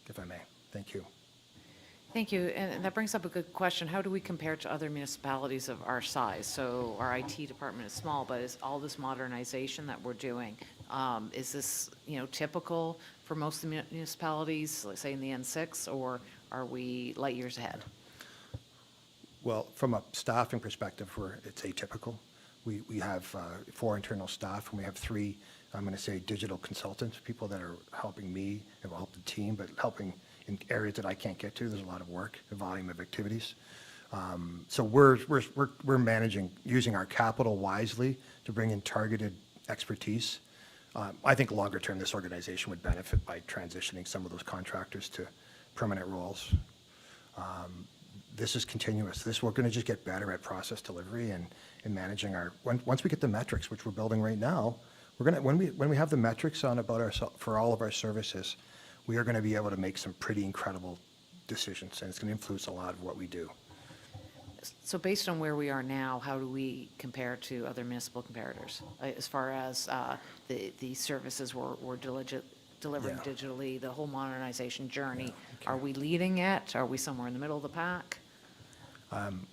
if I may. Thank you. Thank you, and that brings up a good question. How do we compare to other municipalities of our size? So our IT department is small, but is all this modernization that we're doing, is this, typical for most of the municipalities, let's say in the N6, or are we light years ahead? Well, from a staffing perspective, it's atypical. We have 4 internal staff, and we have 3, I'm going to say, digital consultants, people that are helping me and will help the team, but helping in areas that I can't get to. There's a lot of work, a volume of activities. So we're managing, using our capital wisely to bring in targeted expertise. I think longer term, this organization would benefit by transitioning some of those contractors to permanent roles. This is continuous. We're going to just get better at process delivery and managing once we get the metrics, which we're building right now, we're going to, when we have the metrics on for all of our services, we are going to be able to make some pretty incredible decisions, and it's going to influence a lot of what we do. So based on where we are now, how do we compare to other municipal comparators? As far as the services we're delivering digitally, the whole modernization journey, are we leading it? Are we somewhere in the middle of the pack? I'm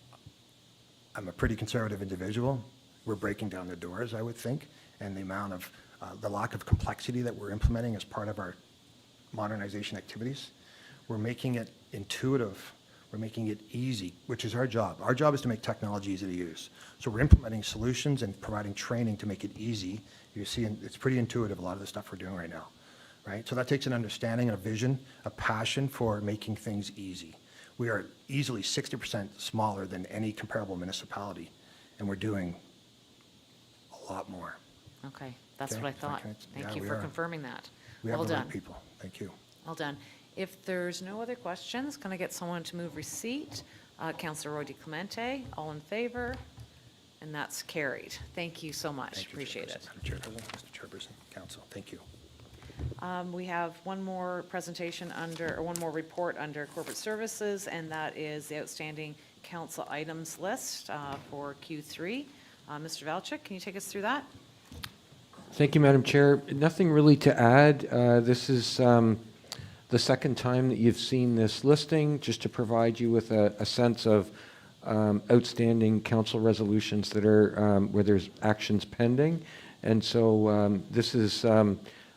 a pretty conservative individual. We're breaking down the doors, I would think, and the amount of, the lack of complexity that we're implementing as part of our modernization activities. We're making it intuitive. We're making it easy, which is our job. Our job is to make technology easy to use. So we're implementing solutions and providing training to make it easy. You see, it's pretty intuitive, a lot of the stuff we're doing right now, right? So that takes an understanding and a vision, a passion for making things easy. We are easily 60% smaller than any comparable municipality, and we're doing a lot more. Okay, that's Okay, what I thought. Thank you for confirming that. We have Well the done. right people. Thank you. Well done. If there's no other questions, can I get someone to move receipt? Councillor Roy DeClemente, all in favor? And that's carried. Thank you so much. Thank you, Appreciate it. Madam Mr. Chairperson, Council, thank you. We have one more presentation or one more report under corporate services, and that is the outstanding council items list for Q3. Mr. Valchik, can you take us through that? Thank you, Madam Chair. Nothing really to add. This is the second time that you've seen this listing, just to provide you with a sense of outstanding council resolutions that are where there's actions pending. And so this is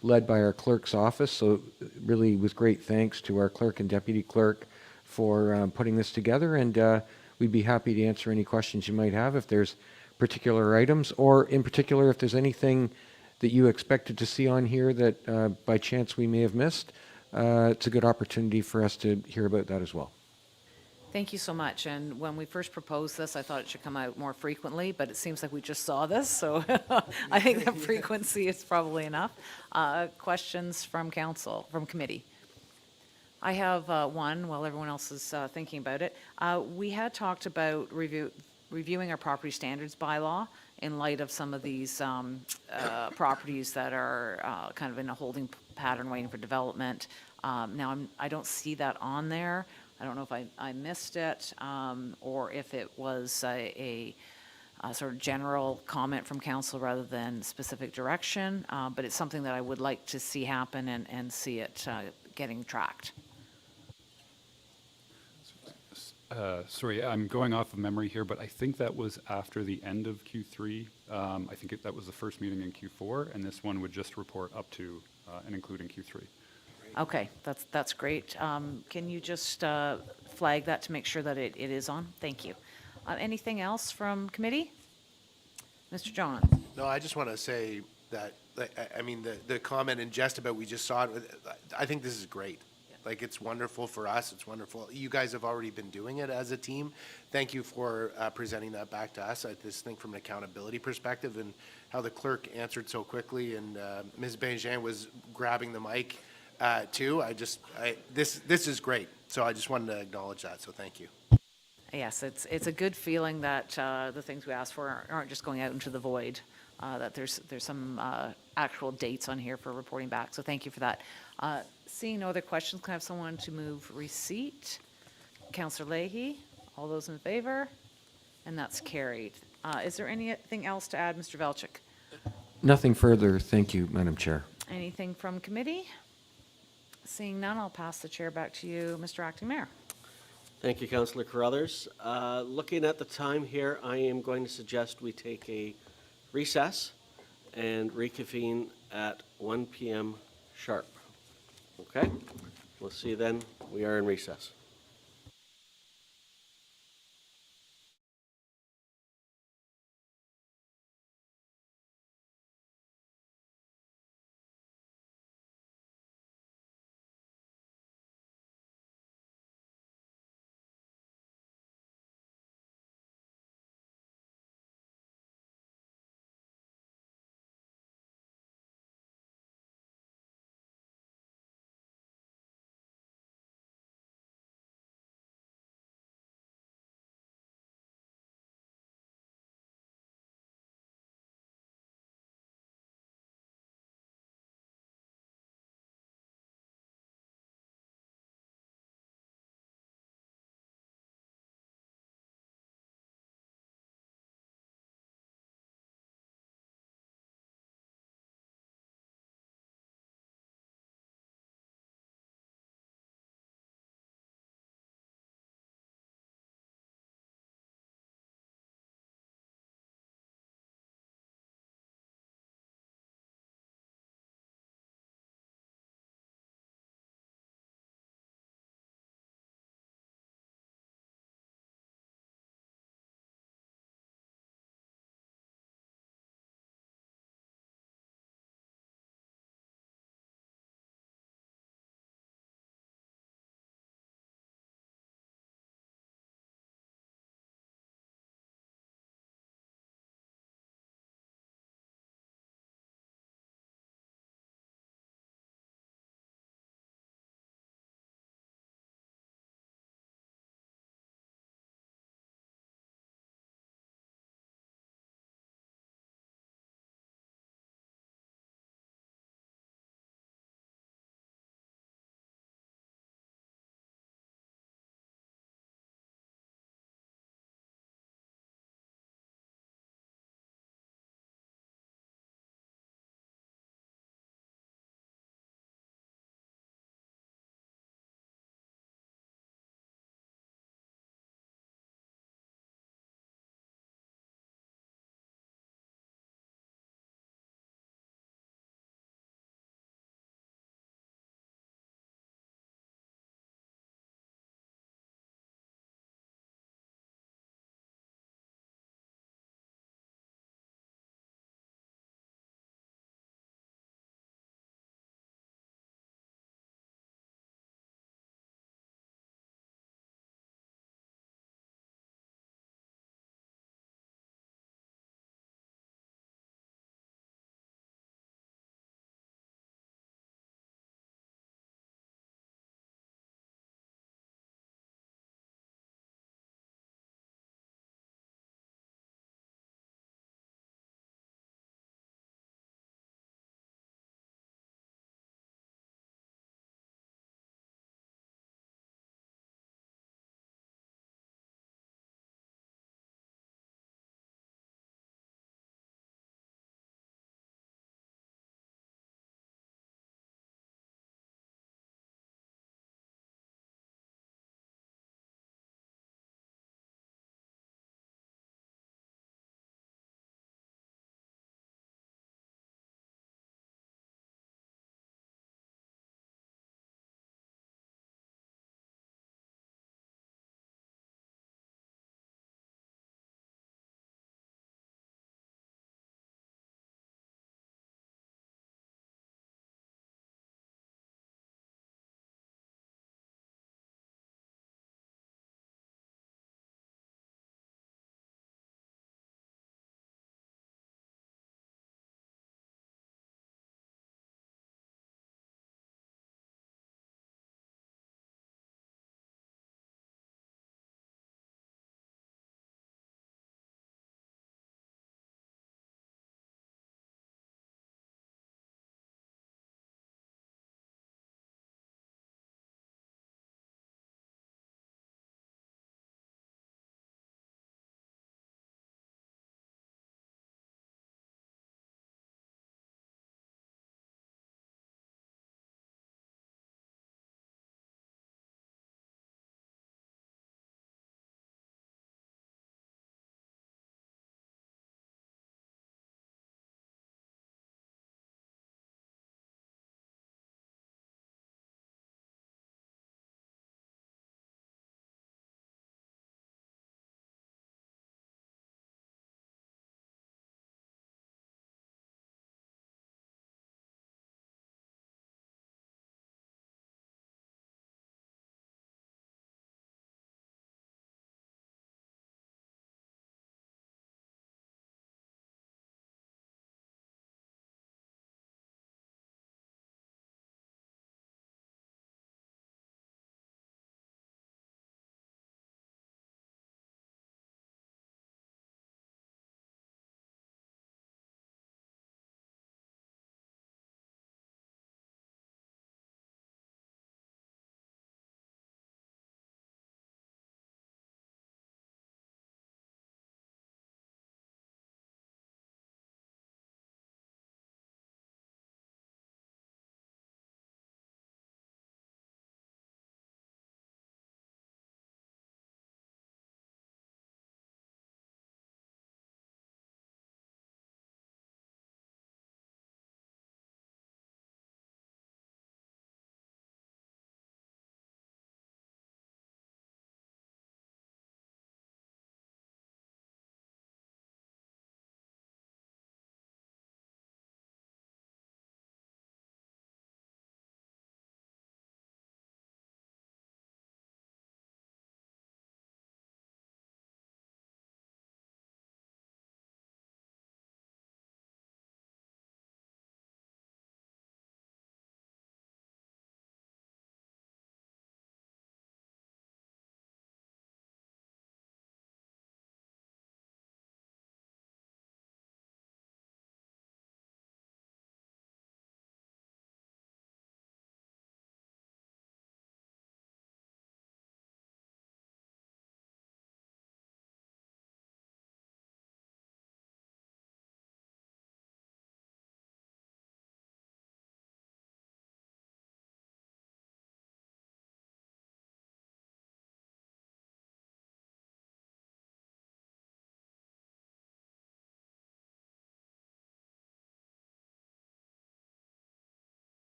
led by our clerk's office, so really with great thanks to our clerk and deputy clerk for putting this together, and we'd be happy to answer any questions you might have if there's particular items, or in particular if there's anything that you expected to see on here that by chance we may have missed. It's a good opportunity for us to hear about that as well. Thank you so much. And when we first proposed this, I thought it should come out more frequently, but it seems like we just saw this, so I think the frequency is probably enough. Questions from council, from committee? I have one while everyone else is thinking about it. We had talked about reviewing our property standards bylaw in light of some of these properties that are kind of in a holding pattern waiting for development. Now, I don't see that on there. I don't know if I missed it or if it was a sort of general comment from council rather than specific direction, but it's something that I would like to see happen and see it getting tracked. Sorry, I'm going off of memory here, but I think that was after the end of Q3. I think that was the first meeting in Q4, and this one would just report up to and including Q3. Okay, that's great. Can you just flag that to make sure that it is on? Thank you. Anything else from committee? Mr. John? No, I just want to say that, I mean, the comment and jest about we just saw it, I think this is great. Like, it's wonderful for us. It's wonderful. You guys have already been doing it as a team. Thank you for presenting that back to us. I just think from an accountability perspective and how the clerk answered so quickly, and Ms. Benjamin was grabbing the mic too. This is great. So I just wanted to acknowledge that. So thank you. Yes, it's a good feeling that the things we asked for aren't just going out into the void, that there's some actual dates on here for reporting back. So thank you for that. Seeing no other questions, can I have someone to move receipt? Councillor Leahy, all those in favor? And that's carried. Is there anything else to add, Mr. Velchik? Nothing further. Thank you, Madam Chair. Anything from committee? Seeing none, I'll pass the chair back to you, Mr. Acting Mayor. Thank you, Councillor Carruthers. Looking at the time here, I am going to suggest we take a recess and reconvene at 1 p.m. sharp. Okay? We'll see you then. We are in recess.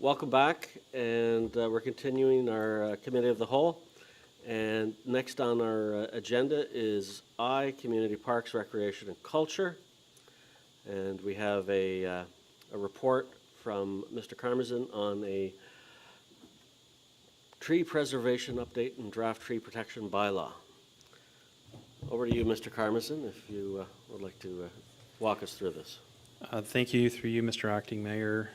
Welcome back, and we're continuing our Committee of the Whole. And next on our agenda is I, Community Parks, Recreation and Culture. And we have a report from Mr. Karmazin on a tree preservation update and draft tree protection bylaw. Over to you, Mr. Karmazin, if you would like to walk us through this. Thank you, through you, Mr. Acting Mayor.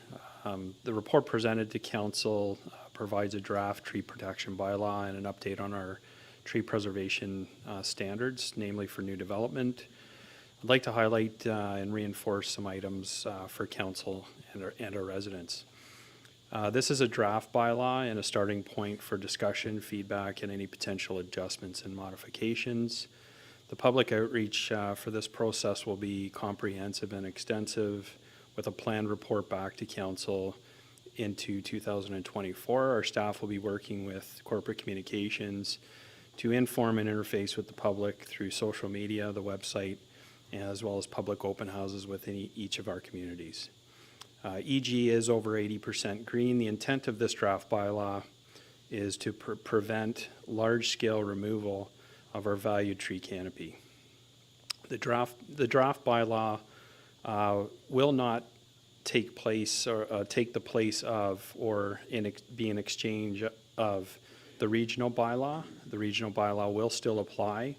The report presented to Council provides a draft tree protection bylaw and an update on our tree preservation standards, namely for new development. I'd like to highlight and reinforce some items for Council and our residents. This is a draft bylaw and a starting point for discussion, feedback, and any potential adjustments and modifications. The public outreach for this process will be comprehensive and extensive, with a planned report back to Council into 2024. Our staff will be working with corporate communications to inform and interface with the public through social media, the website, as well as public open houses within each of our communities. EG is over 80% green. The intent of this draft bylaw is to prevent large-scale removal of our valued tree canopy. The draft bylaw will not take place or take the place of or be in exchange of the regional bylaw. The regional bylaw will still apply,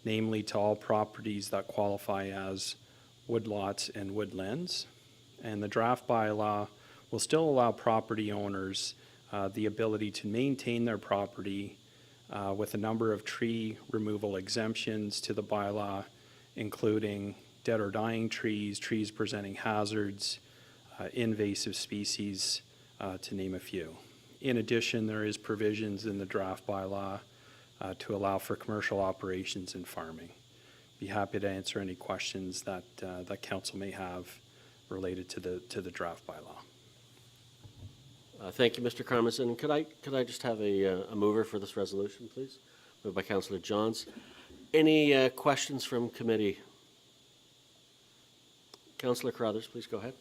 namely to all properties that qualify as woodlots and woodlands. And the draft bylaw will still allow property owners the ability to maintain their property with a number of tree removal exemptions to the bylaw, including dead or dying trees, trees presenting hazards, invasive species, to name a few. In addition, there is provisions in the draft bylaw to allow for commercial operations and farming. Be happy to answer any questions that that Council may have related to the draft bylaw. Thank you, Mr. Karmazin. Could I just have a mover for this resolution, please? Moved by Councillor Johns. Any questions from committee? Councillor Carruthers, please go ahead.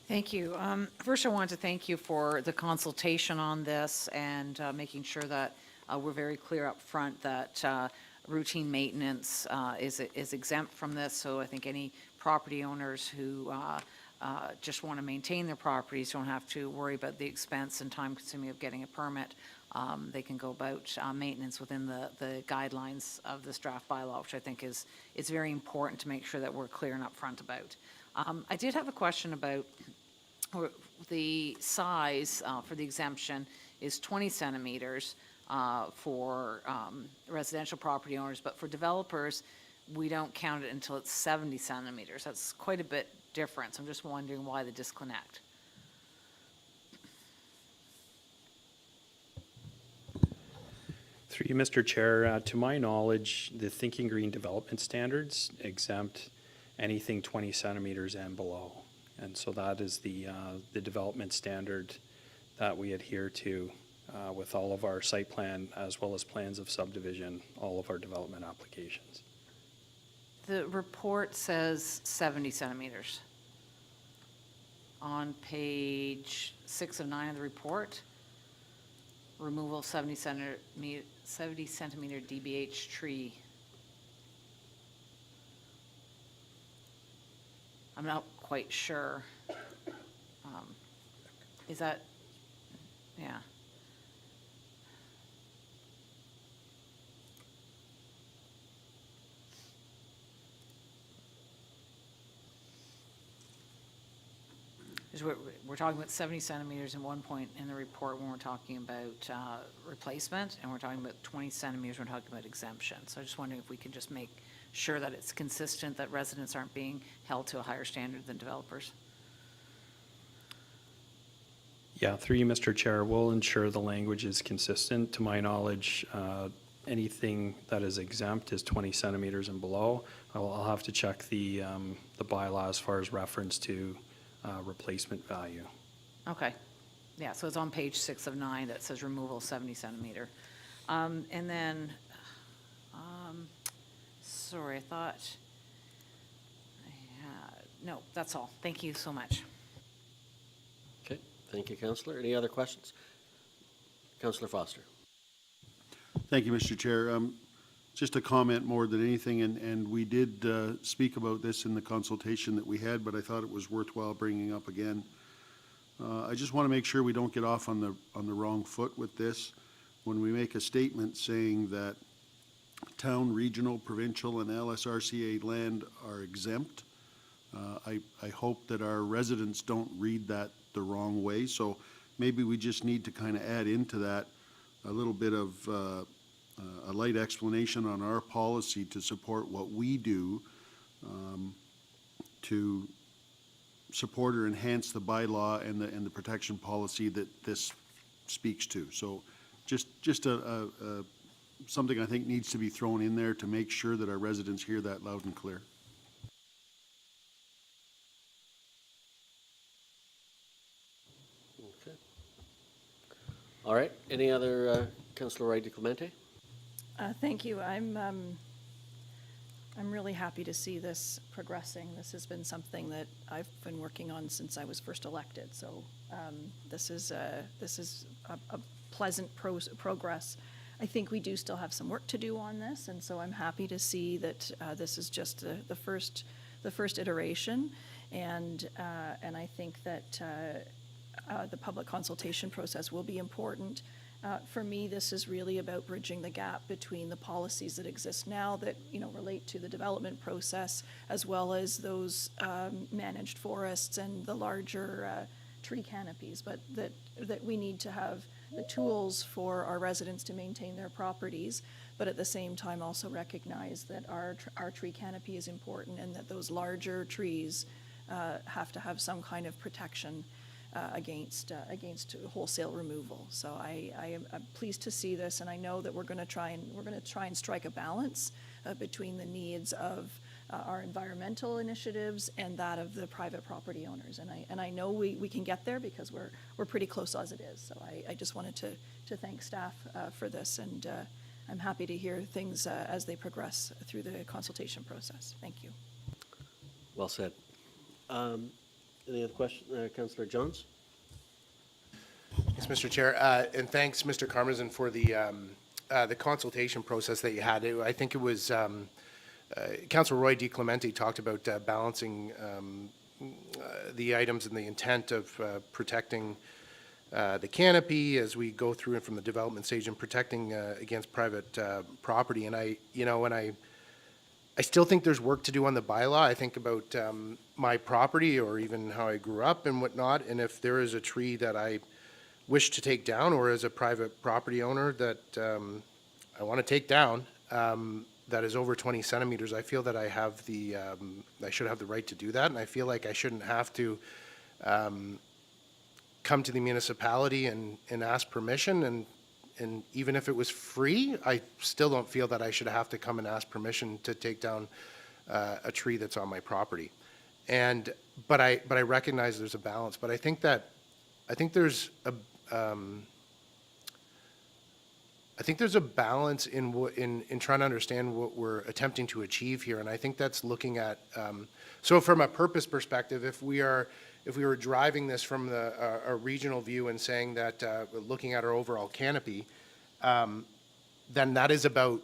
Thank you. First, I want to thank you for the consultation on this and making sure that we're very clear up front that routine maintenance is exempt from this. So I think any property owners who just want to maintain their properties don't have to worry about the expense and time consuming of getting a permit. They can go about maintenance within the guidelines of this draft bylaw, which I think is very important to make sure that we're clear and upfront about. I did have a question about the size for the exemption is 20 centimeters for residential property owners, but for developers, we don't count it until it's 70 centimeters. That's quite a bit difference. I'm just wondering why the disconnect. Through you, Mr. Chair, to my knowledge, the Thinking Green development standards exempt anything 20 centimeters and below. And so that is the development standard that we adhere to with all of our site plan as well as plans of subdivision, all of our development applications. The report says 70 centimeters. On page 6 of 9 of the report, removal of 70 centimeter DBH tree. I'm not quite sure. Is that, yeah. We're talking about 70 centimeters in one point in the report when we're talking about replacement, and we're talking about 20 centimeters when we're talking about exemption. So I'm just wondering if we could just make sure that it's consistent, that residents aren't being held to a higher standard than developers. Yeah, through you, Mr. Chair, we'll ensure the language is consistent. To my knowledge, anything that is exempt is 20 centimeters and below. I'll have to check the bylaw as far as reference to replacement value. Okay. Yeah, so it's on page 6 of 9 that says removal 70 centimeter. And then, sorry, I thought I had, no, that's all. Thank you so much. Okay, Thank you, Councillor. Any other questions? Councillor Foster. Thank you, Mr. Chair. Just a comment more than anything, and we did speak about this in the consultation that we had, but I thought it was worthwhile bringing up again. I just want to make sure we don't get off on the wrong foot with this. When we make a statement saying that town, regional, provincial, and LSRCA land are exempt, I hope that our residents don't read that the wrong way. So maybe we just need to kind of add into that a little bit of a light explanation on our policy to support what we do to support or enhance the bylaw and the protection policy that this speaks to. So just something I think needs to be thrown in there to make sure that our residents hear that loud and clear. Okay. All right. Any other, Councillor Roy DiClemente? Thank you. I'm really happy to see this progressing. This has been something that I've been working on since I was first elected. So this is a pleasant progress. I think we do still have some work to do on this, and so I'm happy to see that this is just the first iteration, and I think that the public consultation process will be important. For me, this is really about bridging the gap between the policies that exist now that relate to the development process, as well as those managed forests and the larger tree canopies, but that we need to have the tools for our residents to maintain their properties, but at the same time also recognize that our tree canopy is important and that those larger trees have to have some kind of protection against wholesale removal. So I'm pleased to see this, and I know that we're going to try and strike a balance between the needs of our environmental initiatives and that of the private property owners. And I know we can get there because we're pretty close as it is. So I just wanted to thank staff for this, and I'm happy to hear things as they progress through the consultation process. Thank you. Well said. Any other questions? Councillor Jones? Yes, Mr. Chair, and thanks, Mr. Karmazin, for the consultation process that you had. I think it was Councillor Roy DiClemente talked about balancing the items and the intent of protecting the canopy as we go through and from the development stage and protecting against private property. And I still think there's work to do on the bylaw. I think about my property or even how I grew up and whatnot, and if there is a tree that I wish to take down, or as a private property owner that I want to take down, that is over 20 centimeters, I feel that I should have the right to do that, and I feel like I shouldn't have to come to the municipality and ask permission, and even if it was free, I still don't feel that I should have to come and ask permission to take down a tree that's on my property. But I recognize there's a balance. But I think there's a balance in trying to understand what we're attempting to achieve here, and I think that's looking at. So from a purpose perspective, if we were driving this from a regional view and saying that looking at our overall canopy, then that is about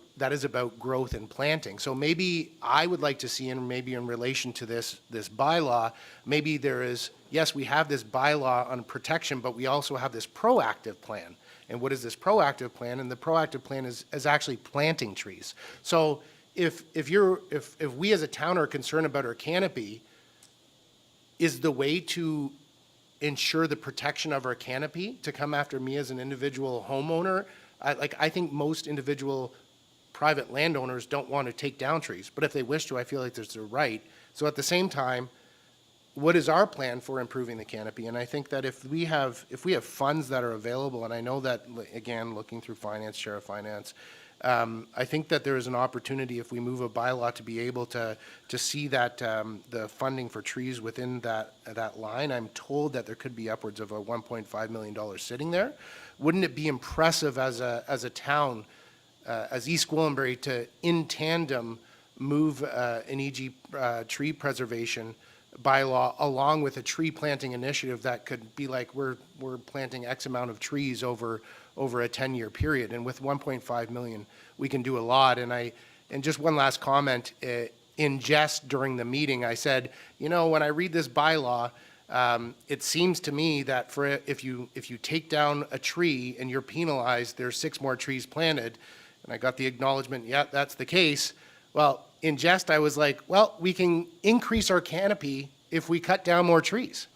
growth and planting. So maybe I would like to see, and maybe in relation to this bylaw, maybe there is, yes, we have this bylaw on protection, but we also have this proactive plan. And what is this proactive plan? And the proactive plan is actually planting trees. So if we as a town are concerned about our canopy, is the way to ensure the protection of our canopy to come after me as an individual homeowner? I think most individual private landowners don't want to take down trees, but if they wish to, I feel like there's a right. So at the same time, what is our plan for improving the canopy? And I think that if we have funds that are available, and I know that, again, looking through finance, chair of finance, I think that there is an opportunity if we move a bylaw to be able to see that the funding for trees within that line. I'm told that there could be upwards of a $1.5 million sitting there. Wouldn't it be impressive as a town, as East Gwillimbury, to in tandem move an EG tree preservation bylaw along with a tree planting initiative that could be like, we're planting X amount of trees over a 10-year period. And with 1.5 million, we can do a lot. And just one last comment, in jest during the meeting, I said, you know, when I read this bylaw, it seems to me that if you take down a tree and you're penalized, there's 6 more trees planted. And I got the acknowledgement, yeah, that's the case. Well, in jest, I was like, well, we can increase our canopy if we cut down more trees.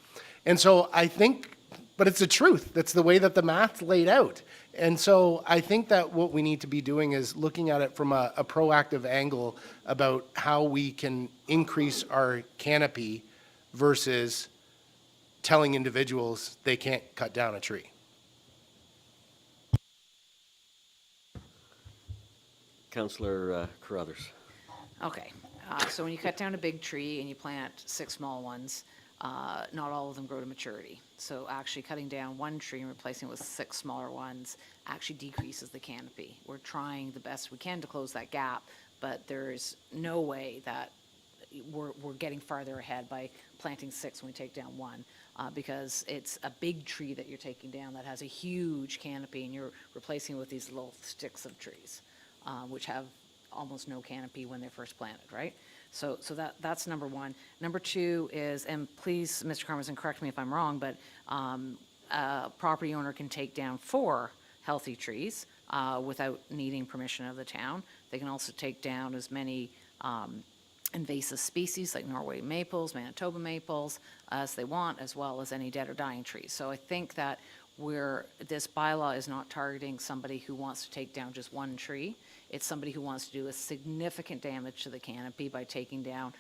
And so I think, but it's the truth. That's the way that the math's laid out. And so I think that what we need to be doing is looking at it from a proactive angle about how we can increase our canopy versus telling individuals they can't cut down a tree. Councillor Carruthers. Okay, so when you cut down a big tree and you plant 6 small ones, not all of them grow to maturity. So actually cutting down one tree and replacing it with 6 smaller ones actually decreases the canopy. We're trying the best we can to close that gap, but there's no way that we're getting farther ahead by planting 6 when we take down 1, because it's a big tree that you're taking down that has a huge canopy, and you're replacing it with these little sticks of trees, which have almost no canopy when they're first planted, right? So that's number 1. Number 2 is, and please, Mr. Carmazin, correct me if I'm wrong, but a property owner can take down 4 healthy trees without needing permission of the town. They can also take down as many invasive species like Norway maples, Manitoba maples as they want, as well as any dead or dying trees. So I think that this bylaw is not targeting somebody who wants to take down just 1 tree. It's somebody who wants to do a significant damage to the canopy by taking down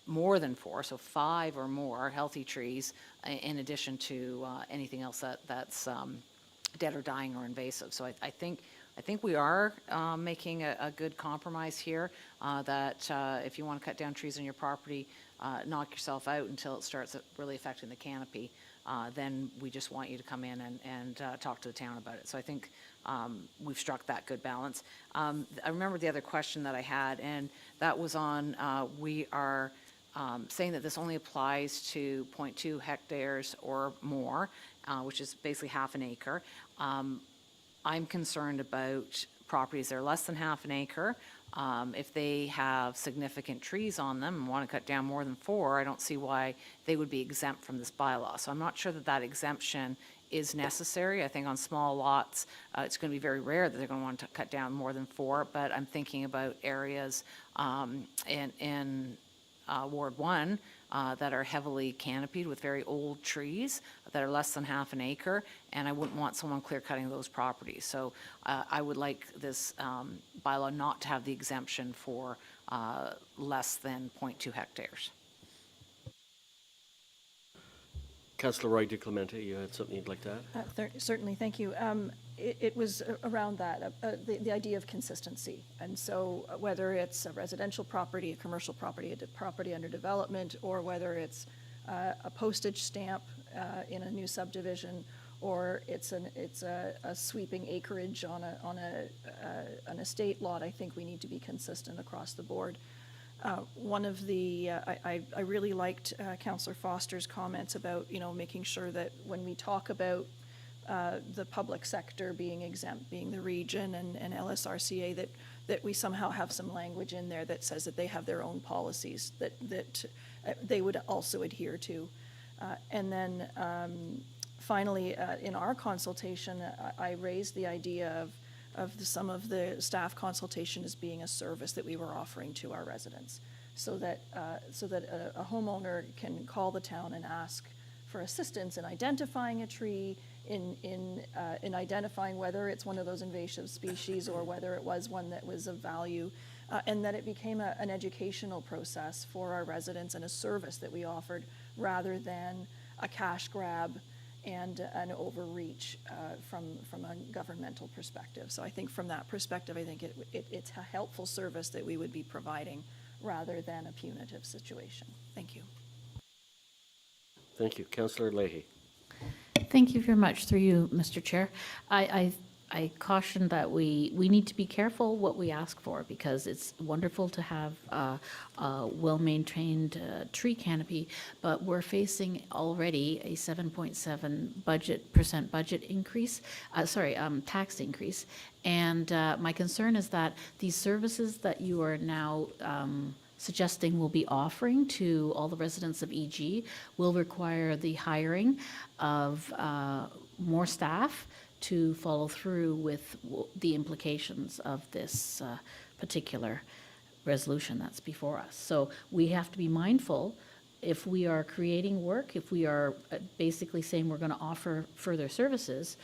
more than 4, so 5 or more healthy trees, in addition to anything else that's dead or dying or invasive. So I think we are making a good compromise here, that if you want to cut down trees on your property, knock yourself out until it starts really affecting the canopy. Then we just want you to come in and talk to the town about it. So I think we've struck that good balance. I remember the other question that I had, and that was on, we are saying that this only applies to 0.2 hectares or more, which is basically half an acre. I'm concerned about properties that are less than half an acre. If they have significant trees on them and want to cut down more than 4, I don't see why they would be exempt from this bylaw. So I'm not sure that exemption is necessary. I think on small lots, it's going to be very rare that they're going to want to cut down more than 4, but I'm thinking about areas in Ward 1 that are heavily canopied with very old trees that are less than half an acre, and I wouldn't want someone clear cutting those properties. So I would like this bylaw not to have the exemption for less than 0.2 hectares. Councillor Roy DeClemente, you had something you'd like to add? Certainly, thank you. It was around that, the idea of consistency. And so whether it's a residential property, a commercial property, a property under development, or whether it's a postage stamp in a new subdivision, or it's a sweeping acreage on an estate lot, I think we need to be consistent across the board. One of the, I really liked Councillor Foster's comments about, making sure that when we talk about the public sector being exempt, being the region and LSRCA, that we somehow have some language in there that says that they have their own policies that they would also adhere to. And then finally, in our consultation, I raised the idea of some of the staff consultation as being a service that we were offering to our residents, so that a homeowner can call the town and ask for assistance in identifying a tree, in identifying whether it's one of those invasive species or whether it was one that was of value, and that it became an educational process for our residents and a service that we offered rather than a cash grab and an overreach from a governmental perspective. So I think from that perspective, I think it's a helpful service that we would be providing rather than a punitive situation. Thank you. Thank you. Councillor Leahy. Thank you very much, through you, Mr. Chair. I I caution that we need to be careful what we ask for, because it's wonderful to have a well-maintained tree canopy, but we're facing already a 7.7% budget increase, tax increase. And my concern is that these services that you are now suggesting we'll be offering to all the residents of EG will require the hiring of more staff to follow through with the implications of this particular resolution that's before us. So we have to be mindful, if we are creating work, if we are basically saying we're going to offer further services,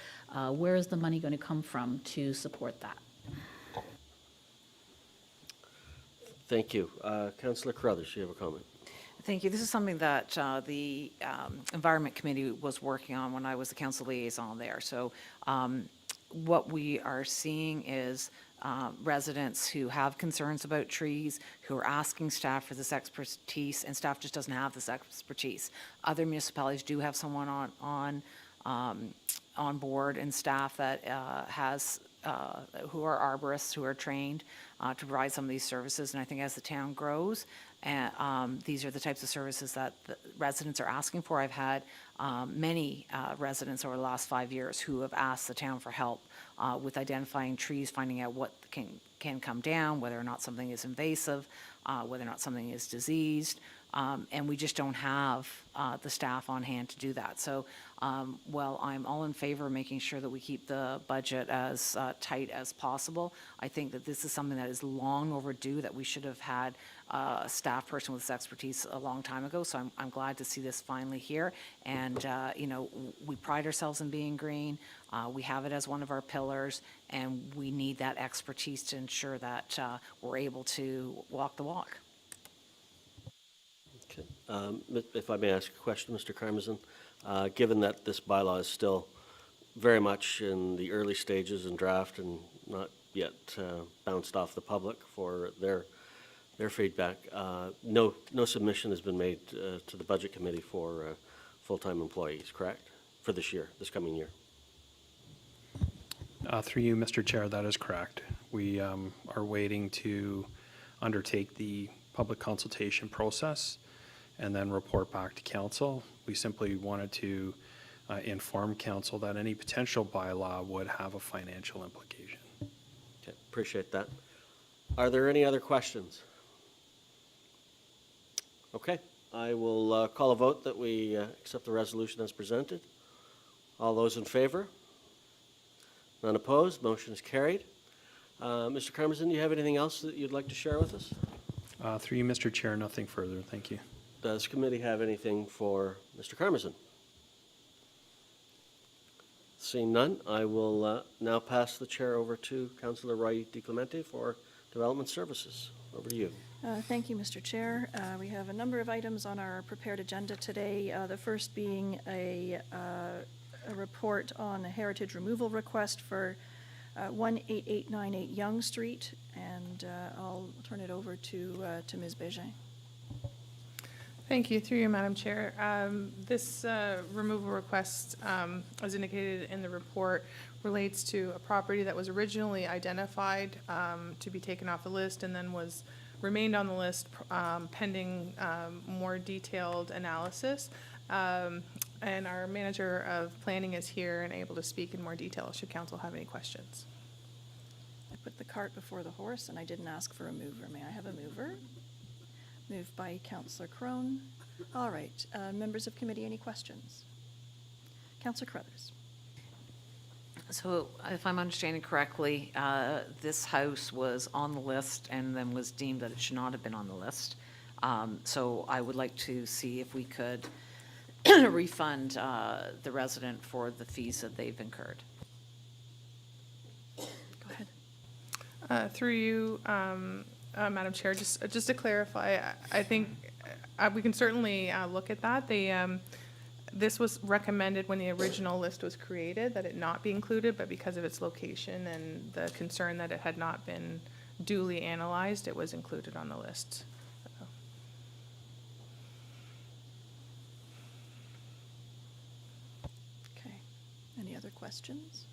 where is the money going to come from to support that? Thank you. Councillor Carruthers, you have a comment? Thank you. This is something that the Environment Committee was working on when I was the council liaison there. So what we are seeing is residents who have concerns about trees, who are asking staff for this expertise, and staff just doesn't have this expertise. Other municipalities do have someone on board and staff that has who are arborists, who are trained to provide some of these services. And I think as the town grows, these are the types of services that the residents are asking for. I've had many residents over the last 5 years who have asked the town for help with identifying trees, finding out what can come down, whether or not something is invasive, whether or not something is diseased. And we just don't have the staff on hand to do that. So while I'm all in favor of making sure that we keep the budget as tight as possible, I think that this is something that is long overdue, that we should have had a staff person with this expertise a long time ago. So I'm glad to see this finally here. And, you know, we pride ourselves in being green. We have it as one of our pillars, and we need that expertise to ensure that we're able to walk the walk. Okay. If I may ask a question, Mr. Karmazin, given that this bylaw is still very much in the early stages and draft and not yet bounced off the public for their feedback, no submission has been made to the Budget Committee for full-time employees, correct? For this year, this coming year. Through you, Mr. Chair, that is correct. We are waiting to undertake the public consultation process and then report back to council. We simply wanted to inform council that any potential bylaw would have a financial implication. Okay, appreciate that. Are there any other questions? Okay, I will call a vote that we accept the resolution as presented. All those in favor? None opposed? Motion is carried. Mr. Karmazin, do you have anything else that you'd like to share with us? Through you, Mr. Chair, nothing further. Thank you. Does committee have anything for Mr. Karmazin? Seeing none, I will now pass the chair over to Councillor Roy DiClemente for Development Services. Over to you. Thank you, Mr. Chair. We have a number of items on our prepared agenda today. The first being a report on a heritage removal request for 18898 Yonge Street, and I'll turn it over to Ms. Bégin. Thank you. Through you, Madam Chair. This removal request, as indicated in the report, relates to a property that was originally identified to be taken off the list and then remained on the list pending more detailed analysis. And our manager of planning is here and able to speak in more detail should council have any questions. I put the cart before the horse and I didn't ask for a mover. May I have a mover? Moved by Councillor Crone. All right. Members of committee, any questions? Councillor Carruthers. So if I'm understanding correctly, this house was on the list and then was deemed that it should not have been on the list. So I would like to see if we could refund the resident for the fees that they've incurred. Go ahead. Through you, Madam Chair, just to clarify, I think we can certainly look at that. This was recommended when the original list was created that it not be included, but because of its location and the concern that it had not been duly analyzed, it was included on the list. Okay. Any other questions?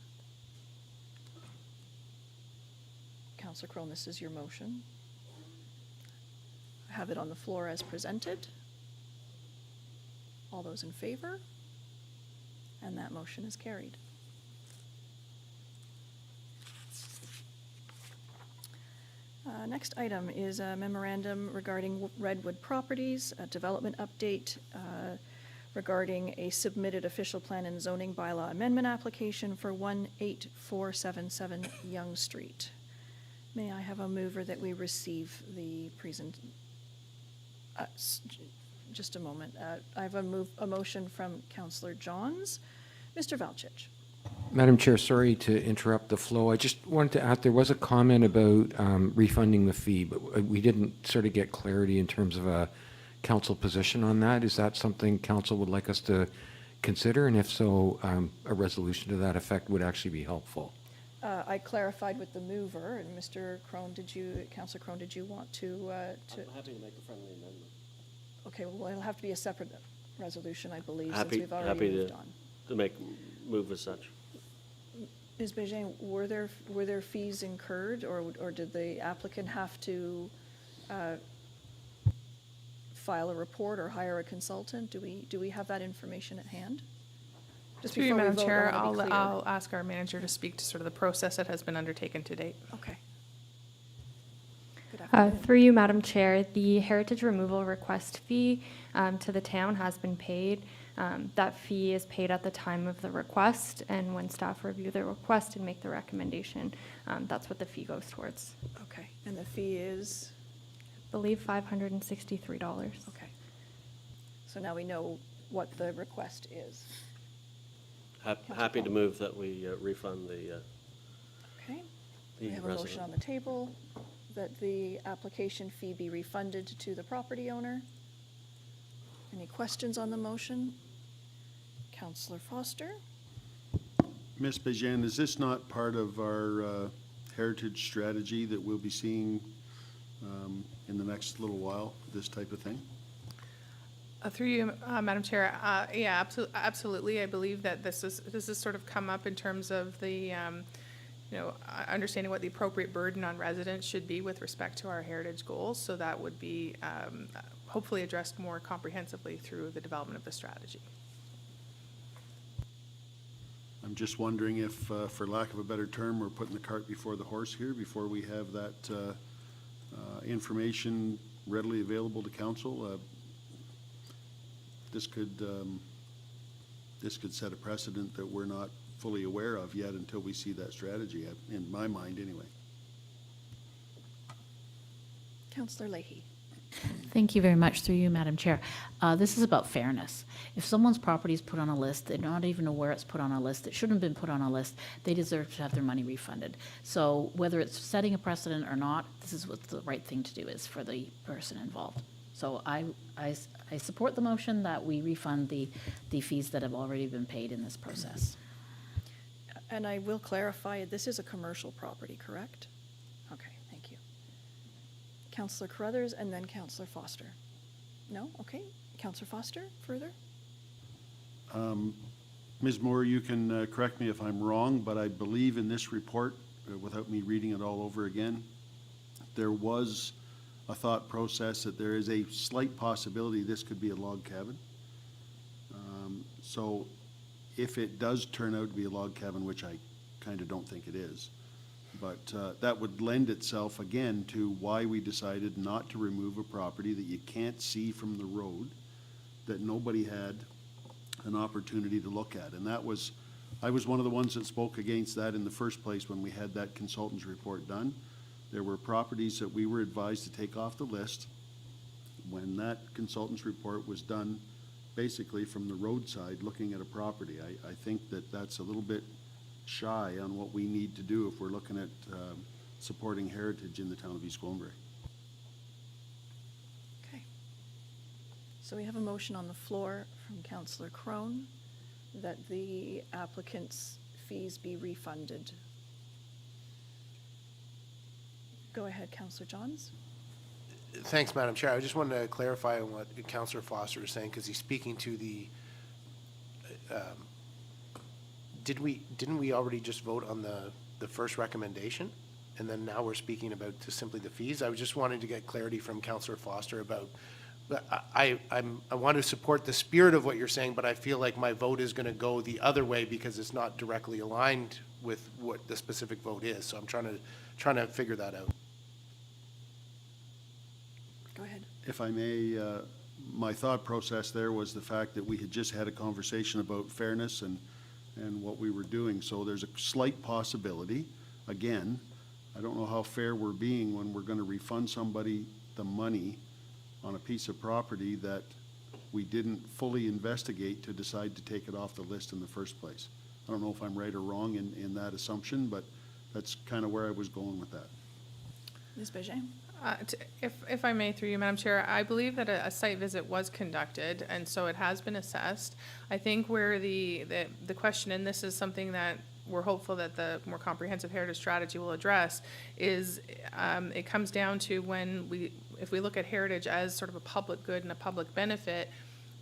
Councillor Crone, this is your motion. I have it on the floor as presented. All those in favor? And that motion is carried. Next item is a memorandum regarding Redwood Properties, a development update regarding a submitted official plan and zoning bylaw amendment application for 18477 Yonge Street. May I have a mover that we receive the just a moment. I have a motion from Councillor Johns. Mr. Valchich. Madam Chair, sorry to interrupt the flow. I just wanted to add, there was a comment about refunding the fee, but we didn't sort of get clarity in terms of a council position on that. Is that something council would like us to consider? And if so, a resolution to that effect would actually be helpful. I clarified with the mover, and Mr. Crone, Councillor Crone, did you want to? I'm happy to make a friendly amendment. Okay, well, it'll have to be a separate resolution, I believe, since Happy, we've already happy moved to, on. to move as such. Ms. Bégin, were there fees incurred, or did the applicant have to file a report or hire a consultant? Do we have that information at hand? Just Through you, before we Madam vote, I Chair, wanna be clear. I'll ask our manager to speak to sort of the process that has been undertaken to date. Okay. Good afternoon. Through you, Madam Chair, the heritage removal request fee to the town has been paid. That fee is paid at the time of the request, and when staff review the request and make the recommendation, that's what the fee goes towards. Okay, and the fee is? I believe $563. Okay. So now we know what the request is. Happy to move that we refund the Okay. the We have a resident. motion on the table that the application fee be refunded to the property owner. Any questions on the motion? Councillor Foster? Ms. Bégin, is this not part of our heritage strategy that we'll be seeing in the next little while, this type of thing? Through you, Madam Chair, yeah, absolutely. I believe that this has sort of come up in terms of the, understanding what the appropriate burden on residents should be with respect to our heritage goals. So that would be hopefully addressed more comprehensively through the development of the strategy. I'm just wondering if, for lack of a better term, we're putting the cart before the horse here, before we have that information readily available to council. This could set a precedent that we're not fully aware of yet until we see that strategy, in my mind anyway. Councillor Leahy. Thank you very much. Through you, Madam Chair. This is about fairness. If someone's property is put on a list, they're not even aware it's put on a list, it shouldn't have been put on a list, they deserve to have their money refunded. So whether it's setting a precedent or not, this is what the right thing to do is for the person involved. So I support the motion that we refund the fees that have already been paid in this process. And I will clarify, this is a commercial property, correct? Okay, thank you. Councillor Carruthers and then Councillor Foster. No? Okay. Councillor Foster, further? Ms. Moore, you can correct me if I'm wrong, but I believe in this report, without me reading it all over again, there was a thought process that there is a slight possibility this could be a log cabin. So if it does turn out to be a log cabin, which I kind of don't think it is, but that would lend itself again to why we decided not to remove a property that you can't see from the road, that nobody had an opportunity to look at. And that was, I was one of the ones that spoke against that in the first place when we had that consultant's report done. There were properties that we were advised to take off the list. When that consultant's report was done, basically from the roadside looking at a property, I think that that's a little bit shy on what we need to do if we're looking at supporting heritage in the town of East Gwillimbury. Okay. So we have a motion on the floor from Councillor Crone that the applicant's fees be refunded. Go ahead, Councillor Johns. Thanks, Madam Chair. I just wanted to clarify on what Councillor Foster is saying, because he's speaking to the, didn't we already just vote on the first recommendation? and then now we're speaking about just simply the fees. I was just wanting to get clarity from Councillor Foster about, but I want to support the spirit of what you're saying, but I feel like my vote is going to go the other way because it's not directly aligned with what the specific vote is. So I'm trying to figure that out. Go ahead. If I may, my thought process there was the fact that we had just had a conversation about fairness and what we were doing. So there's a slight possibility, again, I don't know how fair we're being when we're going to refund somebody the money on a piece of property that we didn't fully investigate to decide to take it off the list in the first place. I don't know if I'm right or wrong in that assumption, but that's kind of where I was going with that. Ms. Bégin? If I may, through you, Madam Chair, I believe that a site visit was conducted, and so it has been assessed. I think where the question, and this is something that we're hopeful that the more comprehensive heritage strategy will address, is it comes down to if we look at heritage as sort of a public good and a public benefit,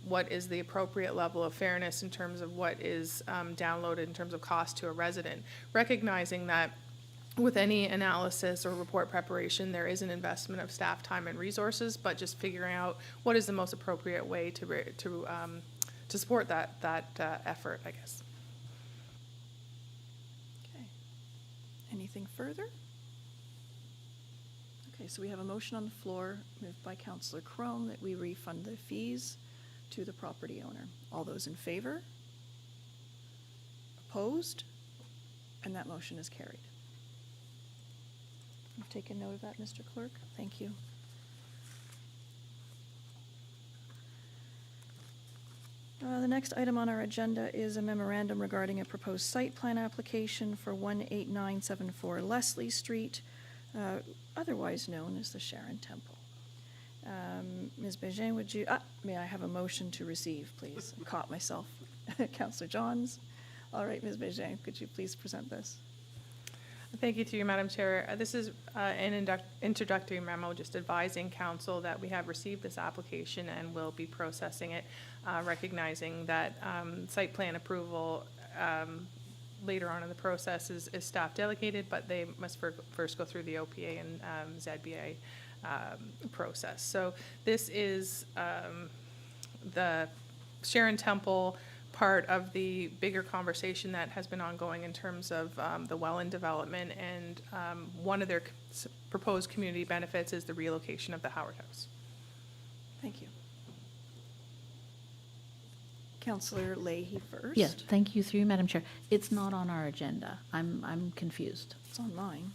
what is the appropriate level of fairness in terms of what is downloaded in terms of cost to a resident, recognizing that with any analysis or report preparation, there is an investment of staff time and resources, but just figuring out what is the most appropriate way to support that effort, I guess. Okay. Anything further? Okay, so we have a motion on the floor moved by Councillor Crone that we refund the fees to the property owner. All those in favor? Opposed? And that motion is carried. You've taken note of that, Mr. Clerk? Thank you. The next item on our agenda is a memorandum regarding a proposed site plan application for 18974 Leslie Street, otherwise known as the Sharon Temple. Ms. Bégin, would you, may I have a motion to receive, please? I caught myself. Councillor Johns. All right, Ms. Bégin, could you please present this? Thank you to you, Madam Chair. This is an introductory memo just advising council that we have received this application and will be processing it, recognizing that site plan approval later on in the process is staff delegated, but they must first go through the OPA and ZBA process. So this is the Sharon Temple part of the bigger conversation that has been ongoing in terms of the Welland development, and one of their proposed community benefits is the relocation of the Howard House. Thank you. Councillor Leahy first. Yes, thank you, through you, Madam Chair. It's not on our agenda. I'm confused. It's on mine.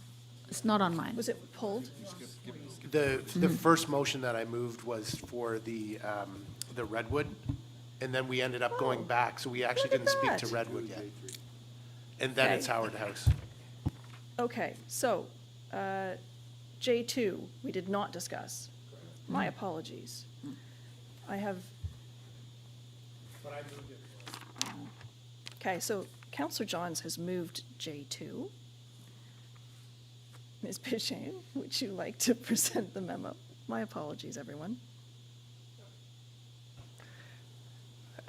It's not on mine. Was it pulled? The first motion that I moved was for the Redwood, and then we ended up going back, so we actually didn't speak to Redwood yet. And then it's Howard House. Okay, so J2, we did not discuss. My apologies. I have. But I moved it. Okay, so Councillor Johns has moved J2. Ms. Bégin, would you like to present the memo? My apologies, everyone.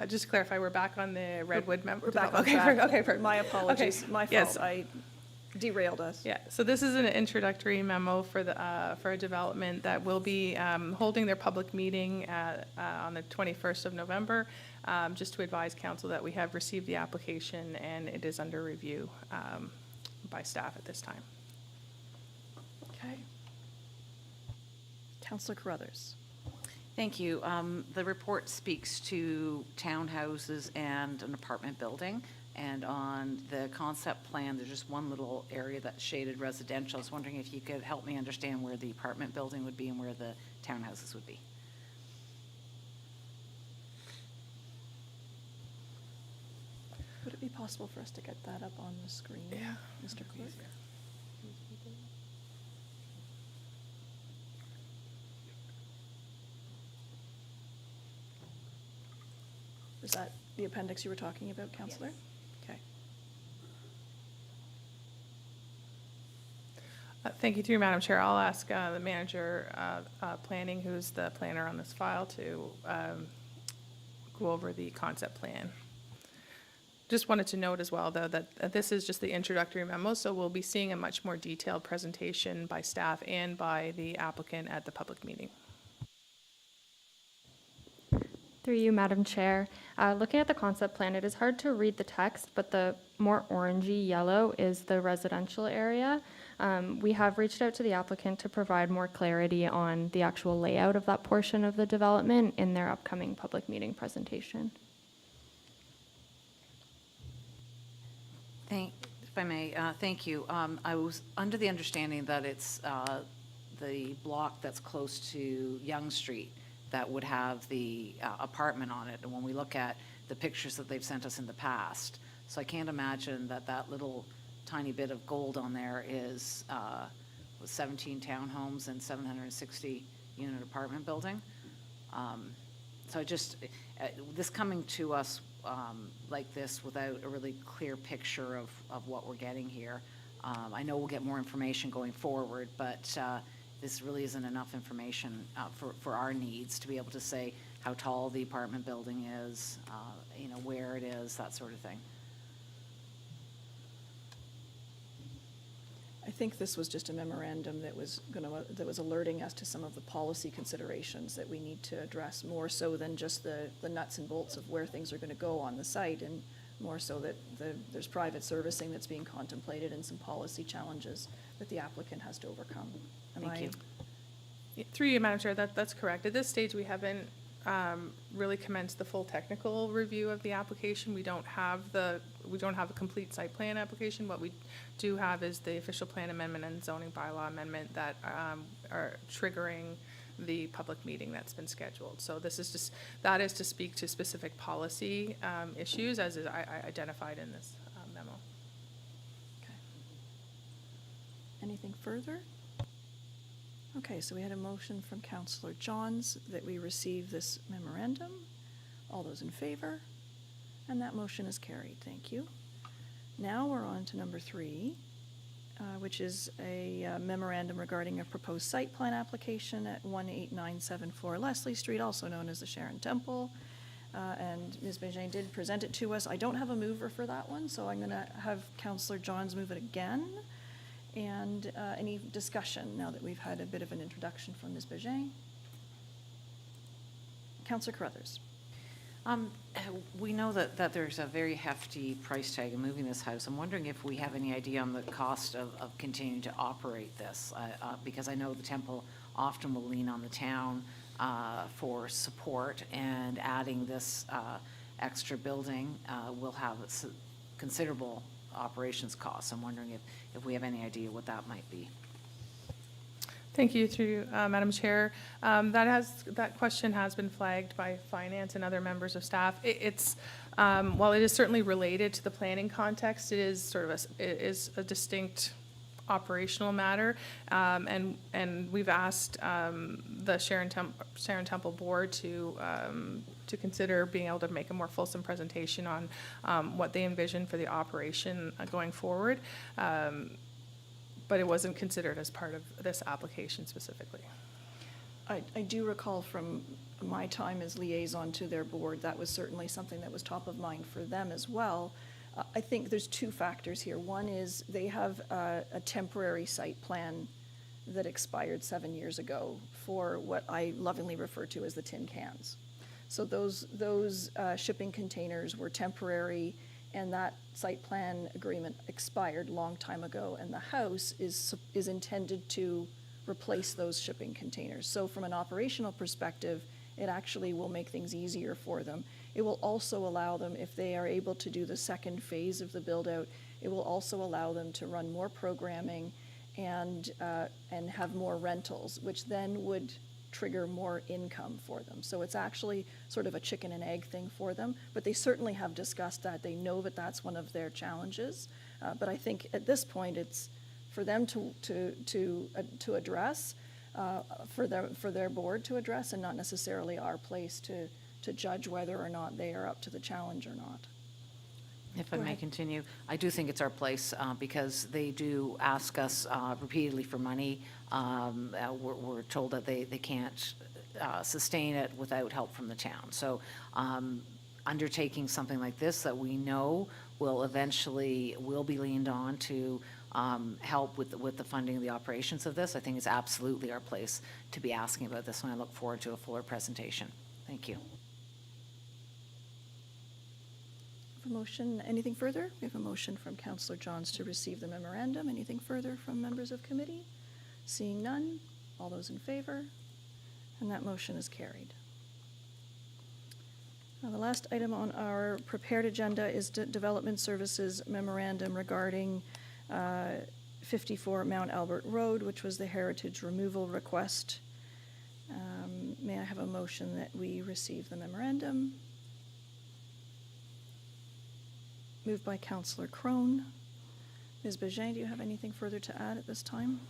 Just to clarify, we're back on the Redwood memo. We're back. Okay, my apologies. Okay. My fault. Yes. I derailed us. Yeah, so this is an introductory memo for a development that will be holding their public meeting on the 21st of November, just to advise council that we have received the application and it is under review by staff at this time. Okay. Councillor Carruthers. Thank you. The report speaks to townhouses and an apartment building. And on the concept plan, there's just one little area that's shaded residential. I was wondering if you could help me understand where the apartment building would be and where the townhouses would be. Would it be possible for us to get that up on the screen, Mr. Clerk? Is that the appendix you were talking about, Councillor? Okay. Thank you, through you, Madam Chair. I'll ask the manager planning, who's the planner on this file, to go over the concept plan. Just wanted to note as well, though, that this is just the introductory memo, so we'll be seeing a much more detailed presentation by staff and by the applicant at the public meeting. Through you, Madam Chair. Looking at the concept plan, it is hard to read the text, but the more orangey yellow is the residential area. We have reached out to the applicant to provide more clarity on the actual layout of that portion of the development in their upcoming public meeting presentation. If I may, thank you. I was under the understanding that it's the block that's close to Yonge Street that would have the apartment on it. And when we look at the pictures that they've sent us in the past, so I can't imagine that that little tiny bit of gold on there is 17 townhomes and 760 unit apartment building. So I just, this coming to us like this without a really clear picture of what we're getting here. I know we'll get more information going forward, but this really isn't enough information for our needs to be able to say how tall the apartment building is, you know, where it is, that sort of thing. I think this was just a memorandum that was alerting us to some of the policy considerations that we need to address, more so than just the nuts and bolts of where things are going to go on the site, and more so that there's private servicing that's being contemplated and some policy challenges that the applicant has to overcome. Thank you. Through you, Madam Chair, that's correct. At this stage, we haven't really commenced the full technical review of the application. We don't have a complete site plan application. What we do have is the official plan amendment and zoning bylaw amendment that are triggering the public meeting that's been scheduled. So this is just, that is to speak to specific policy issues as is identified in this memo. Okay. Anything further? Okay, so we had a motion from Councillor Johns that we receive this memorandum. All those in favor? And that motion is carried. Thank you. Now we're on to number 3, which is a memorandum regarding a proposed site plan application at 18974 Leslie Street, also known as the Sharon Temple. And Ms. Bégin did present it to us. I don't have a mover for that one, so I'm going to have Councillor Johns move it again. And any discussion now that we've had a bit of an introduction from Ms. Bégin? Councillor Carruthers. We know that there's a very hefty price tag in moving this house. I'm wondering if we have any idea on the cost of continuing to operate this, because I know the temple often will lean on the town for support, and adding this extra building will have considerable operations costs. I'm wondering if we have any idea what that might be. Thank you, through you, Madam Chair. That question has been flagged by finance and other members of staff. While it is certainly related to the planning context, it is sort of a distinct operational matter, and we've asked the Sharon Temple Board to consider being able to make a more fulsome presentation on what they envision for the operation going forward. But it wasn't considered as part of this application specifically. I do recall from my time as liaison to their board, that was certainly something that was top of mind for them as well. I think there's 2 factors here. One is they have a temporary site plan that expired 7 years ago for what I lovingly refer to as the tin cans. So those shipping containers were temporary, and that site plan agreement expired a long time ago, and the house is intended to replace those shipping containers. So from an operational perspective, it actually will make things easier for them. It will also allow them, if they are able to do the second phase of the build-out, it will also allow them to run more programming and have more rentals, which then would trigger more income for them. So it's actually sort of a chicken and egg thing for them, but they certainly have discussed that. They know that that's one of their challenges. But I think at this point, it's for them to address, for their board to address, and not necessarily our place to judge whether or not they are up to the challenge or not. If I may continue, I do think it's our place because they do ask us repeatedly for money. We're told that they can't sustain it without help from the town. So undertaking something like this that we know will be leaned on to help with the funding of the operations of this, I think it's absolutely our place to be asking about this, and I look forward to a fuller presentation. Thank you. A motion, anything further? We have a motion from Councillor Johns to receive the memorandum. Anything further from members of committee? Seeing none, all those in favor? And that motion is carried. Now, the last item on our prepared agenda is Development Services Memorandum regarding 54 Mount Albert Road, which was the heritage removal request. May I have a motion that we receive the memorandum? Moved by Councillor Crone. Ms. Bégin, do you have anything further to add at this time?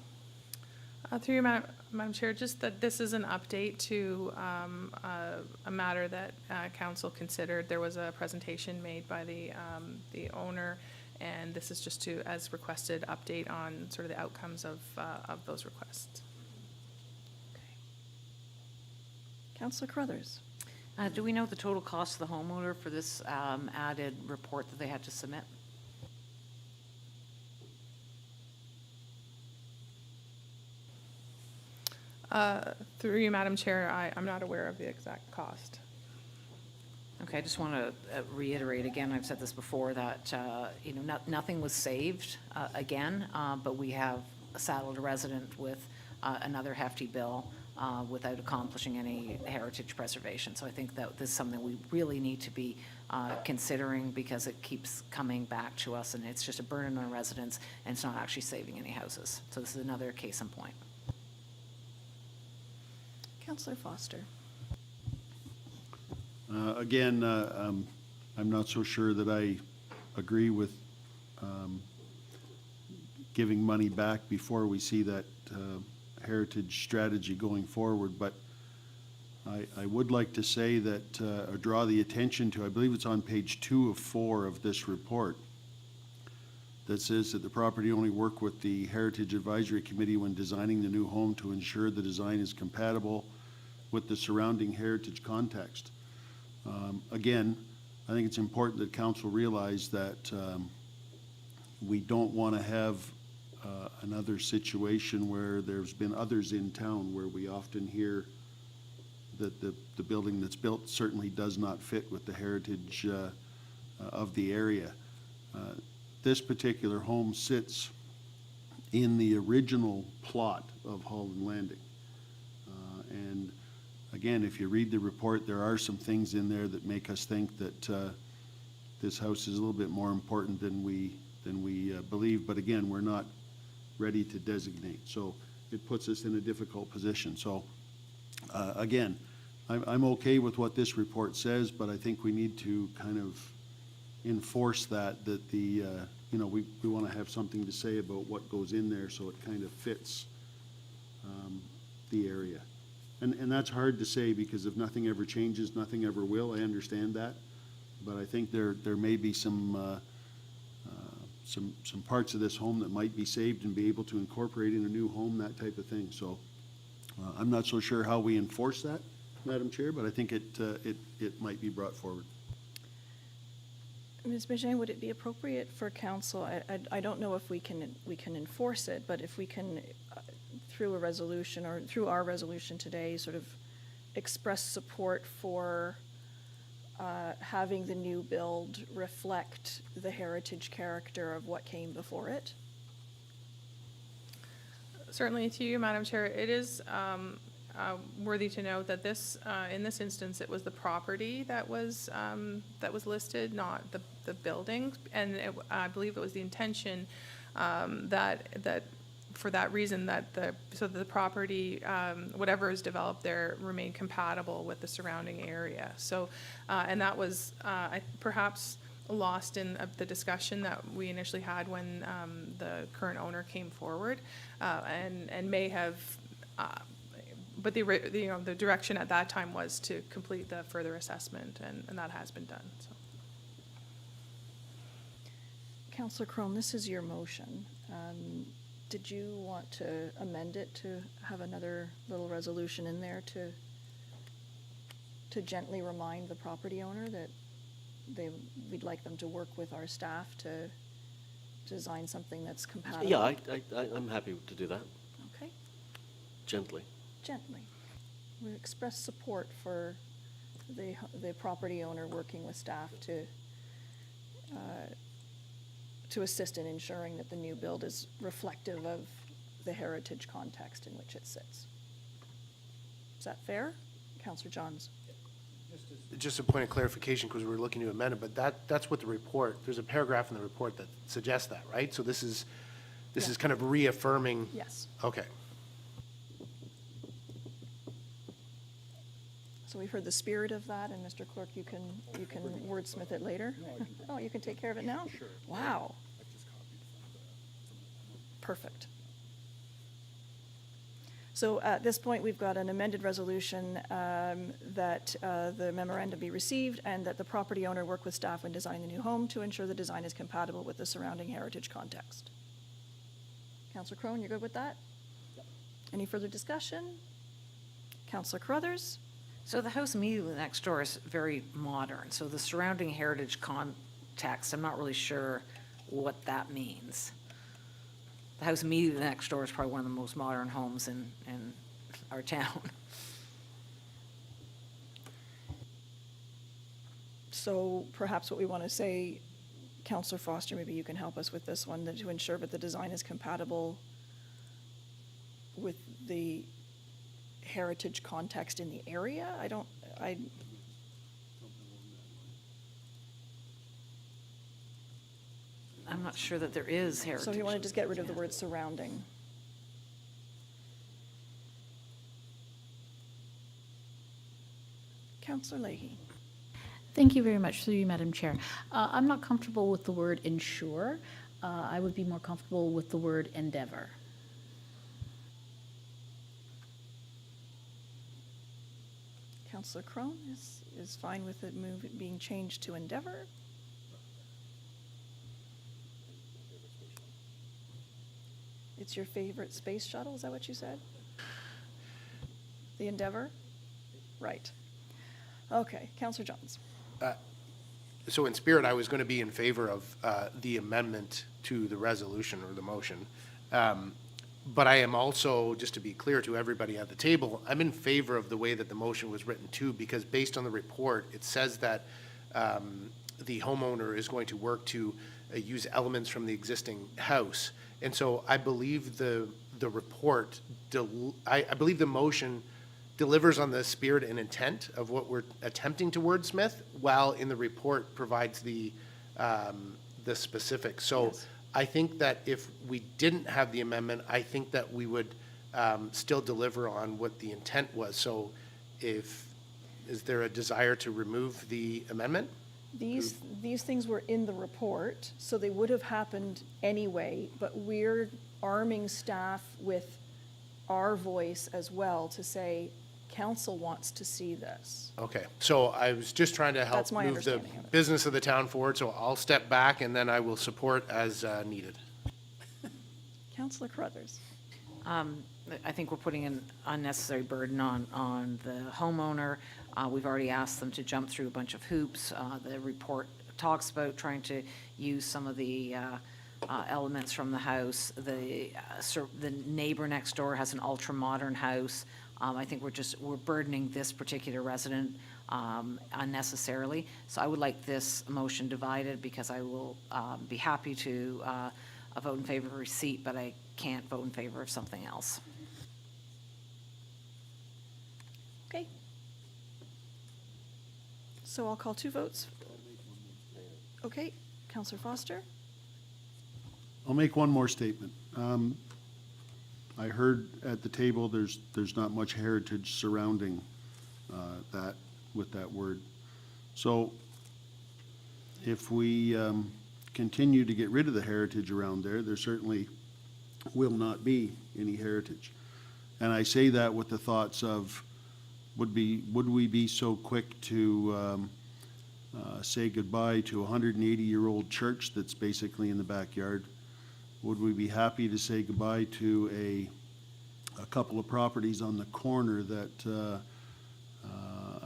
Through you, Madam Chair, just that this is an update to a matter that council considered. There was a presentation made by the owner, and this is just to, as requested, update on sort of the outcomes of those requests. Okay. Councillor Crothers. Do we know the total cost of the homeowner for this added report that they had to submit? Through you, Madam Chair, I'm not aware of the exact cost. Okay, I just want to reiterate again, I've said this before, that nothing was saved again, but we have saddled a resident with another hefty bill without accomplishing any heritage preservation. So I think that this is something we really need to be considering, because it keeps coming back to us, and it's just a burden on residents, and it's not actually saving any houses. So this is another case in point. Councillor Foster. Again, I'm not so sure that I agree with giving money back before we see that heritage strategy going forward, but I would like to say that, or draw the attention to, I believe it's on page 2 of 4 of this report, that says that the property owner work with the Heritage Advisory Committee when designing the new home to ensure the design is compatible with the surrounding heritage context. Again, I think it's important that council realize that we don't want to have another situation where there's been others in town where we often hear that the building that's built certainly does not fit with the heritage of the area. This particular home sits in the original plot of Holland Landing. And again, if you read the report, there are some things in there that make us think that this house is a little bit more important than we believe. But again, we're not ready to designate, so it puts us in a difficult position. So again, I'm okay with what this report says, but I think we need to kind of enforce that the we want to have something to say about what goes in there, so it kind of fits the area. And that's hard to say, because if nothing ever changes, nothing ever will. I understand that, but I think there may be some parts of this home that might be saved and be able to incorporate in a new home, that type of thing. So I'm not so sure how we enforce that, Madam Chair, but I think it might be brought forward. Ms. Bégin, would it be appropriate for council, I don't know if we can enforce it, but if we can, through a resolution or through our resolution today, sort of express support for having the new build reflect the heritage character of what came before it? Certainly to you, Madam Chair. It is worthy to note that this, in this instance, it was the property that was listed, not the building, and I believe it was the intention that for that reason that the property, whatever is developed there, remain compatible with the surrounding area. So, and that was perhaps lost in the discussion that we initially had when the current owner came forward, and may have. But the direction at that time was to complete the further assessment, and that has been done. So. Councillor Crone, this is your motion. Did you want to amend it to have another little resolution in there to gently remind the property owner that we'd like them to work with our staff to design something that's compatible. Yeah, I'm happy to do that, Okay, gently. gently. We express support for the property owner working with staff to assist in ensuring that the new build is reflective of the heritage context in which it sits. Is that fair? Councillor Johns? Just a point of clarification, because we're looking to amend it, but that's what the report, there's a paragraph in the report that suggests that, right? So this is kind of reaffirming. Yes. Okay. So we've heard the spirit of that, and Mr. Clerk, you can wordsmith it later? Oh, you can take care of it now? Sure. Wow. Perfect. So at this point, we've got an amended resolution that the memorandum be received and that the property owner work with staff when designing the new home to ensure the design is compatible with the surrounding heritage context. Councillor Crone, you're good with that? Yep. Any further discussion? Councillor Carruthers? So the house immediately next door is very modern, so the surrounding heritage context, I'm not really sure what that means. The house immediately next door is probably one of the most modern homes in our town. So perhaps what we want to say, Councillor Foster, maybe you can help us with this one, that to ensure that the design is compatible with the heritage context in the area? I'm not sure that there is heritage. So you want to just get rid of the word surrounding? Councillor Leahy. Thank you very much, through you, Madam Chair. I'm not comfortable with the word ensure. I would be more comfortable with the word endeavor. Councillor Crone is fine with it being changed to endeavor? It's your favorite space shuttle, is that what you said? The Endeavour? Right. Okay, Councillor Johns. So in spirit, I was going to be in favor of the amendment to the resolution or the motion. But I am also, just to be clear to everybody at the table, I'm in favor of the way that the motion was written too, because based on the report, it says that the homeowner is going to work to use elements from the existing house. And so I believe the report, I believe the motion delivers on the spirit and intent of what we're attempting to wordsmith, while in the report provides the specifics. So yes. I think that if we didn't have the amendment, I think that we would still deliver on what the intent was. So is there a desire to remove the amendment? These things were in the report, so they would have happened anyway, but we're arming staff with our voice as well to say, council wants to see this. Okay, so I was just trying to help move the business of the town forward, so I'll step back and then I will support as needed. Councillor Carruthers. I think we're putting an unnecessary burden on the homeowner. We've already asked them to jump through a bunch of hoops. The report talks about trying to use some of the elements from the house. The neighbor next door has an ultra-modern house. I think we're burdening this particular resident unnecessarily. So I would like this motion divided, because I will be happy to vote in favor of receipt, but I can't vote in favor of something else. Okay. So I'll call two votes. Okay, Councillor Foster. I'll make one more statement. I heard at the table there's not much heritage surrounding that with that word. So if we continue to get rid of the heritage around there certainly will not be any heritage. And I say that with the thoughts of, would we be so quick to say goodbye to a 180-year-old church that's basically in the backyard? Would we be happy to say goodbye to a couple of properties on the corner that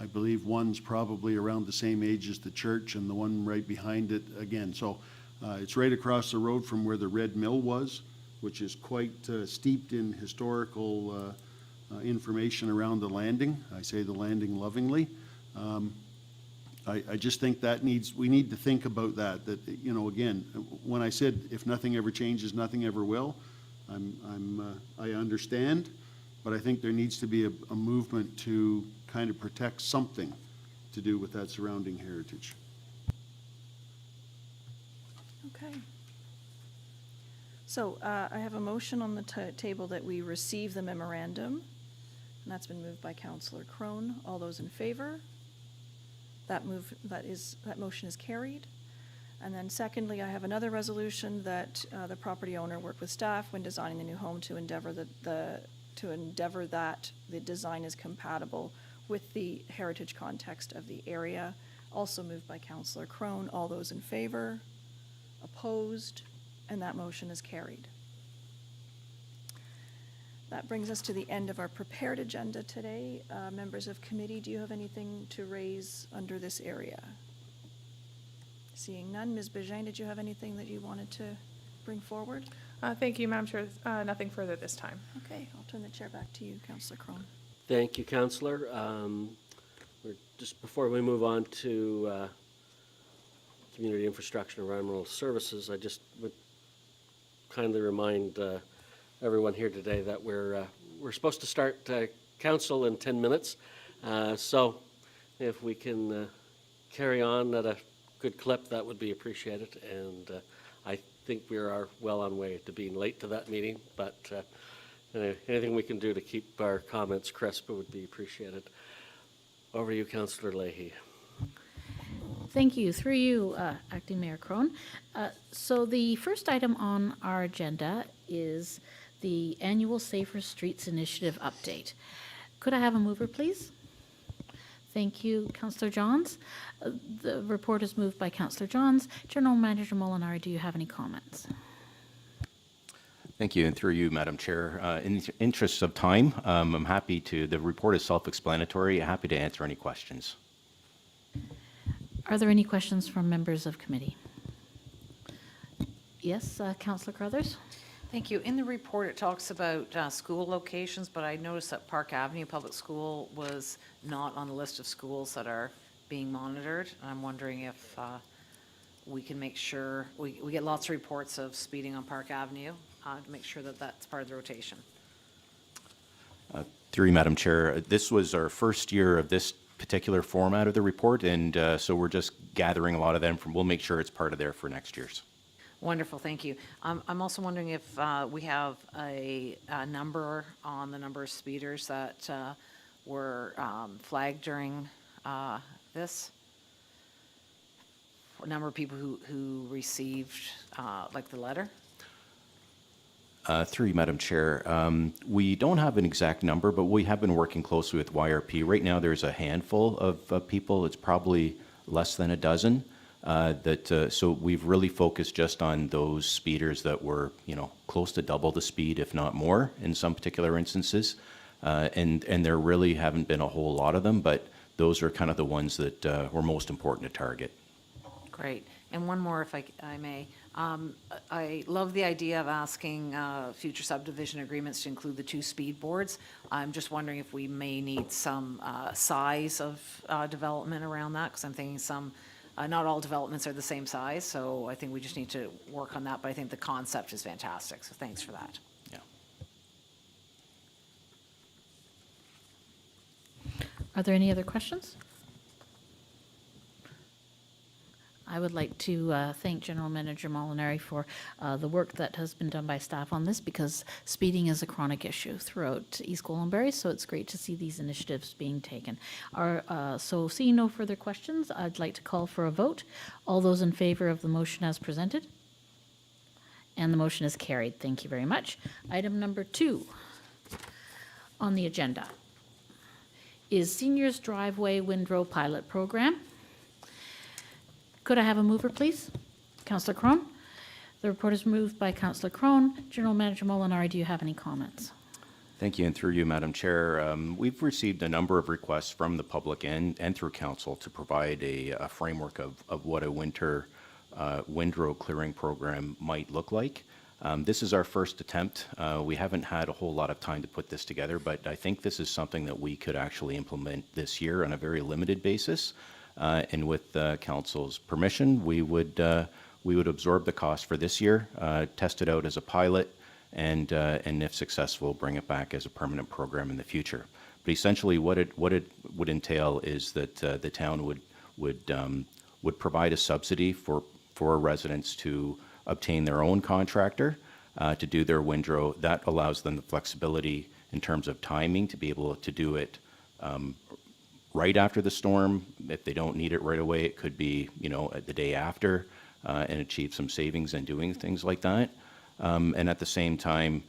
I believe one's probably around the same age as the church, and the one right behind it again. So it's right across the road from where the Red Mill was, which is quite steeped in historical information around the landing. I say the landing lovingly. I just think that we need to think about that, you know, again, when I said if nothing ever changes, nothing ever will, I understand, but I think there needs to be a movement to kind of protect something to do with that surrounding heritage. Okay. So I have a motion on the table that we receive the memorandum, and that's been moved by Councillor Crone. All those in favor? That motion is carried. And then secondly, I have another resolution that the property owner work with staff when designing the new home to endeavor that the design is compatible with the heritage context of the area. Also moved by Councillor Crone. All those in favor? Opposed? And that motion is carried. That brings us to the end of our prepared agenda today. Members of committee, do you have anything to raise under this area? Seeing none, Ms. Bégin, did you have anything that you wanted to bring forward? Thank you, Madam Chair. Nothing further this time. Okay, I'll turn the chair back to you, Councillor Crone. Thank you, Councillor. Just before we move on to community infrastructure and environmental services, I just would kindly remind everyone here today that we're supposed to start council in 10 minutes. So if we can carry on at a good clip, that would be appreciated. And I think we are well on way to being late to that meeting, but anything we can do to keep our comments crisp would be appreciated. Over to you, Councillor Leahy. Thank you. Through you, Acting Mayor Crone. So the first item on our agenda is the annual Safer Streets Initiative update. Could I have a mover, please? Thank you, Councillor Johns. The report is moved by Councillor Johns. General Manager Molinari, do you have any comments? Thank you, and through you, Madam Chair. In the interest of time, I'm happy to, the report is self-explanatory, happy to answer any questions. Are there any questions from members of committee? Yes, Councillor Crothers? Thank you. In the report, it talks about school locations, but I noticed that Park Avenue Public School was not on the list of schools that are being monitored. I'm wondering if we can make sure, we get lots of reports of speeding on Park Avenue, to make sure that that's part of the rotation. Through you, Madam Chair, this was our first year of this particular format of the report, and so we're just gathering a lot of them from, we'll make sure it's part of there for next year's. Wonderful, thank you. I'm also wondering if we have a number on the number of speeders that were flagged during this? A number of people who received like the letter? Through you, Madam Chair, we don't have an exact number, but we have been working closely with YRP. Right now, there's a handful of people. It's probably less than a dozen. So we've really focused just on those speeders that were, you know, close to double the speed, if not more, in some particular instances. And there really haven't been a whole lot of them, but those are kind of the ones that were most important to target. Great. And one more, if I may. I love the idea of asking future subdivision agreements to include the 2 speed boards. I'm just wondering if we may need some size of development around that, because I'm thinking not all developments are the same size, so I think we just need to work on that, but I think the concept is fantastic, so thanks for that. Yeah. Are there any other questions? I would like to thank General Manager Molinari for the work that has been done by staff on this, because speeding is a chronic issue throughout East Gwillimbury, so it's great to see these initiatives being taken. So seeing no further questions, I'd like to call for a vote. All those in favor of the motion as presented? And the motion is carried. Thank you very much. Item number 2 on the agenda is Seniors Driveway Windrow Pilot Program. Could I have a mover, please? Councillor Crone. The report is moved by Councillor Crone. General Manager Molinari, do you have any comments? Thank you, and through you, Madam Chair. We've received a number of requests from the public and through council to provide a framework of what a winter windrow clearing program might look like. This is our first attempt. We haven't had a whole lot of time to put this together, but I think this is something that we could actually implement this year on a very limited basis. And with council's permission, we would absorb the cost for this year, test it out as a pilot, and if successful, bring it back as a permanent program in the future. But essentially, what it would entail is that the town would provide a subsidy for residents to obtain their own contractor to do their windrow. That allows them the flexibility in terms of timing to be able to do it right after the storm. If they don't need it right away, it could be, the day after, and achieve some savings in doing things like that. And at the same time,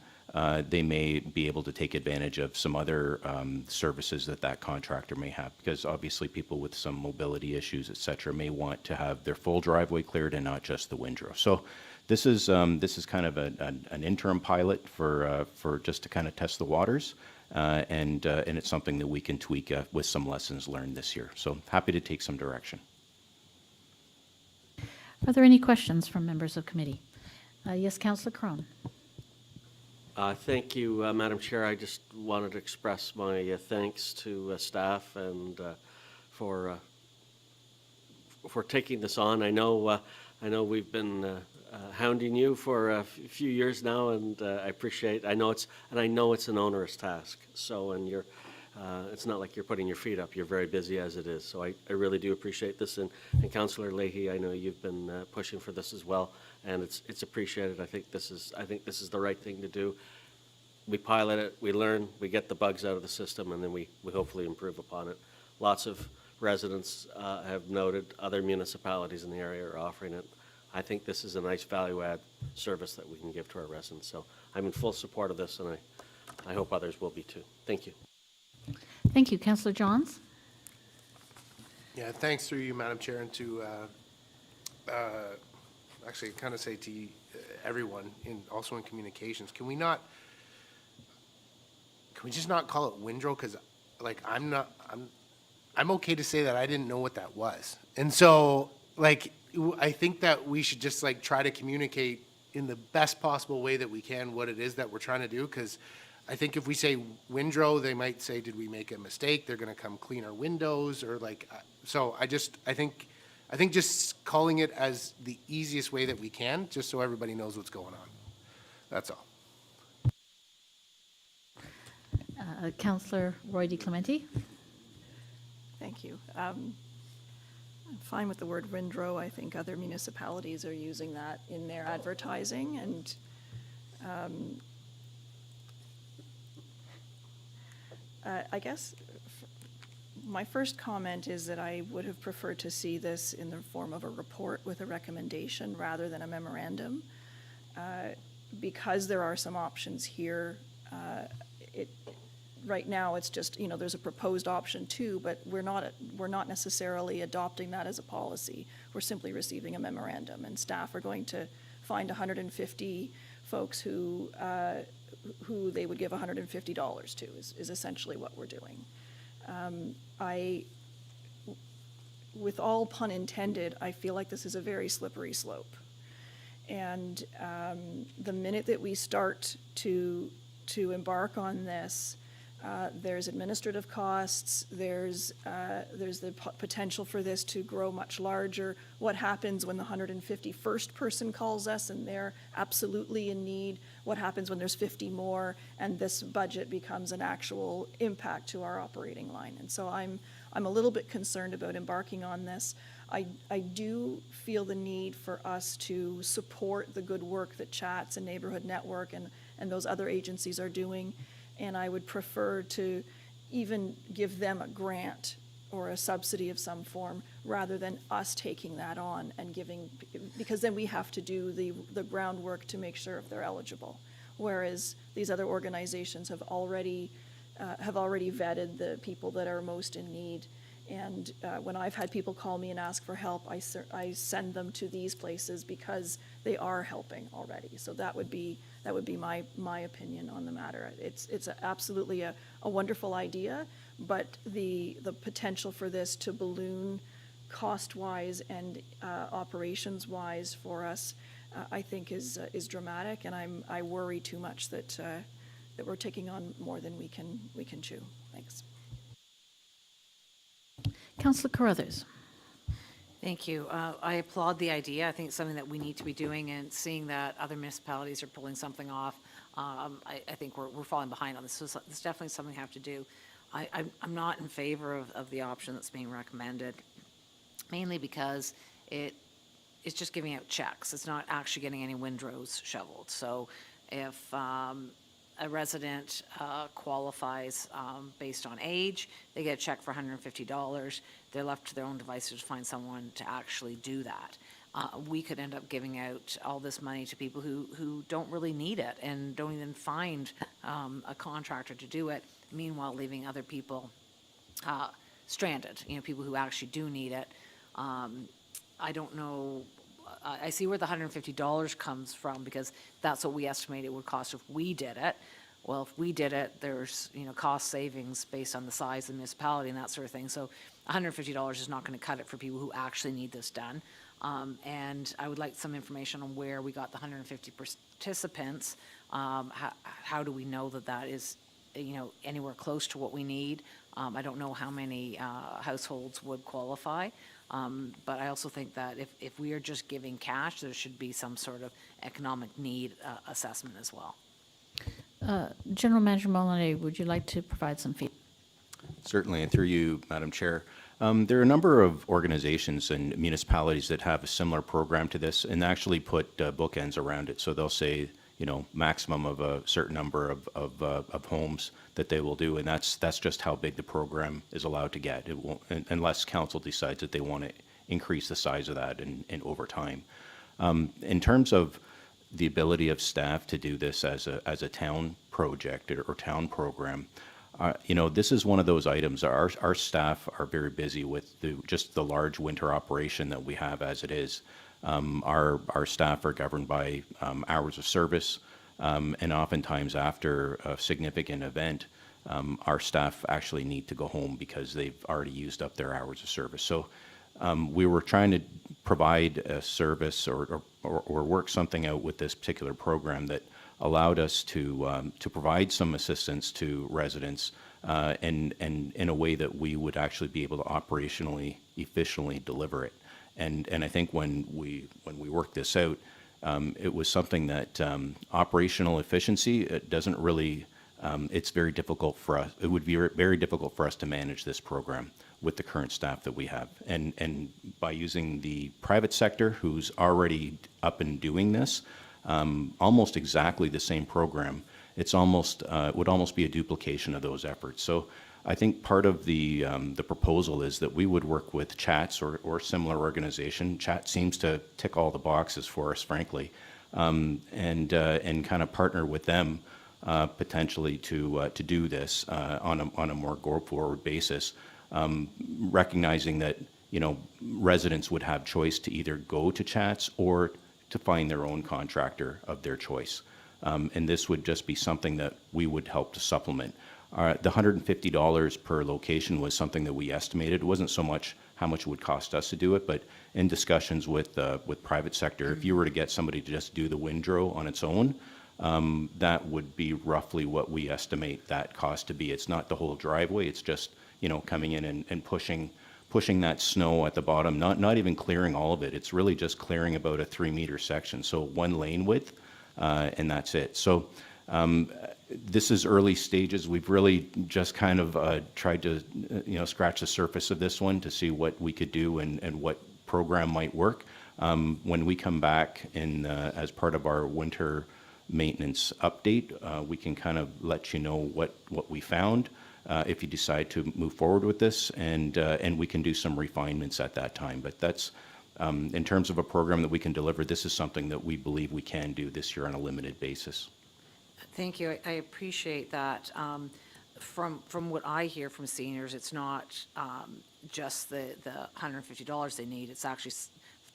they may be able to take advantage of some other services that contractor may have, because obviously people with some mobility issues, et cetera, may want to have their full driveway cleared and not just the windrow. So this is kind of an interim pilot for just to kind of test the waters, and it's something that we can tweak with some lessons learned this year. So happy to take some direction. Are there any questions from members of committee? Yes, Councillor Crone. Thank you, Madam Chair. I just wanted to express my thanks to staff and for taking this on. I know we've been hounding you for a few years now, and I appreciate. I know it's an onerous task. So, and it's not like you're putting your feet up. You're very busy as it is. So I really do appreciate this. And Councillor Leahy, I know you've been pushing for this as well, and it's appreciated. I think this is the right thing to do. We pilot it, we learn, we get the bugs out of the system, and then we hopefully improve upon it. Lots of residents have noted other municipalities in the area are offering it. I think this is a nice value-add service that we can give to our residents. So I'm in full support of this, and I hope others will be too. Thank you. Thank you. Councillor Johns? Yeah, thanks through you, Madam Chair, and to actually kind of say to everyone, also in communications, can we just not call it windrow? Because I'm okay to say that I didn't know what that was. And so I think that we should just try to communicate in the best possible way that we can what it is that we're trying to do, because I think if we say windrow, they might say, did we make a mistake? They're going to come clean our windows, or so I think just calling it as the easiest way that we can, just so everybody knows what's going on. That's all. Councillor Roy DeClemente? Thank you. I'm fine with the word windrow. I think other municipalities are using that in their advertising, and I guess my first comment is that I would have preferred to see this in the form of a report with a recommendation rather than a memorandum. Because there are some options here, right now it's just, there's a proposed option 2, but we're not necessarily adopting that as a policy. We're simply receiving a memorandum, and staff are going to find 150 folks who they would give $150 to is essentially what we're doing. With all pun intended, I feel like this is a very slippery slope. And the minute that we start to embark on this, there's administrative costs, there's the potential for this to grow much larger. What happens when the 151st person calls us and they're absolutely in need? What happens when there's 50 more and this budget becomes an actual impact to our operating line? And so I'm a little bit concerned about embarking on this. I do feel the need for us to support the good work that Chats and Neighborhood Network and those other agencies are doing. And I would prefer to even give them a grant or a subsidy of some form rather than us taking that on and giving, because then we have to do the groundwork to make sure if they're eligible. Whereas these other organizations have already vetted the people that are most in need And when I've had people call me and ask for help, I send them to these places because they are helping already. So that would be my opinion on the matter. It's absolutely a wonderful idea, but the potential for this to balloon cost-wise and operations-wise for us, I think is dramatic, and I worry too much that we're taking on more than we can chew. Thanks. Councillor Carruthers. Thank you. I applaud the idea. I think it's something that we need to be doing, and seeing that other municipalities are pulling something off, I think we're falling behind on this. So it's definitely something we have to do. I'm not in favor of the option that's being recommended, mainly because it's just giving out checks. It's not actually getting any windrows shoveled. So if a resident qualifies based on age, they get a check for $150. They're left to their own devices to find someone to actually do that. We could end up giving out all this money to people who don't really need it and don't even find a contractor to do it, meanwhile leaving other people stranded, people who actually do need it. I don't know. I see where the $150 comes from, because that's what we estimate it would cost if we did it. Well, if we did it, there's cost savings based on the size of the municipality and that sort of thing. So $150 is not going to cut it for people who actually need this done. And I would like some information on where we got the 150 participants. How do we know that is anywhere close to what we need? I don't know how many households would qualify. But I also think that if we are just giving cash, there should be some sort of economic need assessment as well. General Manager Molyneux, would you like to provide some feedback? Certainly, and through you, Madam Chair. There are a number of organizations and municipalities that have a similar program to this and actually put bookends around it. So they'll say, maximum of a certain number of homes that they will do, and that's just how big the program is allowed to get. It won't, unless council decides that they want to increase the size of that and over time. In terms of the ability of staff to do this as a town project or town program, this is one of those items. Our staff are very busy with just the large winter operation that we have as it is. Our staff are governed by hours of service, and oftentimes after a significant event, our staff actually need to go home because they've already used up their hours of service. So we were trying to provide a service or work something out with this particular program that allowed us to provide some assistance to residents and in a way that we would actually be able to operationally, efficiently deliver it. And I think when we worked this out, it was something that operational efficiency, it doesn't really, it's very difficult for us. It would be very difficult for us to manage this program with the current staff that we have. And by using the private sector who's already up and doing this, almost exactly the same program, it's almost, would almost be a duplication of those efforts. So I think part of the proposal is that we would work with CHATS or similar organization. CHAT seems to tick all the boxes for us, frankly, and kind of partner with them potentially to do this on a more go-forward basis, recognizing that residents would have choice to either go to CHATS or to find their own contractor of their choice, and this would just be something that we would help to supplement. The $150 per location was something that we estimated. It wasn't so much how much it would cost us to do it, but in discussions with private sector, if you were to get somebody to just do the Windrow on its own, that would be roughly what we estimate that cost to be. It's not the whole driveway. It's just coming in and pushing that snow at the bottom, not even clearing all of it. It's really just clearing about a 3-meter section, so 1 lane width, and that's it. So. This is early stages. We've really just kind of tried to, scratch the surface of this one to see what we could do and what program might work. When we come back in as part of our winter maintenance update, we can kind of let you know what we found if you decide to move forward with this, and we can do some refinements at that time. But that's in terms of a program that we can deliver. This is something that we believe we can do this year on a limited basis. Thank you. I appreciate that. From what I hear from seniors, it's not just the $150 they need. It's actually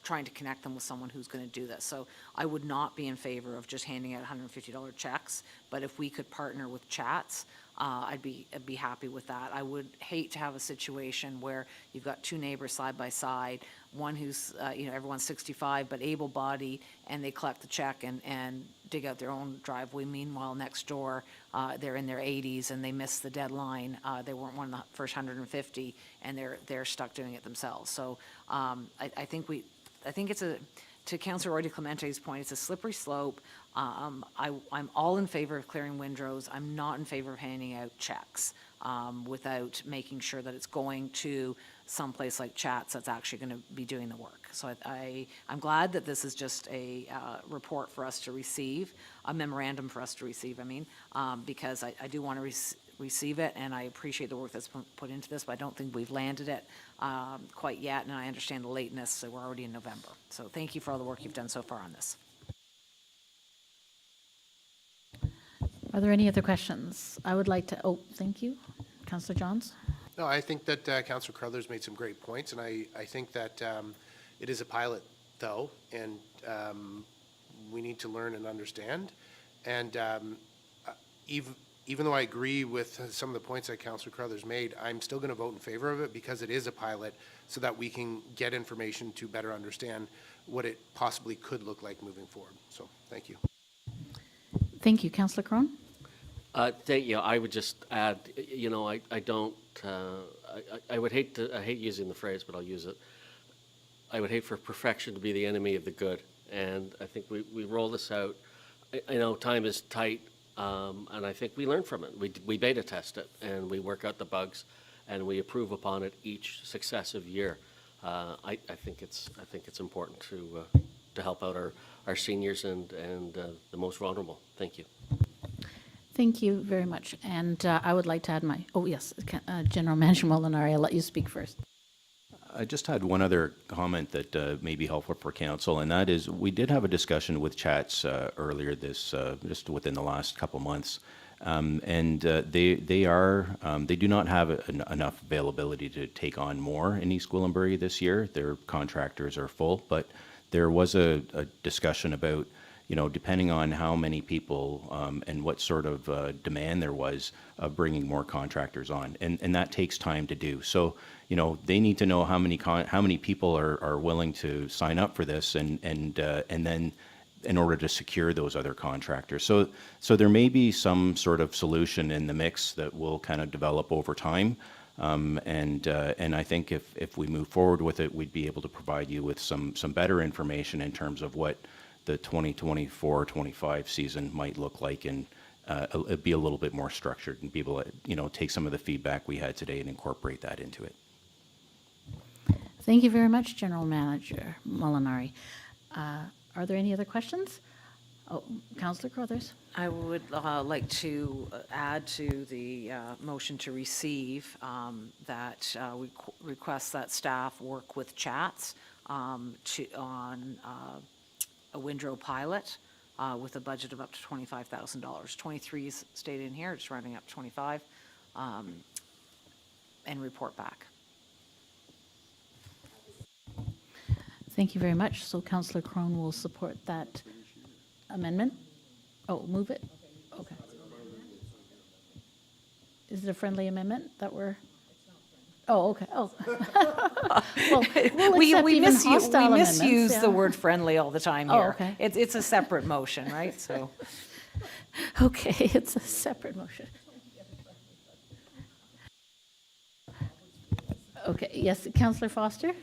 trying to connect them with someone who's going to do this. So I would not be in favor of just handing out $150 checks, but if we could partner with chats, I'd be happy with that. I would hate to have a situation where you've got two neighbors side by side, one who's, everyone's 65 but able-bodied, and they collect the check and dig out their own driveway. Meanwhile, next door, they're in their 80s and they missed the deadline. They weren't one of the first 150, and they're stuck doing it themselves. So I think it's to Councillor Roy DeClemente's point, it's a slippery slope. I'm all in favor of clearing windrows. I'm not in favor of handing out checks without making sure that it's going to someplace like chats that's actually going to be doing the work. So I'm glad that this is just a report for us to receive, a memorandum for us to receive, because I do want to receive it, and I appreciate the work that's been put into this, but I don't think we've landed it quite yet, and I understand the lateness, so we're already in November. So thank you for all the work you've done so far on this. Are there any other questions? I would like to, thank you. Councillor Johns? No, I think that Councillor Crothers made some great points, and I think that it is a pilot, though, and we need to learn and understand. And even though I agree with some of the points that Councillor Crothers made, I'm still going to vote in favor of it because it is a pilot, so that we can get information to better understand what it possibly could look like moving forward. So, thank you. Thank you. Councillor Crone? I would just add, I would hate I hate using the phrase, but I'll use it. I would hate for perfection to be the enemy of the good. And I think we roll this out. I know time is tight, and I think we learn from it. We beta test it, and we work out the bugs, and we improve upon it each successive year. I think it's important to help out our seniors and the most vulnerable. Thank you. Thank you very much. And I would like to add General Manager Molinari, I'll let you speak first. I just had one other comment that may be helpful for council, and that is we did have a discussion with chats earlier just within the last couple months, and they do not have enough availability to take on more in East Gwillimbury this year. Their contractors are full, but there was a discussion about, depending on how many people and what sort of demand there was of bringing more contractors on, and that takes time to do. So, they need to know how many people are willing to sign up for this, and then in order to secure those other contractors. So there may be some sort of solution in the mix that will kind of develop over time. And I think if we move forward with it, we'd be able to provide you with some better information in terms of what the 2024-25 season might look like, and it'd be a little bit more structured and be able to, take some of the feedback we had today and incorporate that into it. Thank you very much, General Manager Molinari. Are there any other questions? Councillor Crothers. I would like to add to the motion to receive that we request that staff work with chats on a Windrow pilot with a budget of up to $25,000. 23 is stated in here, just rounding up 25, and report back. Thank you very much. So Councillor Crone will support that amendment. Move it? Okay. Is it a friendly amendment that we're? Oh, okay. Oh. We misuse the word friendly all the time here. Okay. It's a separate motion, right? So. Okay, it's a separate motion. Okay, yes, Councillor Foster?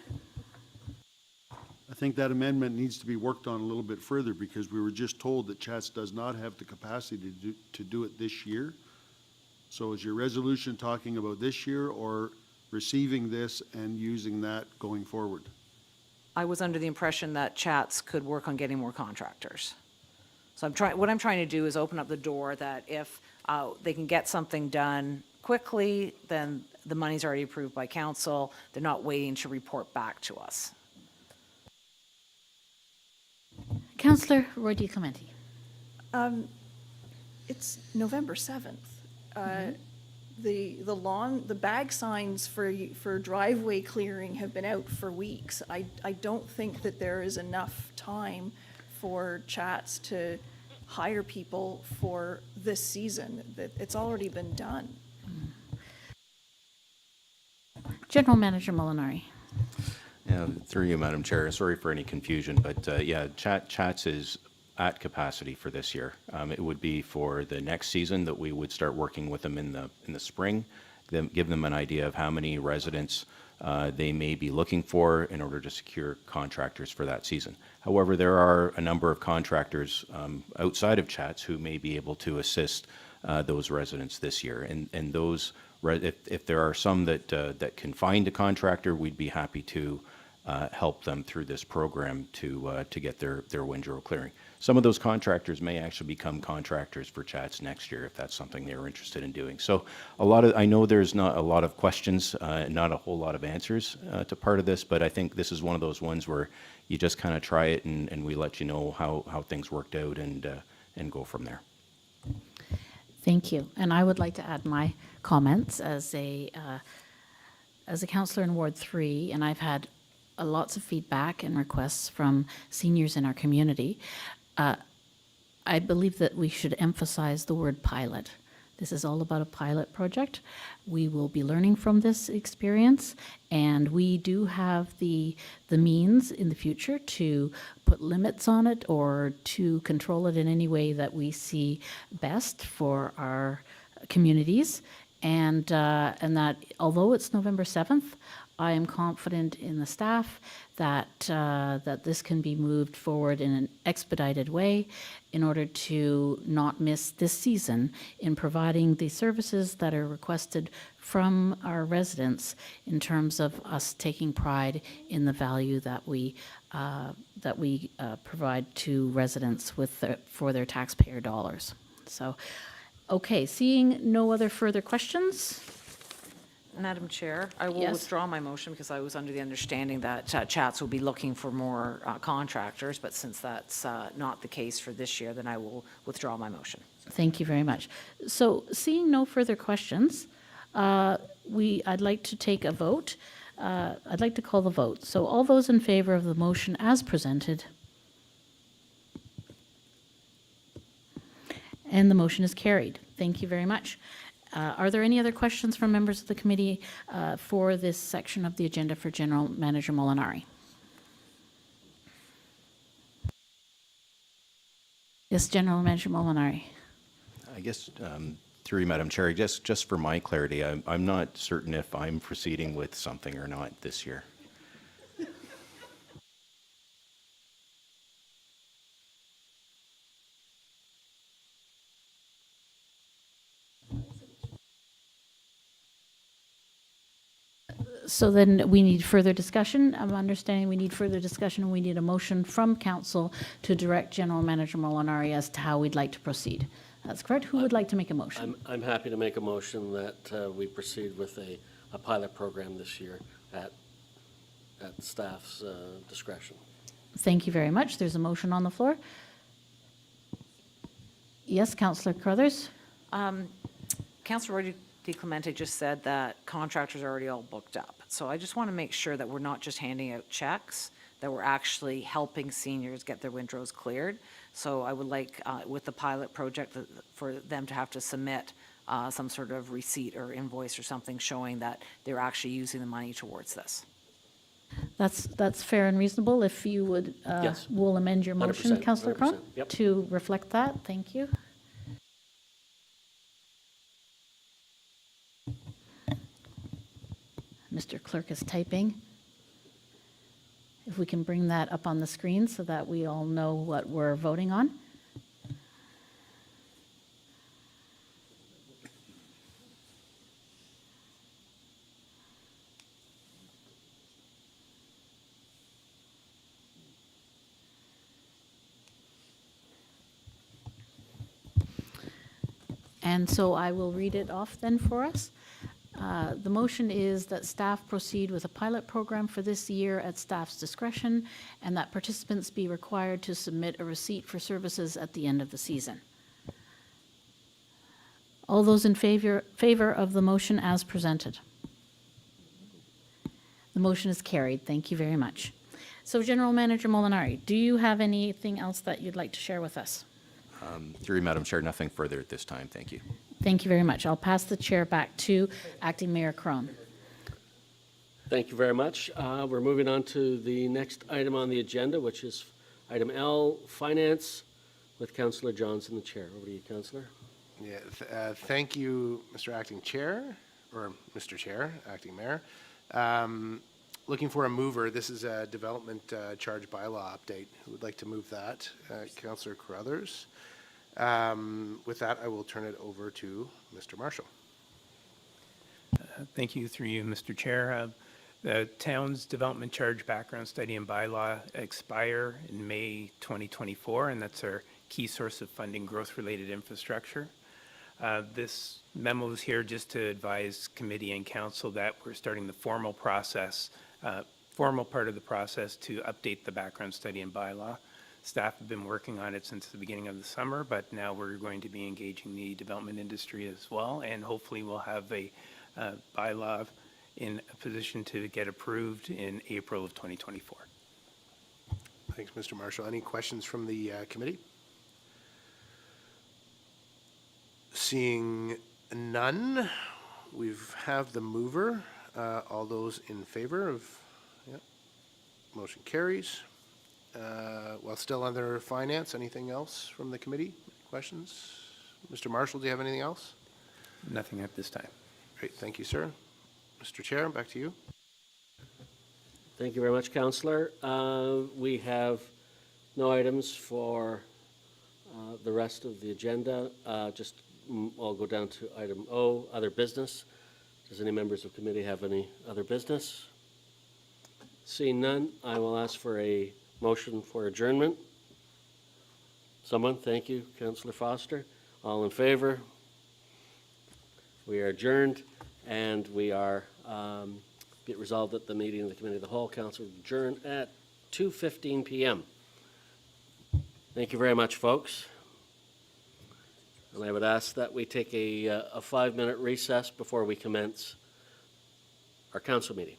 I think that amendment needs to be worked on a little bit further, because we were just told that Chats does not have the capacity to do it this year. So is your resolution talking about this year, or receiving this and using that going forward? I was under the impression that Chats could work on getting more contractors. So what I'm trying to do is open up the door that if they can get something done quickly, then the money's already approved by council. They're not waiting to report back to us. Councillor Roy DeClemente. It's November 7th. the bag signs for driveway clearing have been out for weeks. I don't think that there is enough time for Chats to hire people for this season. That it's already been done. General Manager Molinari. Yeah, through you, Madam Chair. Sorry for any confusion, but yeah, Chats is at capacity for this year. It would be for the next season that we would start working with them in the spring, give them an idea of how many residents they may be looking for in order to secure contractors for that season. However, there are a number of contractors outside of Chats who may be able to assist those residents this year, and those if there are some that can find a contractor, we'd be happy to help them through this program to get their windrow clearing. Some of those contractors may actually become contractors for Chats next year if that's something they're interested in doing. So I know there's not a lot of questions, not a whole lot of answers to part of this, but I think this is one of those ones where you just kind of try it and we let you know how things worked out and go from there. Thank you. And I would like to add my comments as a councillor in Ward 3, and I've had lots of feedback and requests from seniors in our community. I believe that we should emphasize the word pilot. This is all about a pilot project. We will be learning from this experience, and we do have the means in the future to put limits on it or to control it in any way that we see best for our communities. And that although it's November 7th, I am confident in the staff that this can be moved forward in an expedited way in order to not miss this season in providing the services that are requested from our residents in terms of us taking pride in the value that we provide to residents for their taxpayer dollars. So, okay, seeing no other further questions. Madam Chair, I will Yes. withdraw my motion because I was under the understanding that Chats will be looking for more contractors, but since that's not the case for this year, then I will withdraw my motion. Thank you very much. So, seeing no further questions, I'd like to take a vote. I'd like to call the vote. So, all those in favor of the motion as presented, and the motion is carried. Thank you very much. Are there any other questions from members of the committee for this section of the agenda for General Manager Molinari? Yes, General Manager Molinari. I guess through you, Madam Chair, just for my clarity, I'm not certain if I'm proceeding with something or not this year. So then we need further discussion. I'm understanding we need further discussion, and we need a motion from council to direct General Manager Molinari as to how we'd like to proceed. That's correct. Who would like to make a motion? I'm happy to make a motion that we proceed with a pilot program this year at staff's discretion. Thank you very much. There's a motion on the floor. Yes, Councillor Crothers? Councillor Roy DeClemente just said that contractors are already all booked up. So I just want to make sure that we're not just handing out checks, that we're actually helping seniors get their windrows cleared. So I would like, with the pilot project, for them to have to submit some sort of receipt or invoice or something showing that they're actually using the money towards this. That's fair and reasonable. If you would, Yes. we'll amend your motion, 100%, Councillor Cron, 100%, yep. to reflect that. Thank you. Mr. Clerk is typing. If we can bring that up on the screen so that we all know what we're voting on. And so I will read it off then for us. The motion is that staff proceed with a pilot program for this year at staff's discretion, and that participants be required to submit a receipt for services at the end of the season. All those in favor of the motion as presented? The motion is carried. Thank you very much. So General Manager Molinari, do you have anything else that you'd like to share with us? Through you, Madam Chair, nothing further at this time. Thank you. Thank you very much. I'll pass the chair back to Acting Mayor Crone. Thank you very much. We're moving on to the next item on the agenda, which is item L, Finance, with Councillor Johnson, the chair. Over to you, Councillor. Yeah, thank you, Mr. Acting Chair, or Mr. Chair, Acting Mayor. Looking for a mover. This is a development charge bylaw update. Who would like to move that? Councillor Carruthers. With that, I will turn it over to Mr. Marshall. Thank you, through you, Mr. Chair. The town's development charge background study and bylaw expire in May 2024, and that's our key source of funding growth-related infrastructure. This memo is here just to advise committee and council that we're starting the formal process, formal part of the process to update the background study and bylaw. Staff have been working on it since the beginning of the summer, but now we're going to be engaging the development industry as well, and hopefully we'll have a bylaw in a position to get approved in April of 2024. Thanks, Mr. Marshall. Any questions from the committee? Seeing none, we have the mover. All those in favor of, motion carries. While still under finance, anything else from the committee? Questions? Mr. Marshall, do you have anything else? Nothing at this time. Great, thank you, sir. Mr. Chair, back to you. Thank you very much, Councillor. We have no items for the rest of the agenda. I'll go down to item O, other business. Does any members of committee have any other business? Seeing none, I will ask for a motion for adjournment. Someone? Thank you, Councillor Foster. All in favor? We are adjourned, and we are be it resolved that the meeting of the Committee of the Whole Council adjourn at 2:15 p.m. Thank you very much, folks. And I would ask that we take a 5-minute recess before we commence our council meeting.